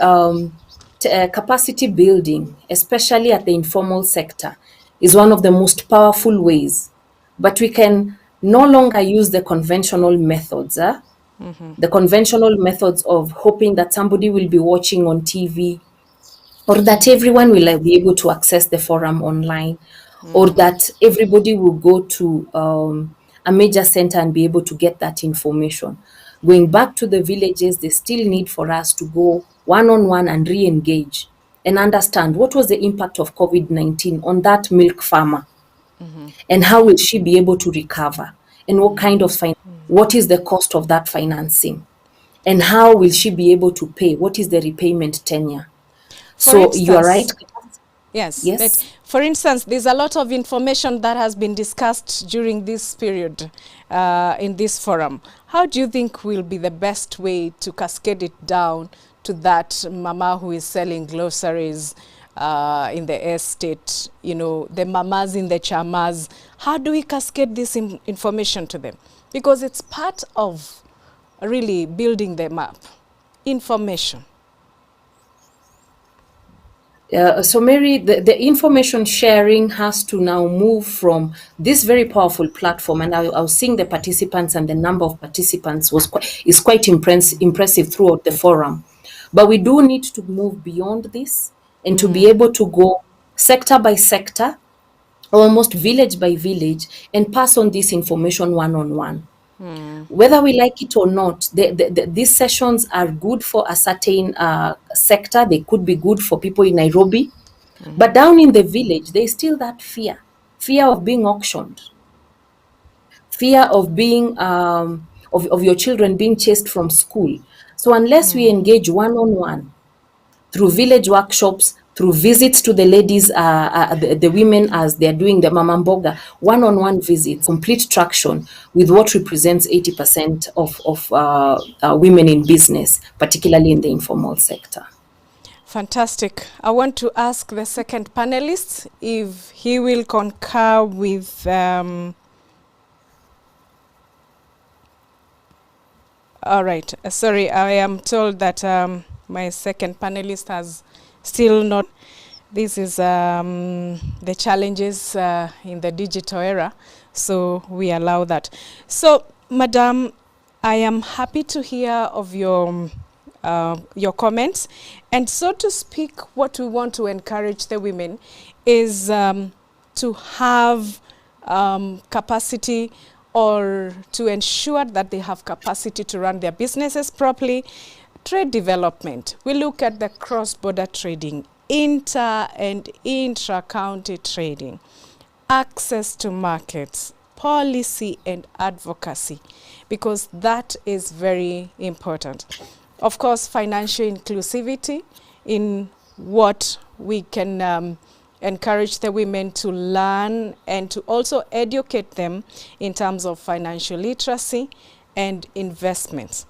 Capacity building, especially at the informal sector, is one of the most powerful ways. But we can no longer use the conventional methods. The conventional methods of hoping that somebody will be watching on TV, or that everyone will be able to access the forum online, or that everybody will go to a major center and be able to get that information. Going back to the villages, there's still need for us to go one-on-one and re-engage and understand what was the impact of COVID-19 on that milk farmer, and how will she be able to recover, and what kind of what is the cost of that financing, and how will she be able to pay, what is the repayment tenure. So you are right. Yes. For instance, there's a lot of information that has been discussed during this period in this forum. How do you think will be the best way to cascade it down to that mama who is selling groceries in the estate, the mamas in the chamas? How do we cascade this information to them? Because it's part of really building them up. Information. So Mary, the information sharing has to now move from this very powerful platform, and I was seeing the participants, and the number of participants is quite impressive throughout the forum. But we do need to move beyond this and to be able to go sector by sector, almost village by village, and pass on this information one-on-one. Whether we like it or not, these sessions are good for a certain sector. They could be good for people in Nairobi. But down in the village, there's still that fear of being auctioned, fear of being of your children being chased from school. So unless we engage one-on-one through village workshops, through visits to the ladies, the women as they're doing the Mama Mboga, one-on-one visits, complete traction with what represents 80% of women in business, particularly in the informal sector. Fantastic. I want to ask the second panelist if he will concur with all right. Sorry, I am told that my second panelist has still not. This is the challenges in the digital era, so we allow that. So, Madam, I am happy to hear of your comments, and so to speak, what we want to encourage the women is to have capacity, or to ensure that they have capacity to run their businesses properly. Trade development, we look at the cross-border trading, inter and intra-county trading, access to markets, policy and advocacy, because that is very important. Of course, financial inclusivity in what we can encourage the women to learn and to also educate them in terms of financial literacy and investments.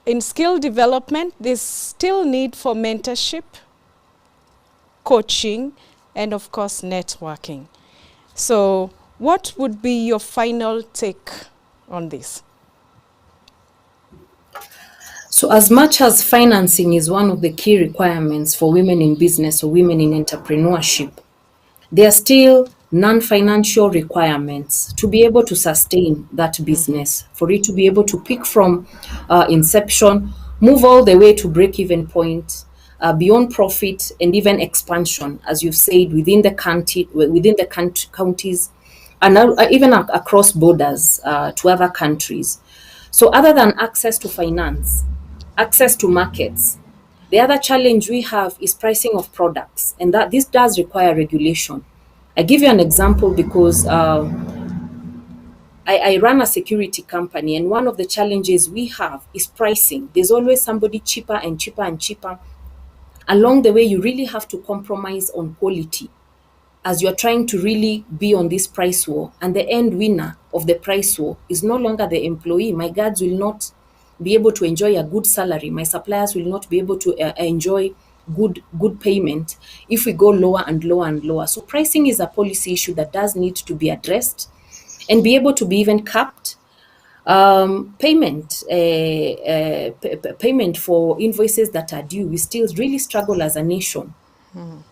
In skill development, there's still need for mentorship, coaching, and of course, networking. So what would be your final take on this? So as much as financing is one of the key requirements for women in business or women in entrepreneurship, there are still non-financial requirements to be able to sustain that business, for it to be able to pick from inception, move all the way to break-even point, beyond profit, and even expansion, as you've said, within the counties, and even across borders to other countries. So other than access to finance, access to markets, the other challenge we have is pricing of products, and that this does require regulation. I give you an example because I run a security company, and one of the challenges we have is pricing. There's always somebody cheaper and cheaper and cheaper. Along the way, you really have to compromise on quality as you're trying to really be on this price war. And the end winner of the price war is no longer the employee. My guards will not be able to enjoy a good salary. My suppliers will not be able to enjoy good payment if we go lower and lower and lower. So pricing is a policy issue that does need to be addressed and be able to be even capped. Payment for invoices that are due, we still really struggle as a nation,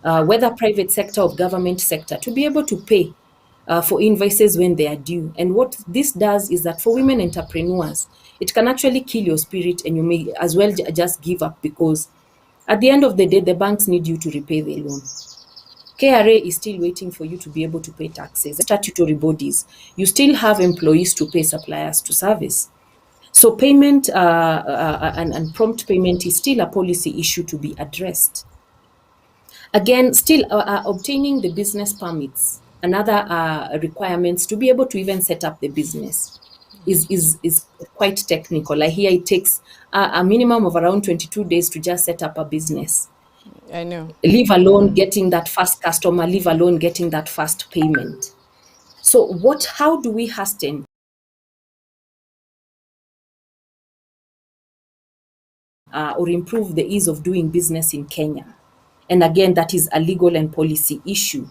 whether private sector or government sector, to be able to pay for invoices when they are due. And what this does is that for women entrepreneurs, it can actually kill your spirit, and you may as well just give up, because at the end of the day, the banks need you to repay the loan. KRA is still waiting for you to be able to pay taxes. Statutory bodies, you still have employees to pay, suppliers to service. So payment and prompt payment is still a policy issue to be addressed. Again, still obtaining the business permits, another requirements to be able to even set up the business is quite technical. I hear it takes a minimum of around 22 days to just set up a business. I know. Leave alone getting that first customer, leave alone getting that first payment. So how do we hasten or improve the ease of doing business in Kenya? And again, that is a legal and policy issue.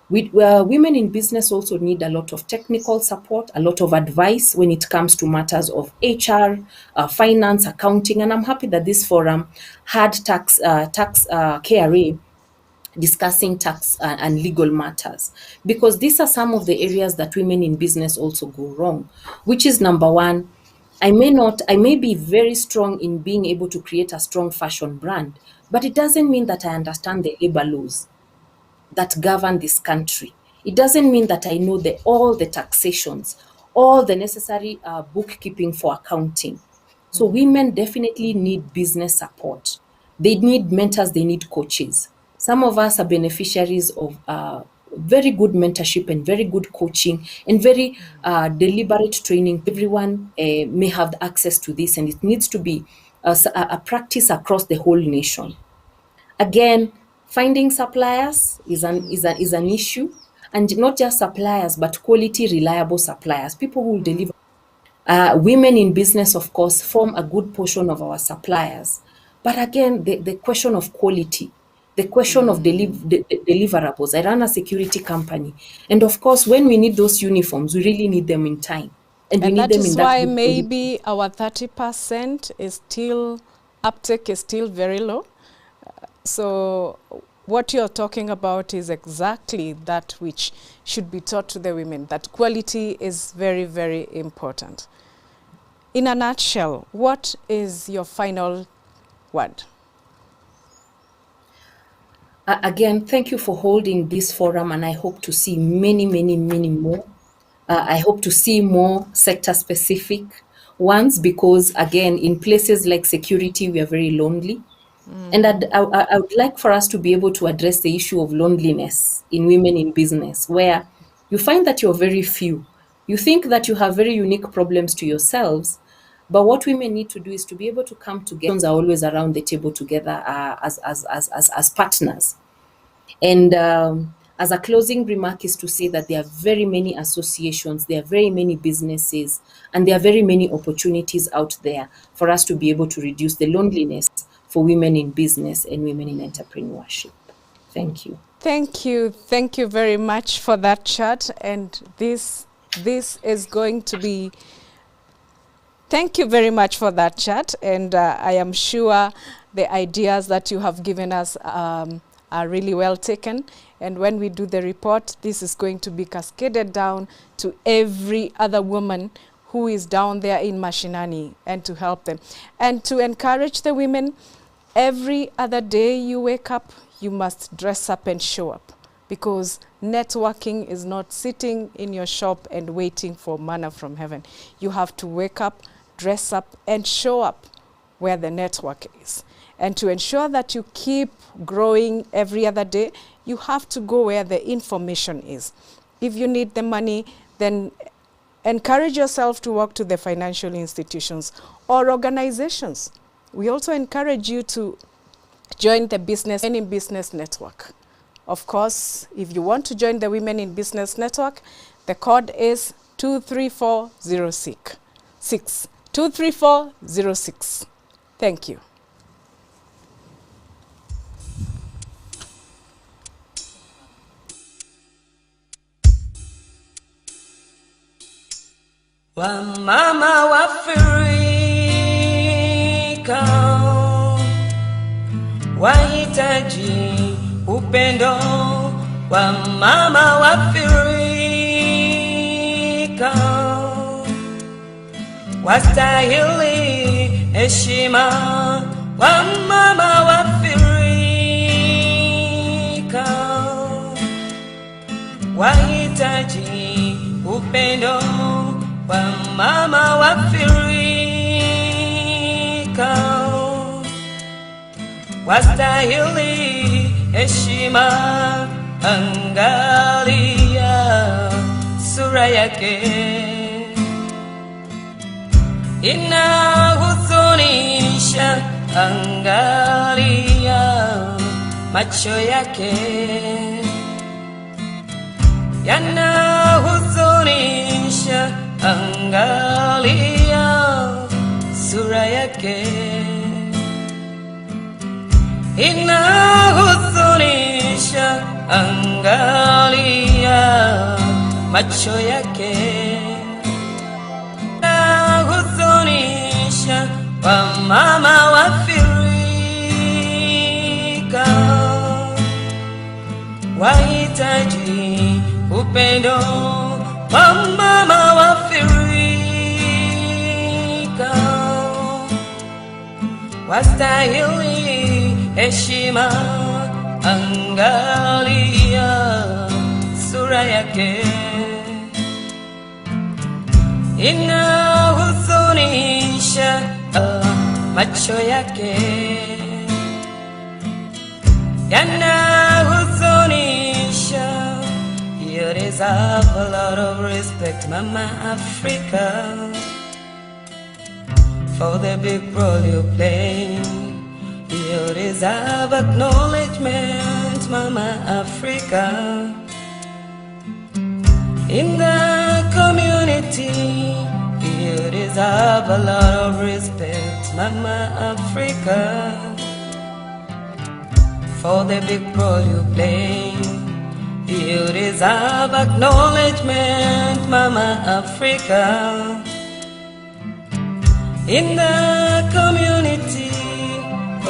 Women in business also need a lot of technical support, a lot of advice when it comes to matters of HR, finance, accounting. And I'm happy that this forum had tax KRA discussing tax and legal matters, because these are some of the areas that women in business also go wrong, which is number one, I may be very strong in being able to create a strong fashion brand, but it doesn't mean that I understand the labor laws that govern this country. It doesn't mean that I know all the taxations, all the necessary bookkeeping for accounting. So women definitely need business support. They need mentors, they need coaches. Some of us are beneficiaries of very good mentorship and very good coaching and very deliberate training. Everyone may have access to this, and it needs to be a practice across the whole nation. Again, finding suppliers is an issue, and not just suppliers, but quality, reliable suppliers, people who will deliver. Women in business, of course, form a good portion of our suppliers. But again, the question of quality, the question of deliverables. I run a security company. And of course, when we need those uniforms, we really need them in time. And we need that them is in that why good maybe our 30% is still, uptake is still very low. So what you're talking about is exactly that which should be taught to the women, that quality is very, very important. In a nutshell, what is your final word? Again, thank you for holding this forum, and I hope to see many, many, many more. I hope to see more sector-specific ones because, again, in places like security, we are very lonely. And I would like for us to be able to address the issue of loneliness in women in business, where you find that you're very few. You think that you have very unique problems to yourselves, but what women need to do is to be able to come together. Are always around the table together as partners. And as a closing remark is to say that there are very many associations, there are very many businesses, and there are very many opportunities out there for us to be able to reduce the loneliness for women in business and women in entrepreneurship. Thank you. Thank you. Thank you very much for that chat. And this is going to be... Thank you very much for that chat. And I am sure the ideas that you have given us are really well taken. And when we do the report, this is going to be cascaded down to every other woman who is down there in Mashinani, and to help them. And to encourage the women, every other day you wake up, you must dress up and show up, because networking is not sitting in your shop and waiting for manna from heaven. You have to wake up, dress up, and show up where the network is. And to ensure that you keep growing every other day, you have to go where the information is. If you need the money, then encourage yourself to walk to the financial institutions or organizations. We also encourage you to join the Business Women in Business Network. Of course, if you want to join the Women in Business Network, the code is 23406. 23406. Thank you. Wamama wa Afrika wahitaji upendo. Wamama wa Afrika wastahili heshima. Wamama wa Afrika wahitaji upendo. Wamama wa Afrika wastahili heshima. Angalia sura yake inahuzunisha. Angalia macho yake yanahuzunisha. Angalia sura yake inahuzunisha. Angalia macho yake inahuzunisha. Wamama wa Afrika wahitaji upendo. Wamama wa Afrika wastahili heshima. Angalia sura yake inahuzunisha, macho yake yanahuzunisha. You deserve a lot of respect, Mama Africa, for the big role you play. You deserve acknowledgement, Mama Africa, in the community. You deserve a lot of respect, Mama Africa, for the big role you play. You deserve acknowledgement, Mama Africa, in the community.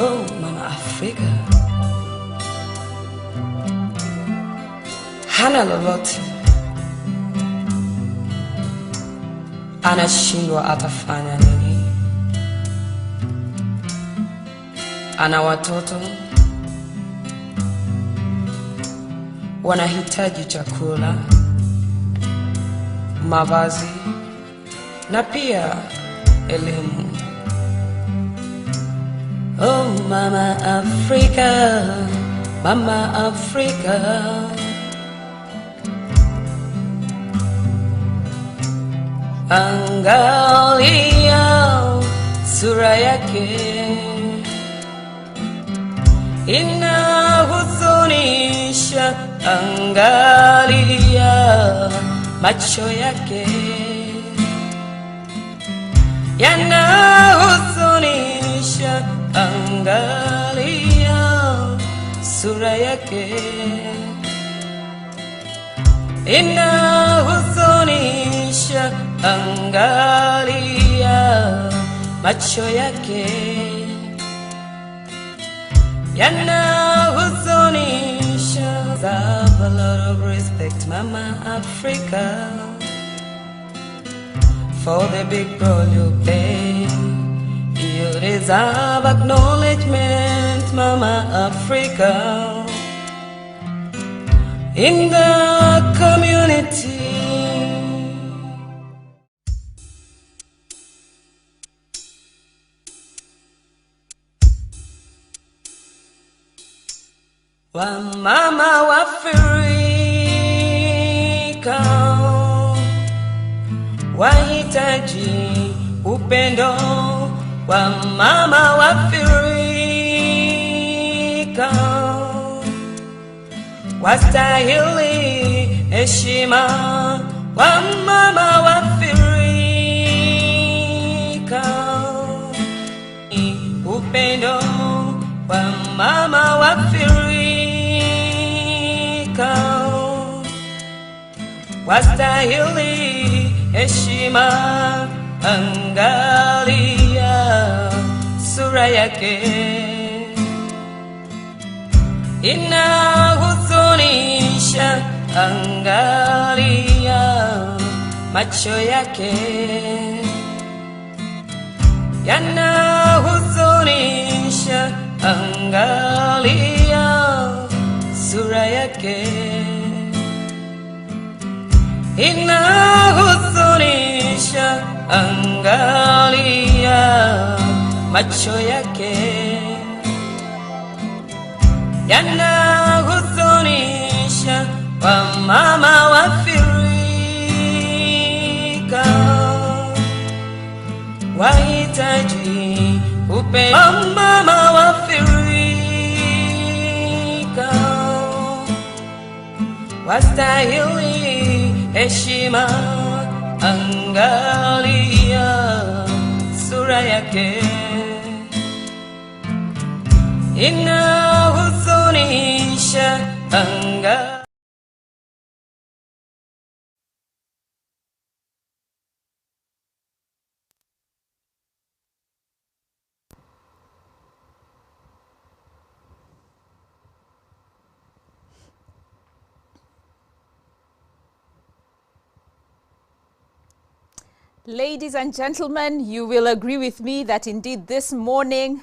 Oh, Mama Africa, hana lolote, anashindwa atafanya nini? Ana watoto wanahitaji chakula, mavazi na pia elimu. Oh, Mama Africa, Mama Africa, angalia sura yake inahuzunisha, angalia macho yake yanahuzunisha, angalia sura yake inahuzunisha, angalia macho yake yanahuzunisha. Have a lot of respect, Mama Africa, for the big role you play. You deserve acknowledgement, Mama Africa, in the community. Wamama wa Afrika wahitaji upendo. Wamama wa Afrika wastahili heshima. Wamama wa Afrika upendo. Wamama wa Afrika wastahili heshima. Angalia sura yake inahuzunisha, angalia macho yake yanahuzunisha, angalia sura yake inahuzunisha, angalia macho yake yanahuzunisha. Wamama wa Afrika wahitaji upendo. Wamama wa Afrika wastahili heshima. Angalia sura yake inahuzunisha, angalia. Ladies and gentlemen, you will agree with me that indeed this morning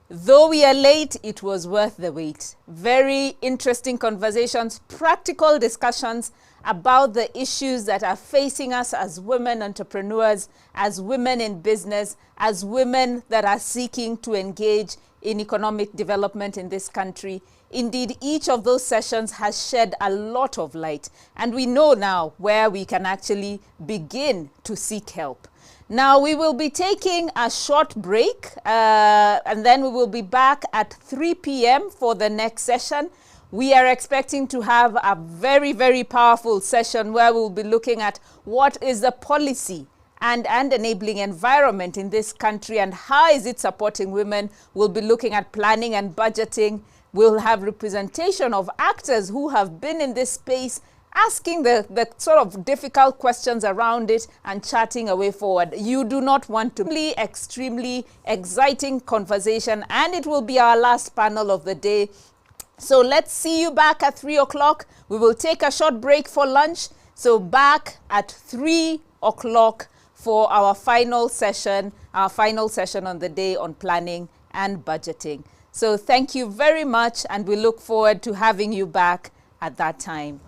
Though we are late, it was worth the wait. Very interesting conversations, practical discussions about the issues that are facing us as women entrepreneurs, as women in business, as women that are seeking to engage in economic development in this country. Indeed, each of those sessions has shed a lot of light, and we know now where we can actually begin to seek help. Now, we will be taking a short break, and then we will be back at 3 p.m. for the next session. We are expecting to have a very, very powerful session where we'll be looking at what is the policy and enabling environment in this country and how is it supporting women. We'll be looking at planning and budgeting. We'll have representation of actors who have been in this space, asking the sort of difficult questions around it and charting a way forward. You do not want to be extremely exciting conversation, and it will be our last panel of the day. So let's see you back at 3 o'clock. We will take a short break for lunch. So back at 3 o'clock for our final session on the day on planning and budgeting. So thank you very much, and we look forward to having you back at that time.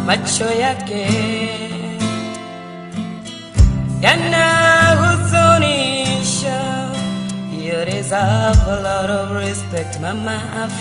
Macho yake yanahuzunisha. You deserve a lot of respect, Mama Africa.